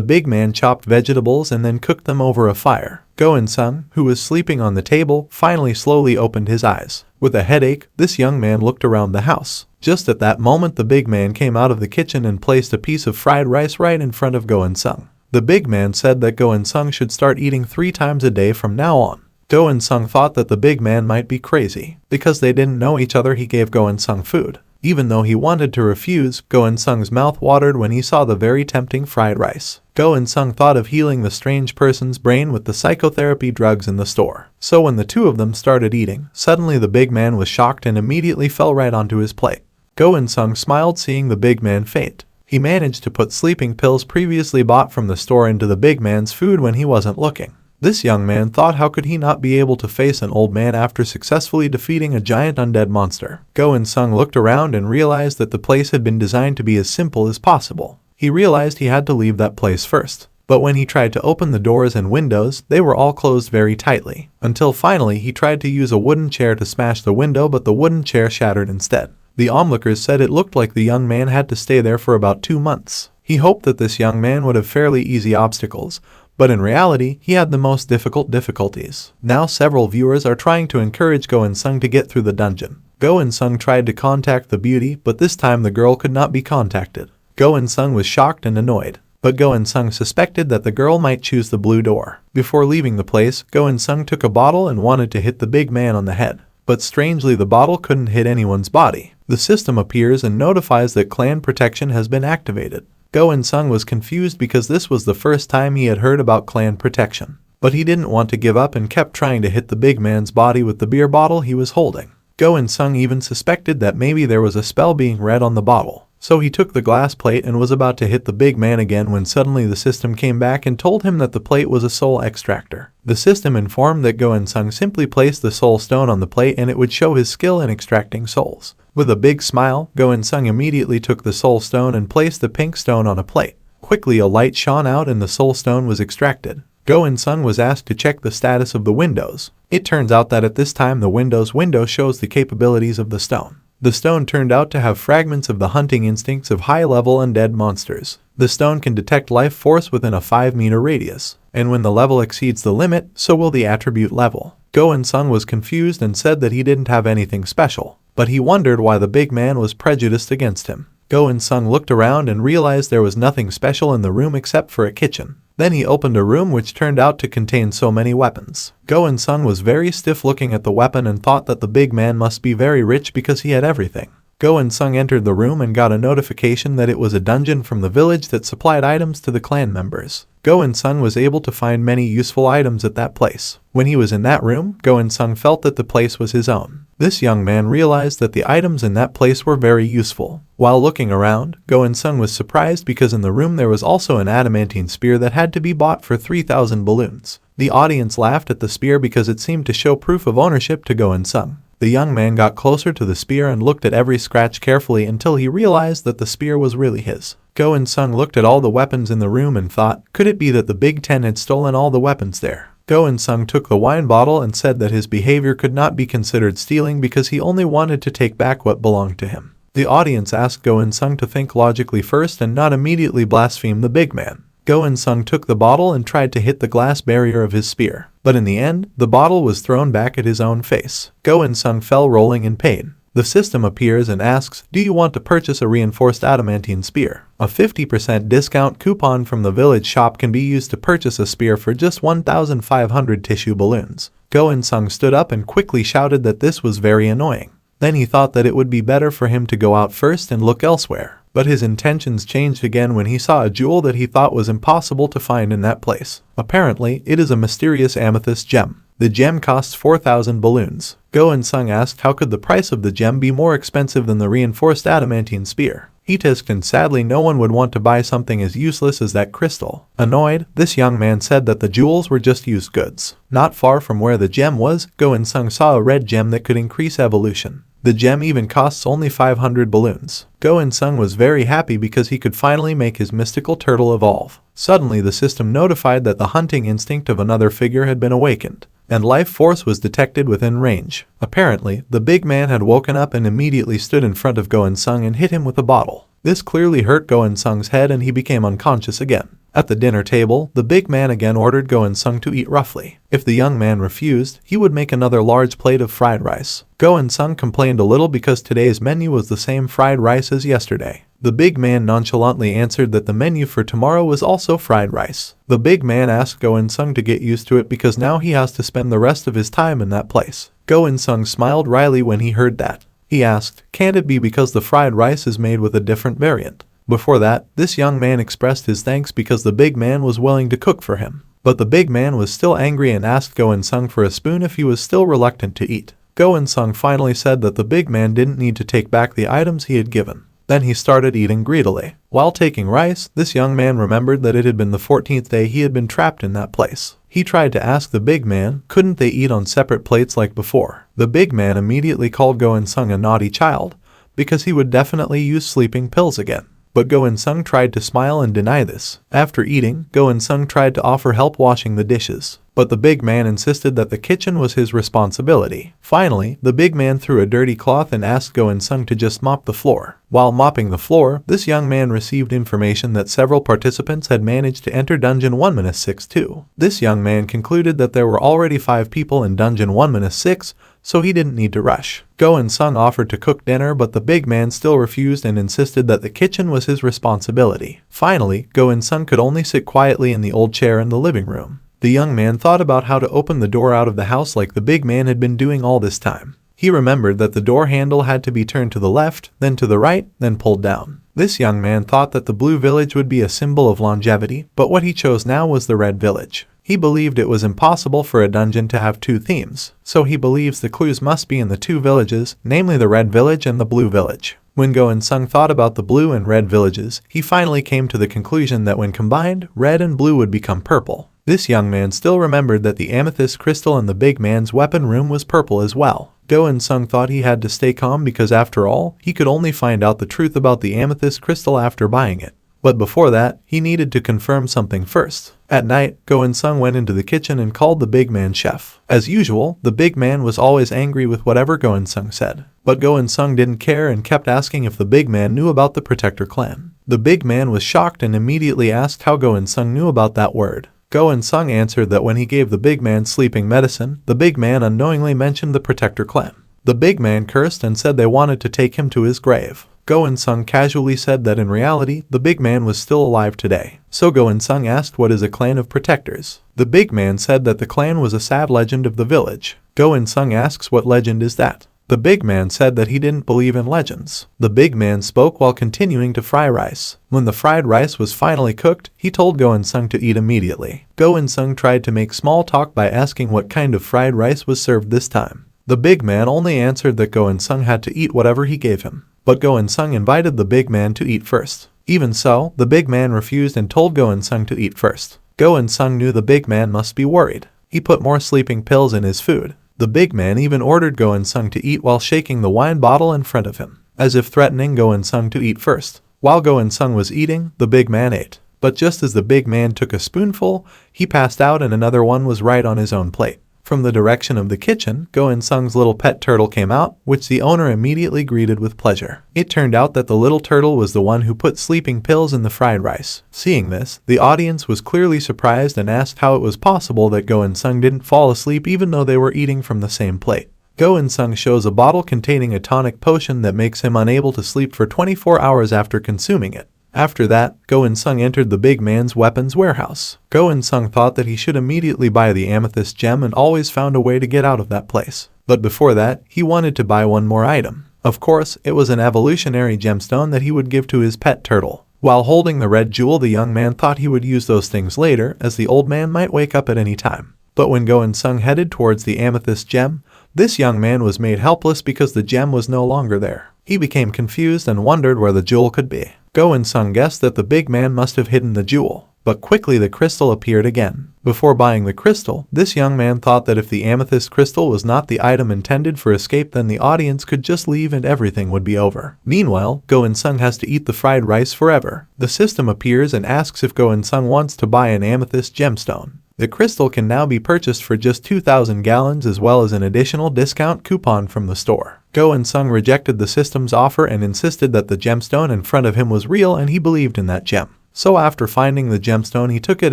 big man chopped vegetables and then cooked them over a fire. Go Insung, who was sleeping on the table, finally slowly opened his eyes. With a headache, this young man looked around the house. Just at that moment, the big man came out of the kitchen and placed a piece of fried rice right in front of Go Insung. The big man said that Go Insung should start eating 3 times a day from now on. Go Insung thought that the big man might be crazy. Because they didn't know each other, he gave Go Insung food. Even though he wanted to refuse, Go Insung's mouth watered when he saw the very tempting fried rice. Go Insung thought of healing the strange person's brain with the psychotherapy drugs in the store. So when the two of them started eating, suddenly the big man was shocked and immediately fell right onto his plate. Go Insung smiled seeing the big man faint. He managed to put sleeping pills previously bought from the store into the big man's food when he wasn't looking. This young man thought how could he not be able to face an old man after successfully defeating a giant undead monster. Go Insung looked around and realized that the place had been designed to be as simple as possible. He realized he had to leave that place first. But when he tried to open the doors and windows, they were all closed very tightly. Until finally he tried to use a wooden chair to smash the window, but the wooden chair shattered instead. The onlookers said it looked like the young man had to stay there for about 2 months. He hoped that this young man would have fairly easy obstacles, but in reality, he had the most difficult difficulties. Now several viewers are trying to encourage Go Insung to get through the dungeon. Go Insung tried to contact the beauty, but this time the girl could not be contacted. Go Insung was shocked and annoyed, but Go Insung suspected that the girl might choose the blue door. Before leaving the place, Go Insung took a bottle and wanted to hit the big man on the head. But strangely, the bottle couldn't hit anyone's body. The system appears and notifies that clan protection has been activated. Go Insung was confused because this was the first time he had heard about clan protection. But he didn't want to give up and kept trying to hit the big man's body with the beer bottle he was holding. Go Insung even suspected that maybe there was a spell being read on the bottle. So he took the glass plate and was about to hit the big man again when suddenly the system came back and told him that the plate was a soul extractor. The system informed that Go Insung simply placed the soul stone on the plate and it would show his skill in extracting souls. With a big smile, Go Insung immediately took the soul stone and placed the pink stone on a plate. Quickly a light shone out and the soul stone was extracted. Go Insung was asked to check the status of the windows. It turns out that at this time the Windows window shows the capabilities of the stone. The stone turned out to have fragments of the hunting instincts of high-level undead monsters. The stone can detect life force within a 5-meter radius, and when the level exceeds the limit, so will the attribute level. Go-In-Sung was confused and said that he didn't have anything special, but he wondered why the big man was prejudiced against him. Go-In-Sung looked around and realized there was nothing special in the room except for a kitchen. Then he opened a room which turned out to contain so many weapons. Go-In-Sung was very stiff looking at the weapon and thought that the big man must be very rich because he had everything. Go-In-Sung entered the room and got a notification that it was a dungeon from the village that supplied items to the clan members. Go-In-Sung was able to find many useful items at that place. When he was in that room, Go-In-Sung felt that the place was his own. This young man realized that the items in that place were very useful. While looking around, Go-In-Sung was surprised because in the room there was also an adamantine spear that had to be bought for 3,000 balloons. The audience laughed at the spear because it seemed to show proof of ownership to Go-In-Sung. The young man got closer to the spear and looked at every scratch carefully until he realized that the spear was really his. Go-In-Sung looked at all the weapons in the room and thought, could it be that the Big Ten had stolen all the weapons there? Go-In-Sung took the wine bottle and said that his behavior could not be considered stealing because he only wanted to take back what belonged to him. The audience asked Go-In-Sung to think logically first and not immediately blaspheme the big man. Go-In-Sung took the bottle and tried to hit the glass barrier of his spear, but in the end, the bottle was thrown back at his own face. Go-In-Sung fell rolling in pain. The system appears and asks, do you want to purchase a reinforced adamantine spear? A 50% discount coupon from the village shop can be used to purchase a spear for just 1,500 tissue balloons. Go-In-Sung stood up and quickly shouted that this was very annoying. Then he thought that it would be better for him to go out first and look elsewhere. But his intentions changed again when he saw a jewel that he thought was impossible to find in that place. Apparently, it is a mysterious amethyst gem. The gem costs 4,000 balloons. Go-In-Sung asked how could the price of the gem be more expensive than the reinforced adamantine spear. He tisked and sadly no one would want to buy something as useless as that crystal. Annoyed, this young man said that the jewels were just used goods. Not far from where the gem was, Go-In-Sung saw a red gem that could increase evolution. The gem even costs only 500 balloons. Go-In-Sung was very happy because he could finally make his mystical turtle evolve. Suddenly the system notified that the hunting instinct of another figure had been awakened, and life force was detected within range. Apparently, the big man had woken up and immediately stood in front of Go-In-Sung and hit him with a bottle. This clearly hurt Go-In-Sung's head and he became unconscious again. At the dinner table, the big man again ordered Go-In-Sung to eat roughly. If the young man refused, he would make another large plate of fried rice. Go-In-Sung complained a little because today's menu was the same fried rice as yesterday. The big man nonchalantly answered that the menu for tomorrow was also fried rice. The big man asked Go-In-Sung to get used to it because now he has to spend the rest of his time in that place. Go-In-Sung smiled wryly when he heard that. He asked, can't it be because the fried rice is made with a different variant? Before that, this young man expressed his thanks because the big man was willing to cook for him. But the big man was still angry and asked Go-In-Sung for a spoon if he was still reluctant to eat. Go-In-Sung finally said that the big man didn't need to take back the items he had given. Then he started eating greedily. While taking rice, this young man remembered that it had been the 14th day he had been trapped in that place. He tried to ask the big man, couldn't they eat on separate plates like before? The big man immediately called Go-In-Sung a naughty child, because he would definitely use sleeping pills again. But Go-In-Sung tried to smile and deny this. After eating, Go-In-Sung tried to offer help washing the dishes, but the big man insisted that the kitchen was his responsibility. Finally, the big man threw a dirty cloth and asked Go-In-Sung to just mop the floor. While mopping the floor, this young man received information that several participants had managed to enter Dungeon 1-6-2. This young man concluded that there were already 5 people in Dungeon 1-6, so he didn't need to rush. Go-In-Sung offered to cook dinner, but the big man still refused and insisted that the kitchen was his responsibility. Finally, Go-In-Sung could only sit quietly in the old chair in the living room. The young man thought about how to open the door out of the house like the big man had been doing all this time. He remembered that the door handle had to be turned to the left, then to the right, then pulled down. This young man thought that the blue village would be a symbol of longevity, but what he chose now was the red village. He believed it was impossible for a dungeon to have 2 themes, so he believes the clues must be in the 2 villages, namely the red village and the blue village. When Go-In-Sung thought about the blue and red villages, he finally came to the conclusion that when combined, red and blue would become purple. This young man still remembered that the amethyst crystal in the big man's weapon room was purple as well. Go-In-Sung thought he had to stay calm because after all, he could only find out the truth about the amethyst crystal after buying it. But before that, he needed to confirm something first. At night, Go-In-Sung went into the kitchen and called the big man chef. As usual, the big man was always angry with whatever Go-In-Sung said. But Go In-sung didn't care and kept asking if the big man knew about the Protector clan. The big man was shocked and immediately asked how Go In-sung knew about that word. Go In-sung answered that when he gave the big man sleeping medicine, the big man unknowingly mentioned the Protector clan. The big man cursed and said they wanted to take him to his grave. Go In-sung casually said that in reality, the big man was still alive today. So Go In-sung asked what is a clan of protectors. The big man said that the clan was a sad legend of the village. Go In-sung asks what legend is that. The big man said that he didn't believe in legends. The big man spoke while continuing to fry rice. When the fried rice was finally cooked, he told Go In-sung to eat immediately. Go In-sung tried to make small talk by asking what kind of fried rice was served this time. The big man only answered that Go In-sung had to eat whatever he gave him. But Go In-sung invited the big man to eat first. Even so, the big man refused and told Go In-sung to eat first. Go In-sung knew the big man must be worried. He put more sleeping pills in his food. The big man even ordered Go In-sung to eat while shaking the wine bottle in front of him, as if threatening Go In-sung to eat first. While Go In-sung was eating, the big man ate. But just as the big man took a spoonful, he passed out and another one was right on his own plate. From the direction of the kitchen, Go In-sung's little pet turtle came out, which the owner immediately greeted with pleasure. It turned out that the little turtle was the one who put sleeping pills in the fried rice. Seeing this, the audience was clearly surprised and asked how it was possible that Go In-sung didn't fall asleep even though they were eating from the same plate. Go In-sung shows a bottle containing a tonic potion that makes him unable to sleep for 24 hours after consuming it. After that, Go In-sung entered the big man's weapons warehouse. Go In-sung thought that he should immediately buy the amethyst gem and always found a way to get out of that place. But before that, he wanted to buy one more item. Of course, it was an evolutionary gemstone that he would give to his pet turtle. While holding the red jewel, the young man thought he would use those things later, as the old man might wake up at any time. But when Go In-sung headed towards the amethyst gem, this young man was made helpless because the gem was no longer there. He became confused and wondered where the jewel could be. Go In-sung guessed that the big man must have hidden the jewel, but quickly the crystal appeared again. Before buying the crystal, this young man thought that if the amethyst crystal was not the item intended for escape, then the audience could just leave and everything would be over. Meanwhile, Go In-sung has to eat the fried rice forever. The system appears and asks if Go In-sung wants to buy an amethyst gemstone. The crystal can now be purchased for just 2,000 gallons as well as an additional discount coupon from the store. Go In-sung rejected the system's offer and insisted that the gemstone in front of him was real and he believed in that gem. So after finding the gemstone, he took it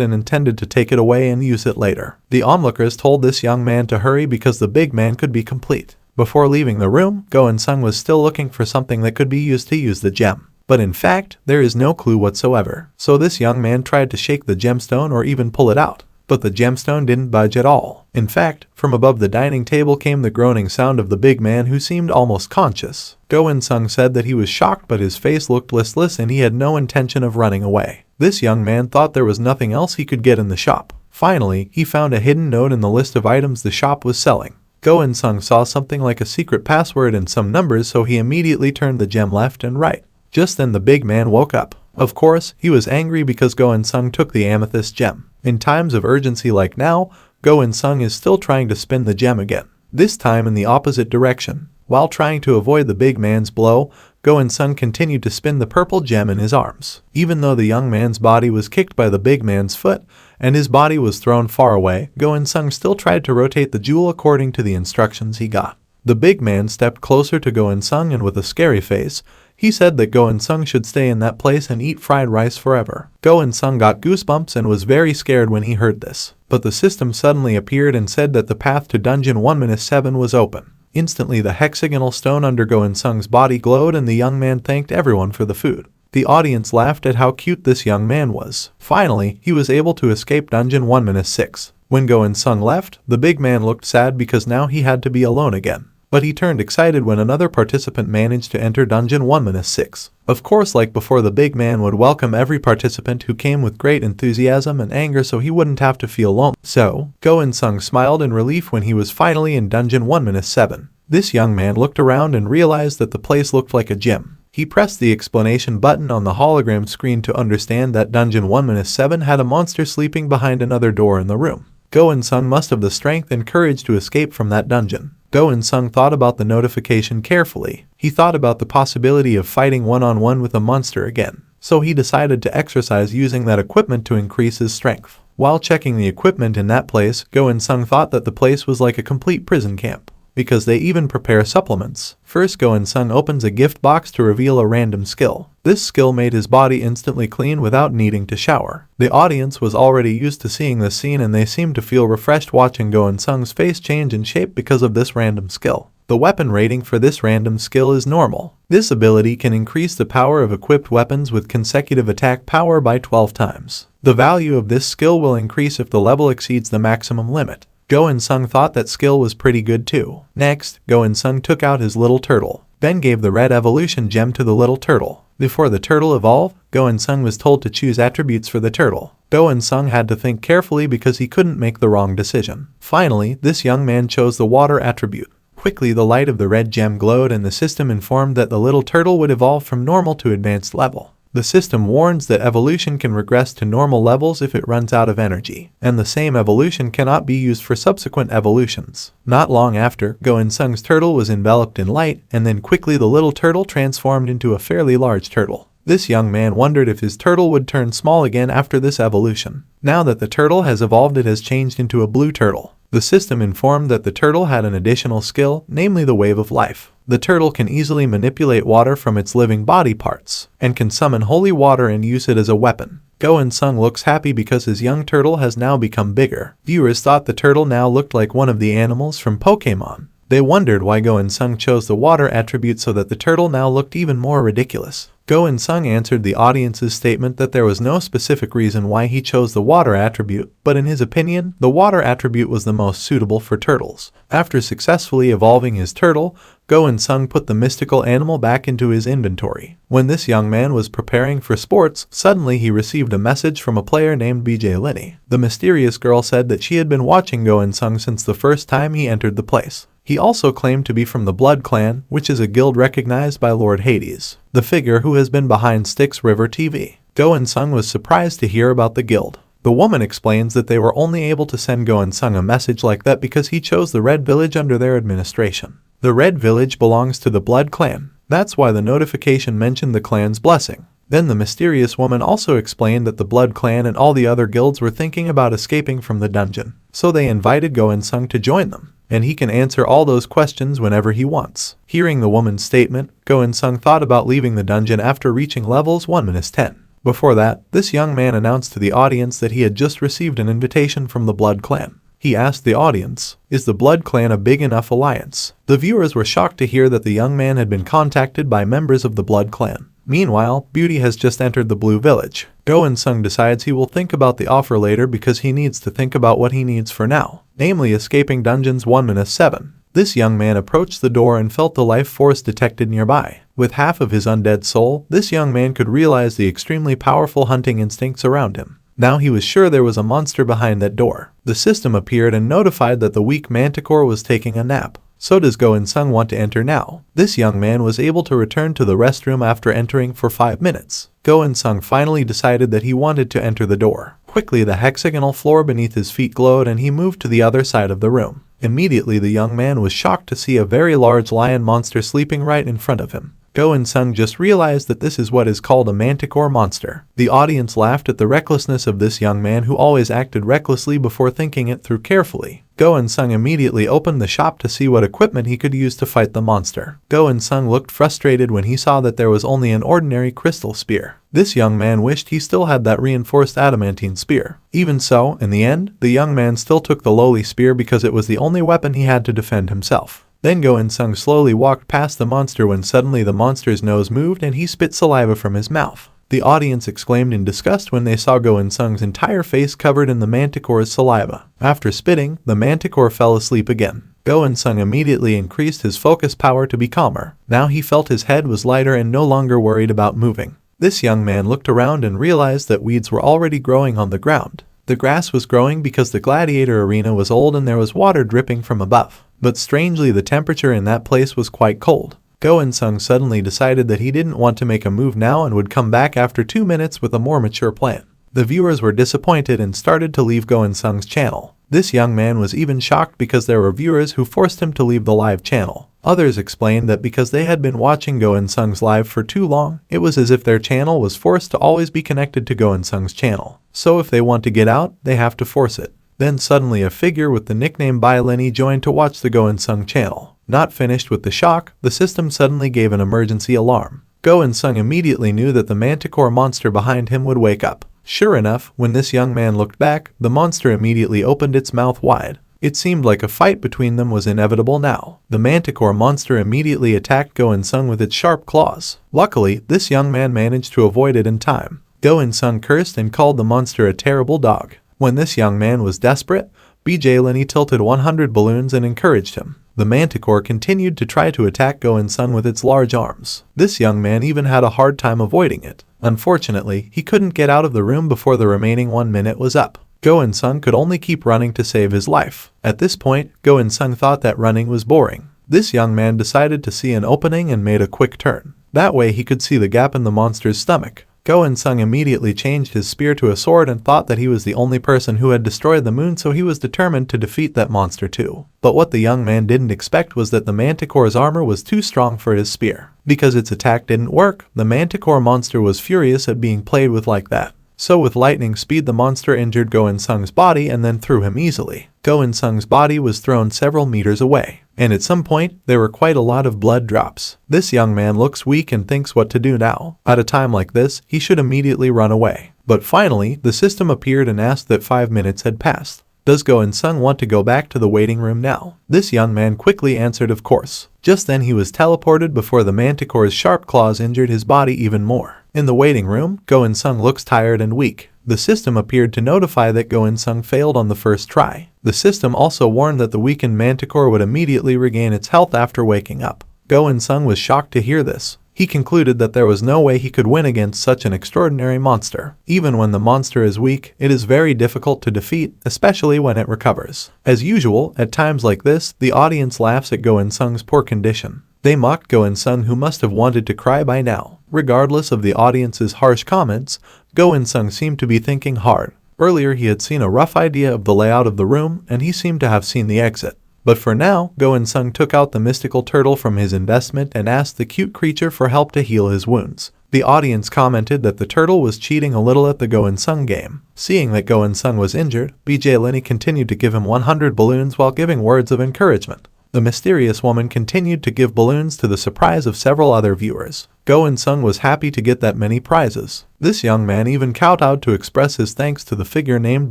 and intended to take it away and use it later. The onlookers told this young man to hurry because the big man could be complete. Before leaving the room, Go In-sung was still looking for something that could be used to use the gem. But in fact, there is no clue whatsoever. So this young man tried to shake the gemstone or even pull it out. But the gemstone didn't budge at all. In fact, from above the dining table came the groaning sound of the big man who seemed almost conscious. Go In-sung said that he was shocked but his face looked listless and he had no intention of running away. This young man thought there was nothing else he could get in the shop. Finally, he found a hidden note in the list of items the shop was selling. Go In-sung saw something like a secret password and some numbers, so he immediately turned the gem left and right. Just then the big man woke up. Of course, he was angry because Go In-sung took the amethyst gem. In times of urgency like now, Go In-sung is still trying to spin the gem again, this time in the opposite direction. While trying to avoid the big man's blow, Go In-sung continued to spin the purple gem in his arms. Even though the young man's body was kicked by the big man's foot, and his body was thrown far away, Go In-sung still tried to rotate the jewel according to the instructions he got. The big man stepped closer to Go In-sung and with a scary face, he said that Go In-sung should stay in that place and eat fried rice forever. Go In-sung got goosebumps and was very scared when he heard this. But the system suddenly appeared and said that the path to dungeon 1-7 was open. Instantly the hexagonal stone under Go In-sung's body glowed and the young man thanked everyone for the food. The audience laughed at how cute this young man was. Finally, he was able to escape dungeon 1-6. When Go In-sung left, the big man looked sad because now he had to be alone again. But he turned excited when another participant managed to enter dungeon 1-6. Of course, like before, the big man would welcome every participant who came with great enthusiasm and anger so he wouldn't have to feel lonely. So, Go In-sung smiled in relief when he was finally in dungeon 1-7. This young man looked around and realized that the place looked like a gym. He pressed the explanation button on the hologram screen to understand that dungeon 1-7 had a monster sleeping behind another door in the room. Go In-sung must have the strength and courage to escape from that dungeon. Go In-sung thought about the notification carefully. He thought about the possibility of fighting one-on-one with a monster again. So he decided to exercise using that equipment to increase his strength. While checking the equipment in that place, Go In-sung thought that the place was like a complete prison camp. because they even prepare supplements. First, Go In-sung opens a gift box to reveal a random skill. This skill made his body instantly clean without needing to shower. The audience was already used to seeing this scene and they seemed to feel refreshed watching Go In-sung's face change in shape because of this random skill. The weapon rating for this random skill is normal. This ability can increase the power of equipped weapons with consecutive attack power by 12 times. The value of this skill will increase if the level exceeds the maximum limit. Go In-sung thought that skill was pretty good too. Next, Go In-sung took out his little turtle. Ben gave the red evolution gem to the little turtle. Before the turtle evolved, Go In-sung was told to choose attributes for the turtle. Go In-sung had to think carefully because he couldn't make the wrong decision. Finally, this young man chose the water attribute. Quickly, the light of the red gem glowed and the system informed that the little turtle would evolve from normal to advanced level. The system warns that evolution can regress to normal levels if it runs out of energy, and the same evolution cannot be used for subsequent evolutions. Not long after, Go In-sung's turtle was enveloped in light, and then quickly the little turtle transformed into a fairly large turtle. This young man wondered if his turtle would turn small again after this evolution. Now that the turtle has evolved, it has changed into a blue turtle. The system informed that the turtle had an additional skill, namely the Wave of Life. The turtle can easily manipulate water from its living body parts, and can summon holy water and use it as a weapon. Go In-sung looks happy because his young turtle has now become bigger. Viewers thought the turtle now looked like one of the animals from Pokémon. They wondered why Go In-sung chose the water attribute so that the turtle now looked even more ridiculous. Go In-sung answered the audience's statement that there was no specific reason why he chose the water attribute, but in his opinion, the water attribute was the most suitable for turtles. After successfully evolving his turtle, Go In-sung put the mystical animal back into his inventory. When this young man was preparing for sports, suddenly he received a message from a player named BJ Linney. The mysterious girl said that she had been watching Go In-sung since the first time he entered the place. He also claimed to be from the Blood Clan, which is a guild recognized by Lord Hades, the figure who has been behind Styx River TV. Go In-sung was surprised to hear about the guild. The woman explains that they were only able to send Go In-sung a message like that because he chose the Red Village under their administration. The Red Village belongs to the Blood Clan. That's why the notification mentioned the clan's blessing. Then the mysterious woman also explained that the Blood Clan and all the other guilds were thinking about escaping from the dungeon. So they invited Go In-sung to join them, and he can answer all those questions whenever he wants. Hearing the woman's statement, Go In-sung thought about leaving the dungeon after reaching levels 1-10. Before that, this young man announced to the audience that he had just received an invitation from the Blood Clan. He asked the audience, "Is the Blood Clan a big enough alliance?" The viewers were shocked to hear that the young man had been contacted by members of the Blood Clan. Meanwhile, Beauty has just entered the Blue Village. Go In-sung decides he will think about the offer later because he needs to think about what he needs for now, namely escaping dungeons 1-7. This young man approached the door and felt the life force detected nearby. With half of his undead soul, this young man could realize the extremely powerful hunting instincts around him. Now he was sure there was a monster behind that door. The system appeared and notified that the weak manticore was taking a nap. So does Go In-sung want to enter now? This young man was able to return to the restroom after entering for 5 minutes. Go In-sung finally decided that he wanted to enter the door. Quickly, the hexagonal floor beneath his feet glowed and he moved to the other side of the room. Immediately, the young man was shocked to see a very large lion monster sleeping right in front of him. Go In-sung just realized that this is what is called a manticore monster. The audience laughed at the recklessness of this young man who always acted recklessly before thinking it through carefully. Go In-sung immediately opened the shop to see what equipment he could use to fight the monster. Go In-sung looked frustrated when he saw that there was only an ordinary crystal spear. This young man wished he still had that reinforced adamantine spear. Even so, in the end, the young man still took the lowly spear because it was the only weapon he had to defend himself. Then Go In-sung slowly walked past the monster when suddenly the monster's nose moved and he spit saliva from his mouth. The audience exclaimed in disgust when they saw Go In-sung's entire face covered in the manticore's saliva. After spitting, the manticore fell asleep again. Go In-sung immediately increased his focus power to be calmer. Now he felt his head was lighter and no longer worried about moving. This young man looked around and realized that weeds were already growing on the ground. The grass was growing because the gladiator arena was old and there was water dripping from above. But strangely, the temperature in that place was quite cold. Go In-sung suddenly decided that he didn't want to make a move now and would come back after 2 minutes with a more mature plan. The viewers were disappointed and started to leave Go In-sung's channel. This young man was even shocked because there were viewers who forced him to leave the live channel. Others explained that because they had been watching Go In-sung's live for too long, it was as if their channel was forced to always be connected to Go In-sung's channel. So if they want to get out, they have to force it. Then suddenly a figure with the nickname Bai Lenny joined to watch the Go In-sung channel. Not finished with the shock, the system suddenly gave an emergency alarm. Go In-sung immediately knew that the manticore monster behind him would wake up. Sure enough, when this young man looked back, the monster immediately opened its mouth wide. It seemed like a fight between them was inevitable now. The manticore monster immediately attacked Go In-sung with its sharp claws. Luckily, this young man managed to avoid it in time. Go In-sung cursed and called the monster a terrible dog. When this young man was desperate, BJ Lenny tilted 100 balloons and encouraged him. The manticore continued to try to attack Go In-sung with its large arms. This young man even had a hard time avoiding it. Unfortunately, he couldn't get out of the room before the remaining 1 minute was up. Go In-sung could only keep running to save his life. At this point, Go In-sung thought that running was boring. This young man decided to see an opening and made a quick turn. That way he could see the gap in the monster's stomach. Go In-sung immediately changed his spear to a sword and thought that he was the only person who had destroyed the moon, so he was determined to defeat that monster too. But what the young man didn't expect was that the manticore's armor was too strong for his spear. Because its attack didn't work, the manticore monster was furious at being played with like that. So with lightning speed the monster injured Go In-sung's body and then threw him easily. Go In-sung's body was thrown several meters away, and at some point there were quite a lot of blood drops. This young man looks weak and thinks what to do now. At a time like this, he should immediately run away. But finally, the system appeared and asked that 5 minutes had passed. Does Go In-sung want to go back to the waiting room now? This young man quickly answered of course. Just then he was teleported before the manticore's sharp claws injured his body even more. In the waiting room, Go In-sung looks tired and weak. The system appeared to notify that Go In-sung failed on the first try. The system also warned that the weakened manticore would immediately regain its health after waking up. Go In-sung was shocked to hear this. He concluded that there was no way he could win against such an extraordinary monster. Even when the monster is weak, it is very difficult to defeat, especially when it recovers. As usual, at times like this, the audience laughs at Go In-sung's poor condition. They mocked Go In-sung, who must have wanted to cry by now. Regardless of the audience's harsh comments, Go In-sung seemed to be thinking hard. Earlier he had seen a rough idea of the layout of the room, and he seemed to have seen the exit. But for now, Go In-sung took out the mystical turtle from his investment and asked the cute creature for help to heal his wounds. The audience commented that the turtle was cheating a little at the Go In-sung game. Seeing that Go In-sung was injured, BJ Lenny continued to give him 100 balloons while giving words of encouragement. The mysterious woman continued to give balloons to the surprise of several other viewers. Go In-sung was happy to get that many prizes. This young man even kowtowed to express his thanks to the figure named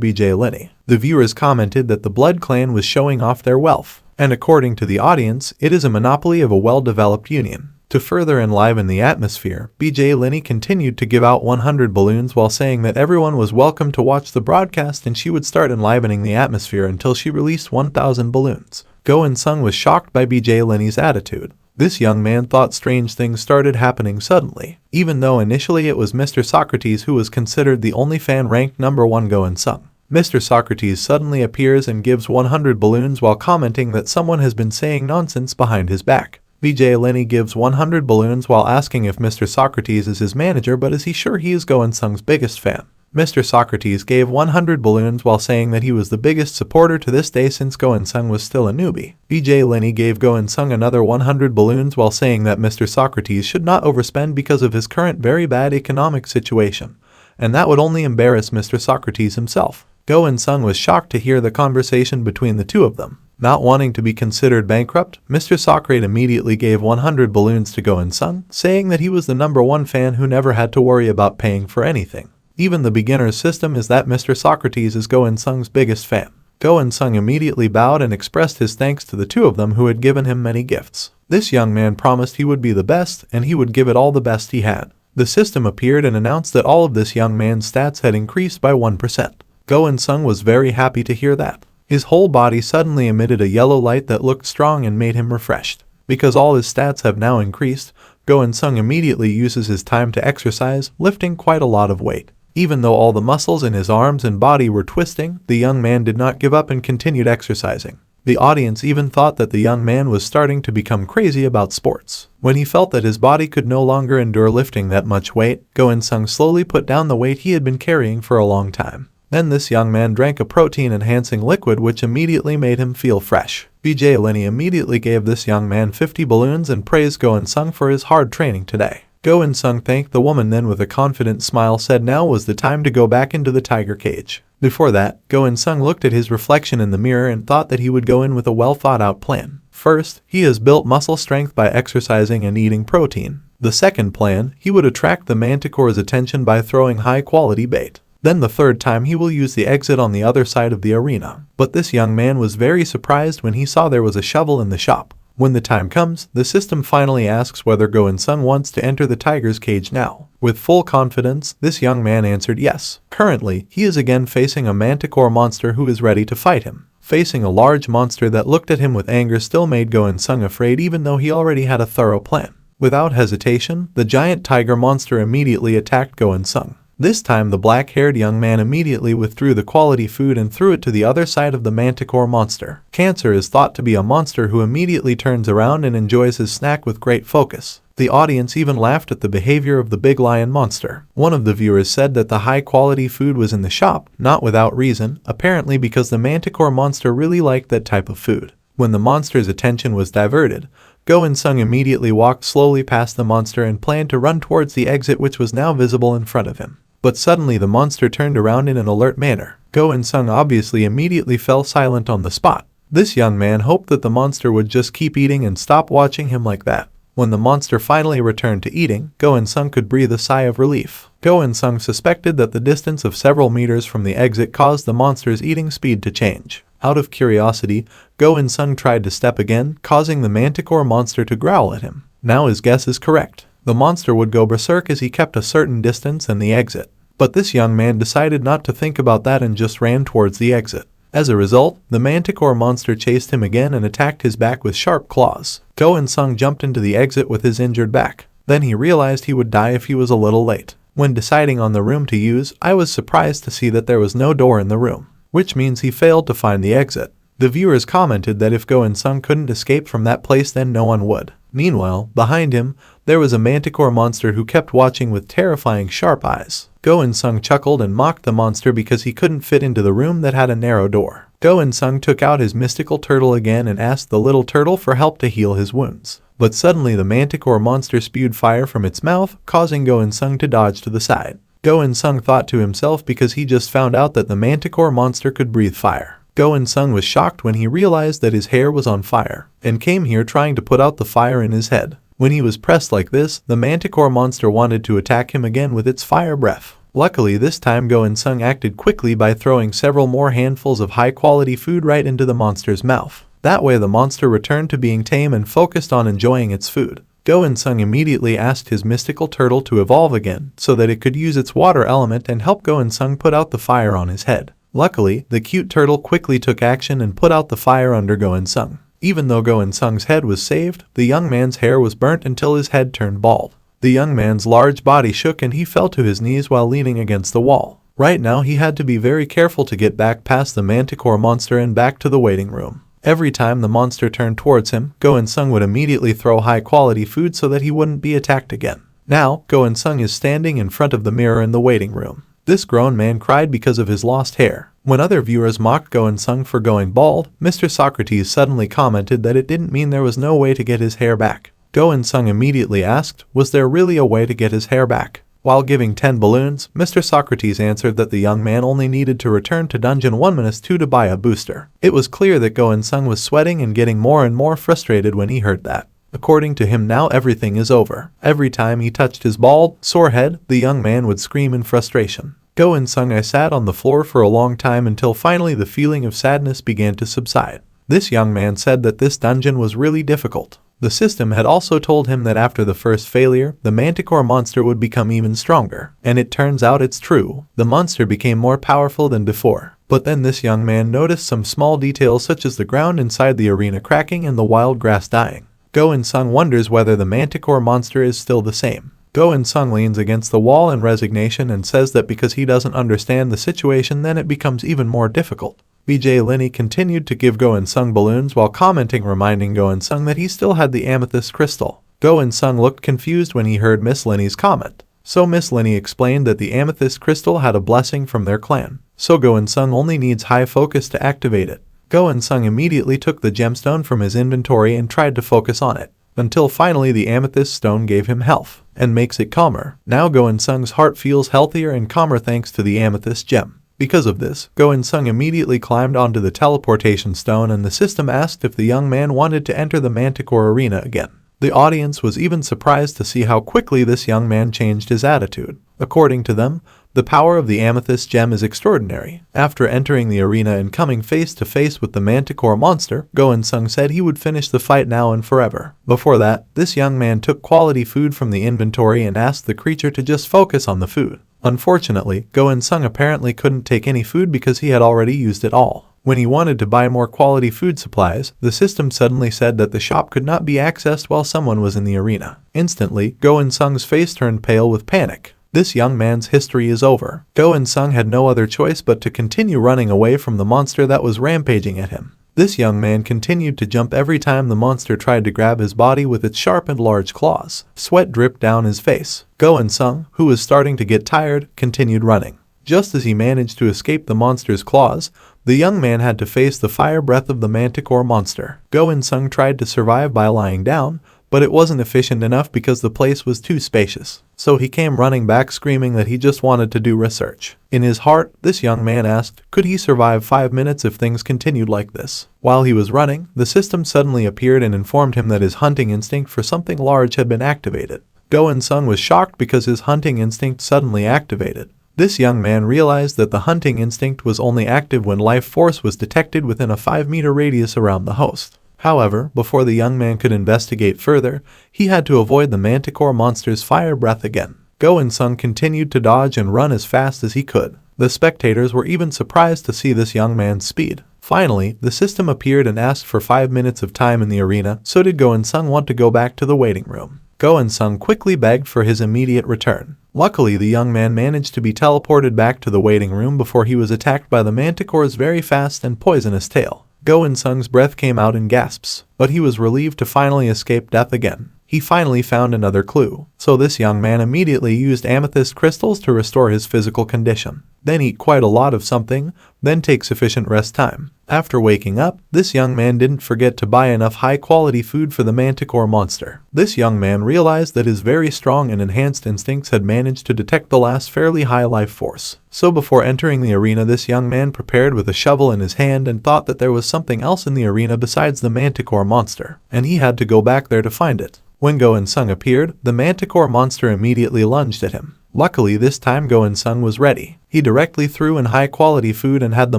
BJ Lenny. The viewers commented that the Blood Clan was showing off their wealth, and according to the audience, it is a monopoly of a well-developed union. To further enliven the atmosphere, BJ Lenny continued to give out 100 balloons while saying that everyone was welcome to watch the broadcast and she would start enlivening the atmosphere until she released 1,000 balloons. Go In-sung was shocked by BJ Lenny's attitude. This young man thought strange things started happening suddenly, even though initially it was Mr. Socrates who was considered the only fan ranked number 1 Go In-sung. Mr. Socrates suddenly appears and gives 100 balloons while commenting that someone has been saying nonsense behind his back. BJ Lenny gives 100 balloons while asking if Mr. Socrates is his manager, but is he sure he is Go In-sung's biggest fan? Mr. Socrates gave 100 balloons while saying that he was the biggest supporter to this day since Go In-sung was still a newbie. BJ Lenny gave Go In-sung another 100 balloons while saying that Mr. Socrates should not overspend because of his current very bad economic situation, and that would only embarrass Mr. Socrates himself. Go In-sung was shocked to hear the conversation between the two of them. Not wanting to be considered bankrupt, Mr. Socrates immediately gave 100 balloons to Go In-sung, saying that he was the number 1 fan who never had to worry about paying for anything. Even the beginner's system is that Mr. Socrates is Go In-sung's biggest fan. Go In-sung immediately bowed and expressed his thanks to the two of them who had given him many gifts. This young man promised he would be the best and he would give it all the best he had. The system appeared and announced that all of this young man's stats had increased by 1%. Go In-sung was very happy to hear that. His whole body suddenly emitted a yellow light that looked strong and made him refreshed. Because all his stats have now increased, Go In-sung immediately uses his time to exercise, lifting quite a lot of weight. Even though all the muscles in his arms and body were twisting, the young man did not give up and continued exercising. The audience even thought that the young man was starting to become crazy about sports. When he felt that his body could no longer endure lifting that much weight, Go In-sung slowly put down the weight he had been carrying for a long time. Then this young man drank a protein-enhancing liquid which immediately made him feel fresh. BJ Lenny immediately gave this young man 50 balloons and praised Go In-sung for his hard training today. Go In-sung thanked the woman, then with a confident smile said now was the time to go back into the tiger cage. Before that, Go In-sung looked at his reflection in the mirror and thought that he would go in with a well-thought-out plan. First, he has built muscle strength by exercising and eating protein. The second plan, he would attract the manticore's attention by throwing high-quality bait. Then the third time he will use the exit on the other side of the arena. But this young man was very surprised when he saw there was a shovel in the shop. When the time comes, the system finally asks whether Go In-sung wants to enter the tiger's cage now. With full confidence, this young man answered yes. Currently, he is again facing a manticore monster who is ready to fight him. Facing a large monster that looked at him with anger still made Go In-sung afraid, even though he already had a thorough plan. Without hesitation, the giant tiger monster immediately attacked Go In-sung. This time the black-haired young man immediately withdrew the quality food and threw it to the other side of the manticore monster. Cancer is thought to be a monster who immediately turns around and enjoys his snack with great focus. The audience even laughed at the behavior of the big lion monster. One of the viewers said that the high-quality food was in the shop, not without reason, apparently because the manticore monster really liked that type of food. When the monster's attention was diverted, Go In-sung immediately walked slowly past the monster and planned to run towards the exit, which was now visible in front of him. But suddenly the monster turned around in an alert manner. Go In-sung obviously immediately fell silent on the spot. This young man hoped that the monster would just keep eating and stop watching him like that. When the monster finally returned to eating, Go In-sung could breathe a sigh of relief. Go In-sung suspected that the distance of several meters from the exit caused the monster's eating speed to change. Out of curiosity, Go In-sung tried to step again, causing the manticore monster to growl at him. Now his guess is correct. The monster would go berserk as he kept a certain distance and the exit. But this young man decided not to think about that and just ran towards the exit. As a result, the manticore monster chased him again and attacked his back with sharp claws. Go In-sung jumped into the exit with his injured back. Then he realized he would die if he was a little late. When deciding on the room to use, I was surprised to see that there was no door in the room, which means he failed to find the exit. The viewers commented that if Go In-sung couldn't escape from that place, then no one would. Meanwhile, behind him, there was a manticore monster who kept watching with terrifying sharp eyes. Go In-sung chuckled and mocked the monster because he couldn't fit into the room that had a narrow door. Go In-sung took out his mystical turtle again and asked the little turtle for help to heal his wounds. But suddenly the manticore monster spewed fire from its mouth, causing Go In-sung to dodge to the side. Go In-sung thought to himself because he just found out that the manticore monster could breathe fire. Go In-sung was shocked when he realized that his hair was on fire, and came here trying to put out the fire in his head. When he was pressed like this, the manticore monster wanted to attack him again with its fire breath. Luckily this time Go In-sung acted quickly by throwing several more handfuls of high-quality food right into the monster's mouth. That way the monster returned to being tame and focused on enjoying its food. Go In-sung immediately asked his mystical turtle to evolve again, so that it could use its water element and help Go In-sung put out the fire on his head. Luckily, the cute turtle quickly took action and put out the fire under Go In-sung. Even though Go In-sung's head was saved, the young man's hair was burnt until his head turned bald. The young man's large body shook and he fell to his knees while leaning against the wall. Right now he had to be very careful to get back past the manticore monster and back to the waiting room. Every time the monster turned towards him, Go In-sung would immediately throw high-quality food so that he wouldn't be attacked again. Now, Go In-sung is standing in front of the mirror in the waiting room. This grown man cried because of his lost hair. When other viewers mocked Go In-sung for going bald, Mr. Socrates suddenly commented that it didn't mean there was no way to get his hair back. Go In-sung immediately asked, was there really a way to get his hair back? While giving 10 balloons, Mr. Socrates answered that the young man only needed to return to Dungeon 1-2 to buy a booster. It was clear that Go In-sung was sweating and getting more and more frustrated when he heard that. According to him, now everything is over. Every time he touched his bald, sore head, the young man would scream in frustration. Go In-sung, I sat on the floor for a long time until finally the feeling of sadness began to subside. This young man said that this dungeon was really difficult. The system had also told him that after the first failure, the manticore monster would become even stronger. And it turns out it's true. The monster became more powerful than before. But then this young man noticed some small details such as the ground inside the arena cracking and the wild grass dying. Go In-sung wonders whether the manticore monster is still the same. Go In-sung leans against the wall in resignation and says that because he doesn't understand the situation, then it becomes even more difficult. BJ Lenny continued to give Go In-sung balloons while commenting, reminding Go In-sung that he still had the amethyst crystal. Go In-sung looked confused when he heard Miss Lenny's comment. So Miss Lenny explained that the amethyst crystal had a blessing from their clan. So Go In-sung only needs high focus to activate it. Go In-sung immediately took the gemstone from his inventory and tried to focus on it, until finally the amethyst stone gave him health. and makes it calmer. Now Go In-sung's heart feels healthier and calmer thanks to the amethyst gem. Because of this, Go In-sung immediately climbed onto the teleportation stone and the system asked if the young man wanted to enter the Manticore arena again. The audience was even surprised to see how quickly this young man changed his attitude. According to them, the power of the amethyst gem is extraordinary. After entering the arena and coming face to face with the Manticore monster, Go In-sung said he would finish the fight now and forever. Before that, this young man took quality food from the inventory and asked the creature to just focus on the food. Unfortunately, Go In-sung apparently couldn't take any food because he had already used it all. When he wanted to buy more quality food supplies, the system suddenly said that the shop could not be accessed while someone was in the arena. Instantly, Go In-sung's face turned pale with panic. This young man's history is over. Go In-sung had no other choice but to continue running away from the monster that was rampaging at him. This young man continued to jump every time the monster tried to grab his body with its sharp and large claws. Sweat dripped down his face. Go In-sung, who was starting to get tired, continued running. Just as he managed to escape the monster's claws, the young man had to face the fire breath of the Manticore monster. Go In-sung tried to survive by lying down, but it wasn't efficient enough because the place was too spacious. So he came running back screaming that he just wanted to do research. In his heart, this young man asked, could he survive 5 minutes if things continued like this? While he was running, the system suddenly appeared and informed him that his hunting instinct for something large had been activated. Go In-sung was shocked because his hunting instinct suddenly activated. This young man realized that the hunting instinct was only active when life force was detected within a 5-meter radius around the host. However, before the young man could investigate further, he had to avoid the Manticore monster's fire breath again. Go In-sung continued to dodge and run as fast as he could. The spectators were even surprised to see this young man's speed. Finally, the system appeared and asked for 5 minutes of time in the arena, so did Go In-sung want to go back to the waiting room. Go In-sung quickly begged for his immediate return. Luckily, the young man managed to be teleported back to the waiting room before he was attacked by the Manticore's very fast and poisonous tail. Go In-sung's breath came out in gasps, but he was relieved to finally escape death again. He finally found another clue, so this young man immediately used amethyst crystals to restore his physical condition. Then eat quite a lot of something, then take sufficient rest time. After waking up, this young man didn't forget to buy enough high-quality food for the Manticore monster. This young man realized that his very strong and enhanced instincts had managed to detect the last fairly high life force. So before entering the arena, this young man prepared with a shovel in his hand and thought that there was something else in the arena besides the Manticore monster, and he had to go back there to find it. When Go In-sung appeared, the Manticore monster immediately lunged at him. Luckily, this time Go In-sung was ready. He directly threw in high-quality food and had the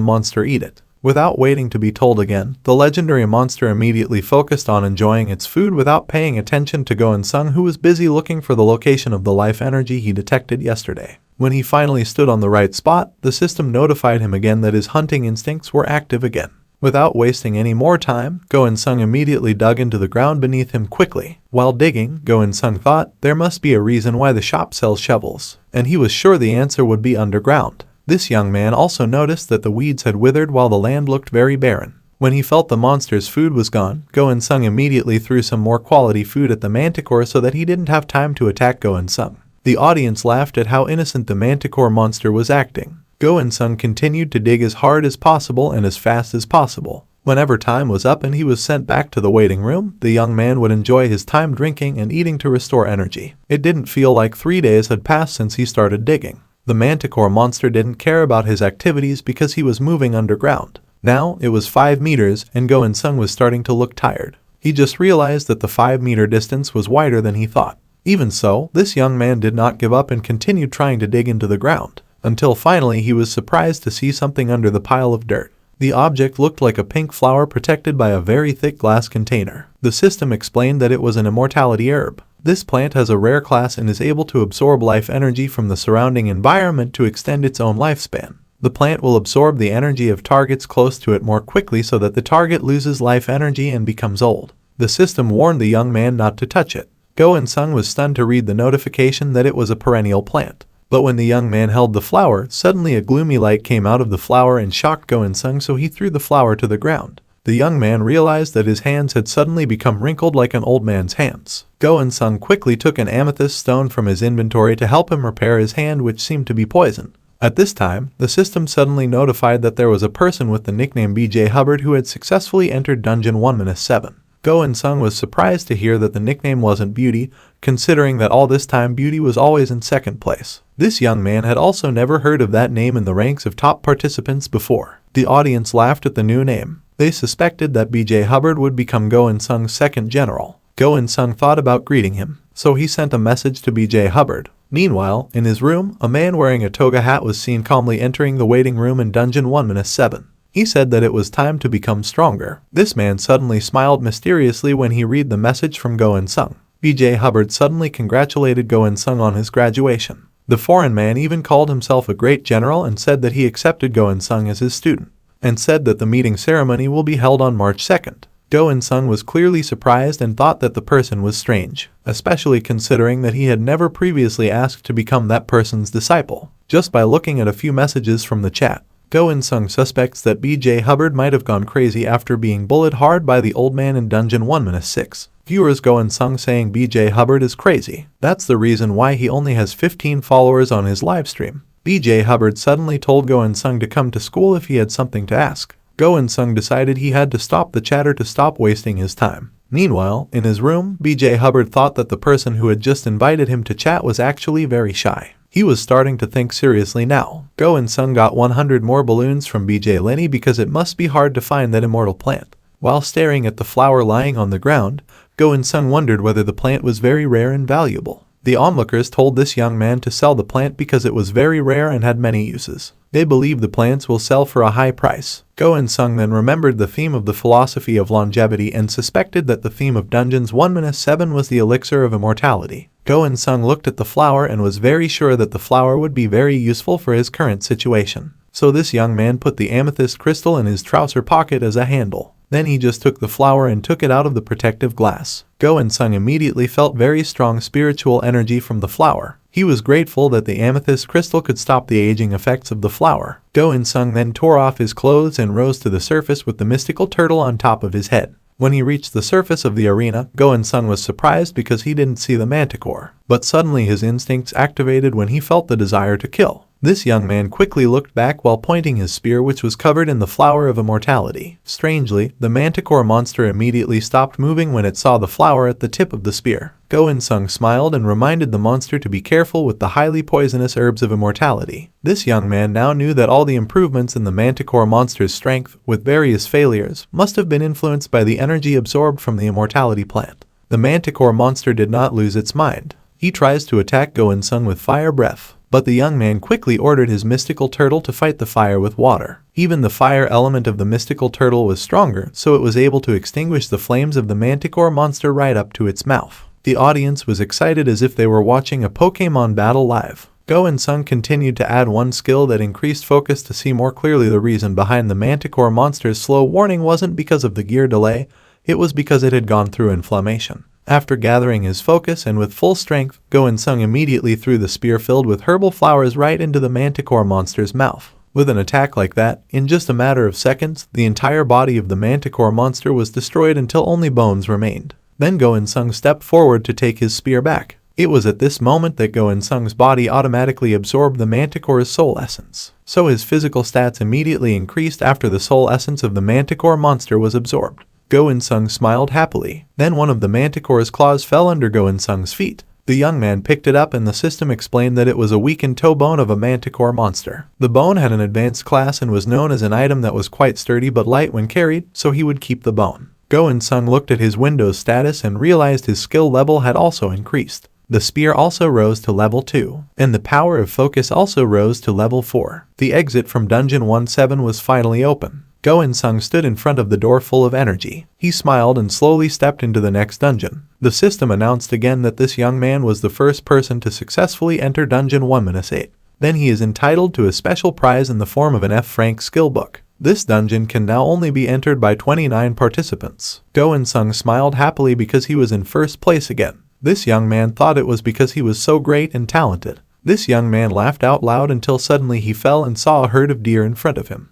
monster eat it. Without waiting to be told again, the legendary monster immediately focused on enjoying its food without paying attention to Go In-sung, who was busy looking for the location of the life energy he detected yesterday. When he finally stood on the right spot, the system notified him again that his hunting instincts were active again. Without wasting any more time, Go In-sung immediately dug into the ground beneath him quickly. While digging, Go In-sung thought there must be a reason why the shop sells shovels, and he was sure the answer would be underground. This young man also noticed that the weeds had withered while the land looked very barren. When he felt the monster's food was gone, Go In-sung immediately threw some more quality food at the Manticore so that he didn't have time to attack Go In-sung. The audience laughed at how innocent the Manticore monster was acting. Go In-sung continued to dig as hard as possible and as fast as possible. Whenever time was up and he was sent back to the waiting room, the young man would enjoy his time drinking and eating to restore energy. It didn't feel like 3 days had passed since he started digging. The Manticore monster didn't care about his activities because he was moving underground. Now, it was 5 meters and Go In-sung was starting to look tired. He just realized that the 5-meter distance was wider than he thought. Even so, this young man did not give up and continued trying to dig into the ground, until finally he was surprised to see something under the pile of dirt. The object looked like a pink flower protected by a very thick glass container. The system explained that it was an immortality herb. This plant has a rare class and is able to absorb life energy from the surrounding environment to extend its own lifespan. The plant will absorb the energy of targets close to it more quickly so that the target loses life energy and becomes old. The system warned the young man not to touch it. Go In-sung was stunned to read the notification that it was a perennial plant. But when the young man held the flower, suddenly a gloomy light came out of the flower and shocked Go In-sung, so he threw the flower to the ground. The young man realized that his hands had suddenly become wrinkled like an old man's hands. Go In-sung quickly took an amethyst stone from his inventory to help him repair his hand, which seemed to be poisoned. At this time, the system suddenly notified that there was a person with the nickname BJ Hubbard who had successfully entered Dungeon 1-7. Go In-sung was surprised to hear that the nickname wasn't Beauty, considering that all this time Beauty was always in second place. This young man had also never heard of that name in the ranks of top participants before. The audience laughed at the new name. They suspected that BJ Hubbard would become Go In-sung's second general. Go In-sung thought about greeting him, so he sent a message to BJ Hubbard. Meanwhile, in his room, a man wearing a toga hat was seen calmly entering the waiting room in Dungeon 1-7. He said that it was time to become stronger. This man suddenly smiled mysteriously when he read the message from Go In-sung. BJ Hubbard suddenly congratulated Go In-sung on his graduation. The foreign man even called himself a great general and said that he accepted Go In-sung as his student, and said that the meeting ceremony will be held on March 2nd. Go In-sung was clearly surprised and thought that the person was strange, especially considering that he had never previously asked to become that person's disciple. Just by looking at a few messages from the chat, Go In-sung suspects that BJ Hubbard might have gone crazy after being bullied hard by the old man in Dungeon 1-6. Viewers Go In-sung saying BJ Hubbard is crazy. That's the reason why he only has 15 followers on his livestream. BJ Hubbard suddenly told Go In-sung to come to school if he had something to ask. Go In-sung decided he had to stop the chatter to stop wasting his time. Meanwhile, in his room, BJ Hubbard thought that the person who had just invited him to chat was actually very shy. He was starting to think seriously now. Go In-sung got 100 more balloons from BJ Lenny because it must be hard to find that immortal plant. While staring at the flower lying on the ground, Go In-sung wondered whether the plant was very rare and valuable. The onlookers told this young man to sell the plant because it was very rare and had many uses. They believe the plants will sell for a high price. Go In-sung then remembered the theme of the philosophy of longevity and suspected that the theme of Dungeons 1-7 was the elixir of immortality. Go In-sung looked at the flower and was very sure that the flower would be very useful for his current situation. So this young man put the amethyst crystal in his trouser pocket as a handle. Then he just took the flower and took it out of the protective glass. Go In-sung immediately felt very strong spiritual energy from the flower. He was grateful that the amethyst crystal could stop the aging effects of the flower. Go In-sung then tore off his clothes and rose to the surface with the mystical turtle on top of his head. When he reached the surface of the arena, Go In-sung was surprised because he didn't see the manticore. But suddenly his instincts activated when he felt the desire to kill. This young man quickly looked back while pointing his spear, which was covered in the flower of immortality. Strangely, the manticore monster immediately stopped moving when it saw the flower at the tip of the spear. Go In-sung smiled and reminded the monster to be careful with the highly poisonous herbs of immortality. This young man now knew that all the improvements in the manticore monster's strength, with various failures, must have been influenced by the energy absorbed from the immortality plant. The manticore monster did not lose its mind. He tries to attack Go In-sung with fire breath, but the young man quickly ordered his mystical turtle to fight the fire with water. Even the fire element of the mystical turtle was stronger, so it was able to extinguish the flames of the manticore monster right up to its mouth. The audience was excited as if they were watching a Pokémon battle live. Go In-sung continued to add one skill that increased focus to see more clearly. The reason behind the manticore monster's slow warning wasn't because of the gear delay, it was because it had gone through inflammation. After gathering his focus and with full strength, Go In-sung immediately threw the spear filled with herbal flowers right into the manticore monster's mouth. With an attack like that, in just a matter of seconds, the entire body of the manticore monster was destroyed until only bones remained. Then Go In-sung stepped forward to take his spear back. It was at this moment that Go In-sung's body automatically absorbed the manticore's soul essence. So his physical stats immediately increased after the soul essence of the manticore monster was absorbed. Go In-sung smiled happily. Then one of the manticore's claws fell under Go In-sung's feet. The young man picked it up and the system explained that it was a weakened toe bone of a manticore monster. The bone had an advanced class and was known as an item that was quite sturdy but light when carried, so he would keep the bone. Go In-sung looked at his Windows status and realized his skill level had also increased. The spear also rose to level 2, and the power of focus also rose to level 4. The exit from Dungeon 1-7 was finally open. Go In-sung stood in front of the door full of energy. He smiled and slowly stepped into the next dungeon. The system announced again that this young man was the first person to successfully enter Dungeon 1-8. Then he is entitled to a special prize in the form of an F-rank skill book. This dungeon can now only be entered by 29 participants. Go In-sung smiled happily because he was in first place again. This young man thought it was because he was so great and talented. This young man laughed out loud until suddenly he fell and saw a herd of deer in front of him.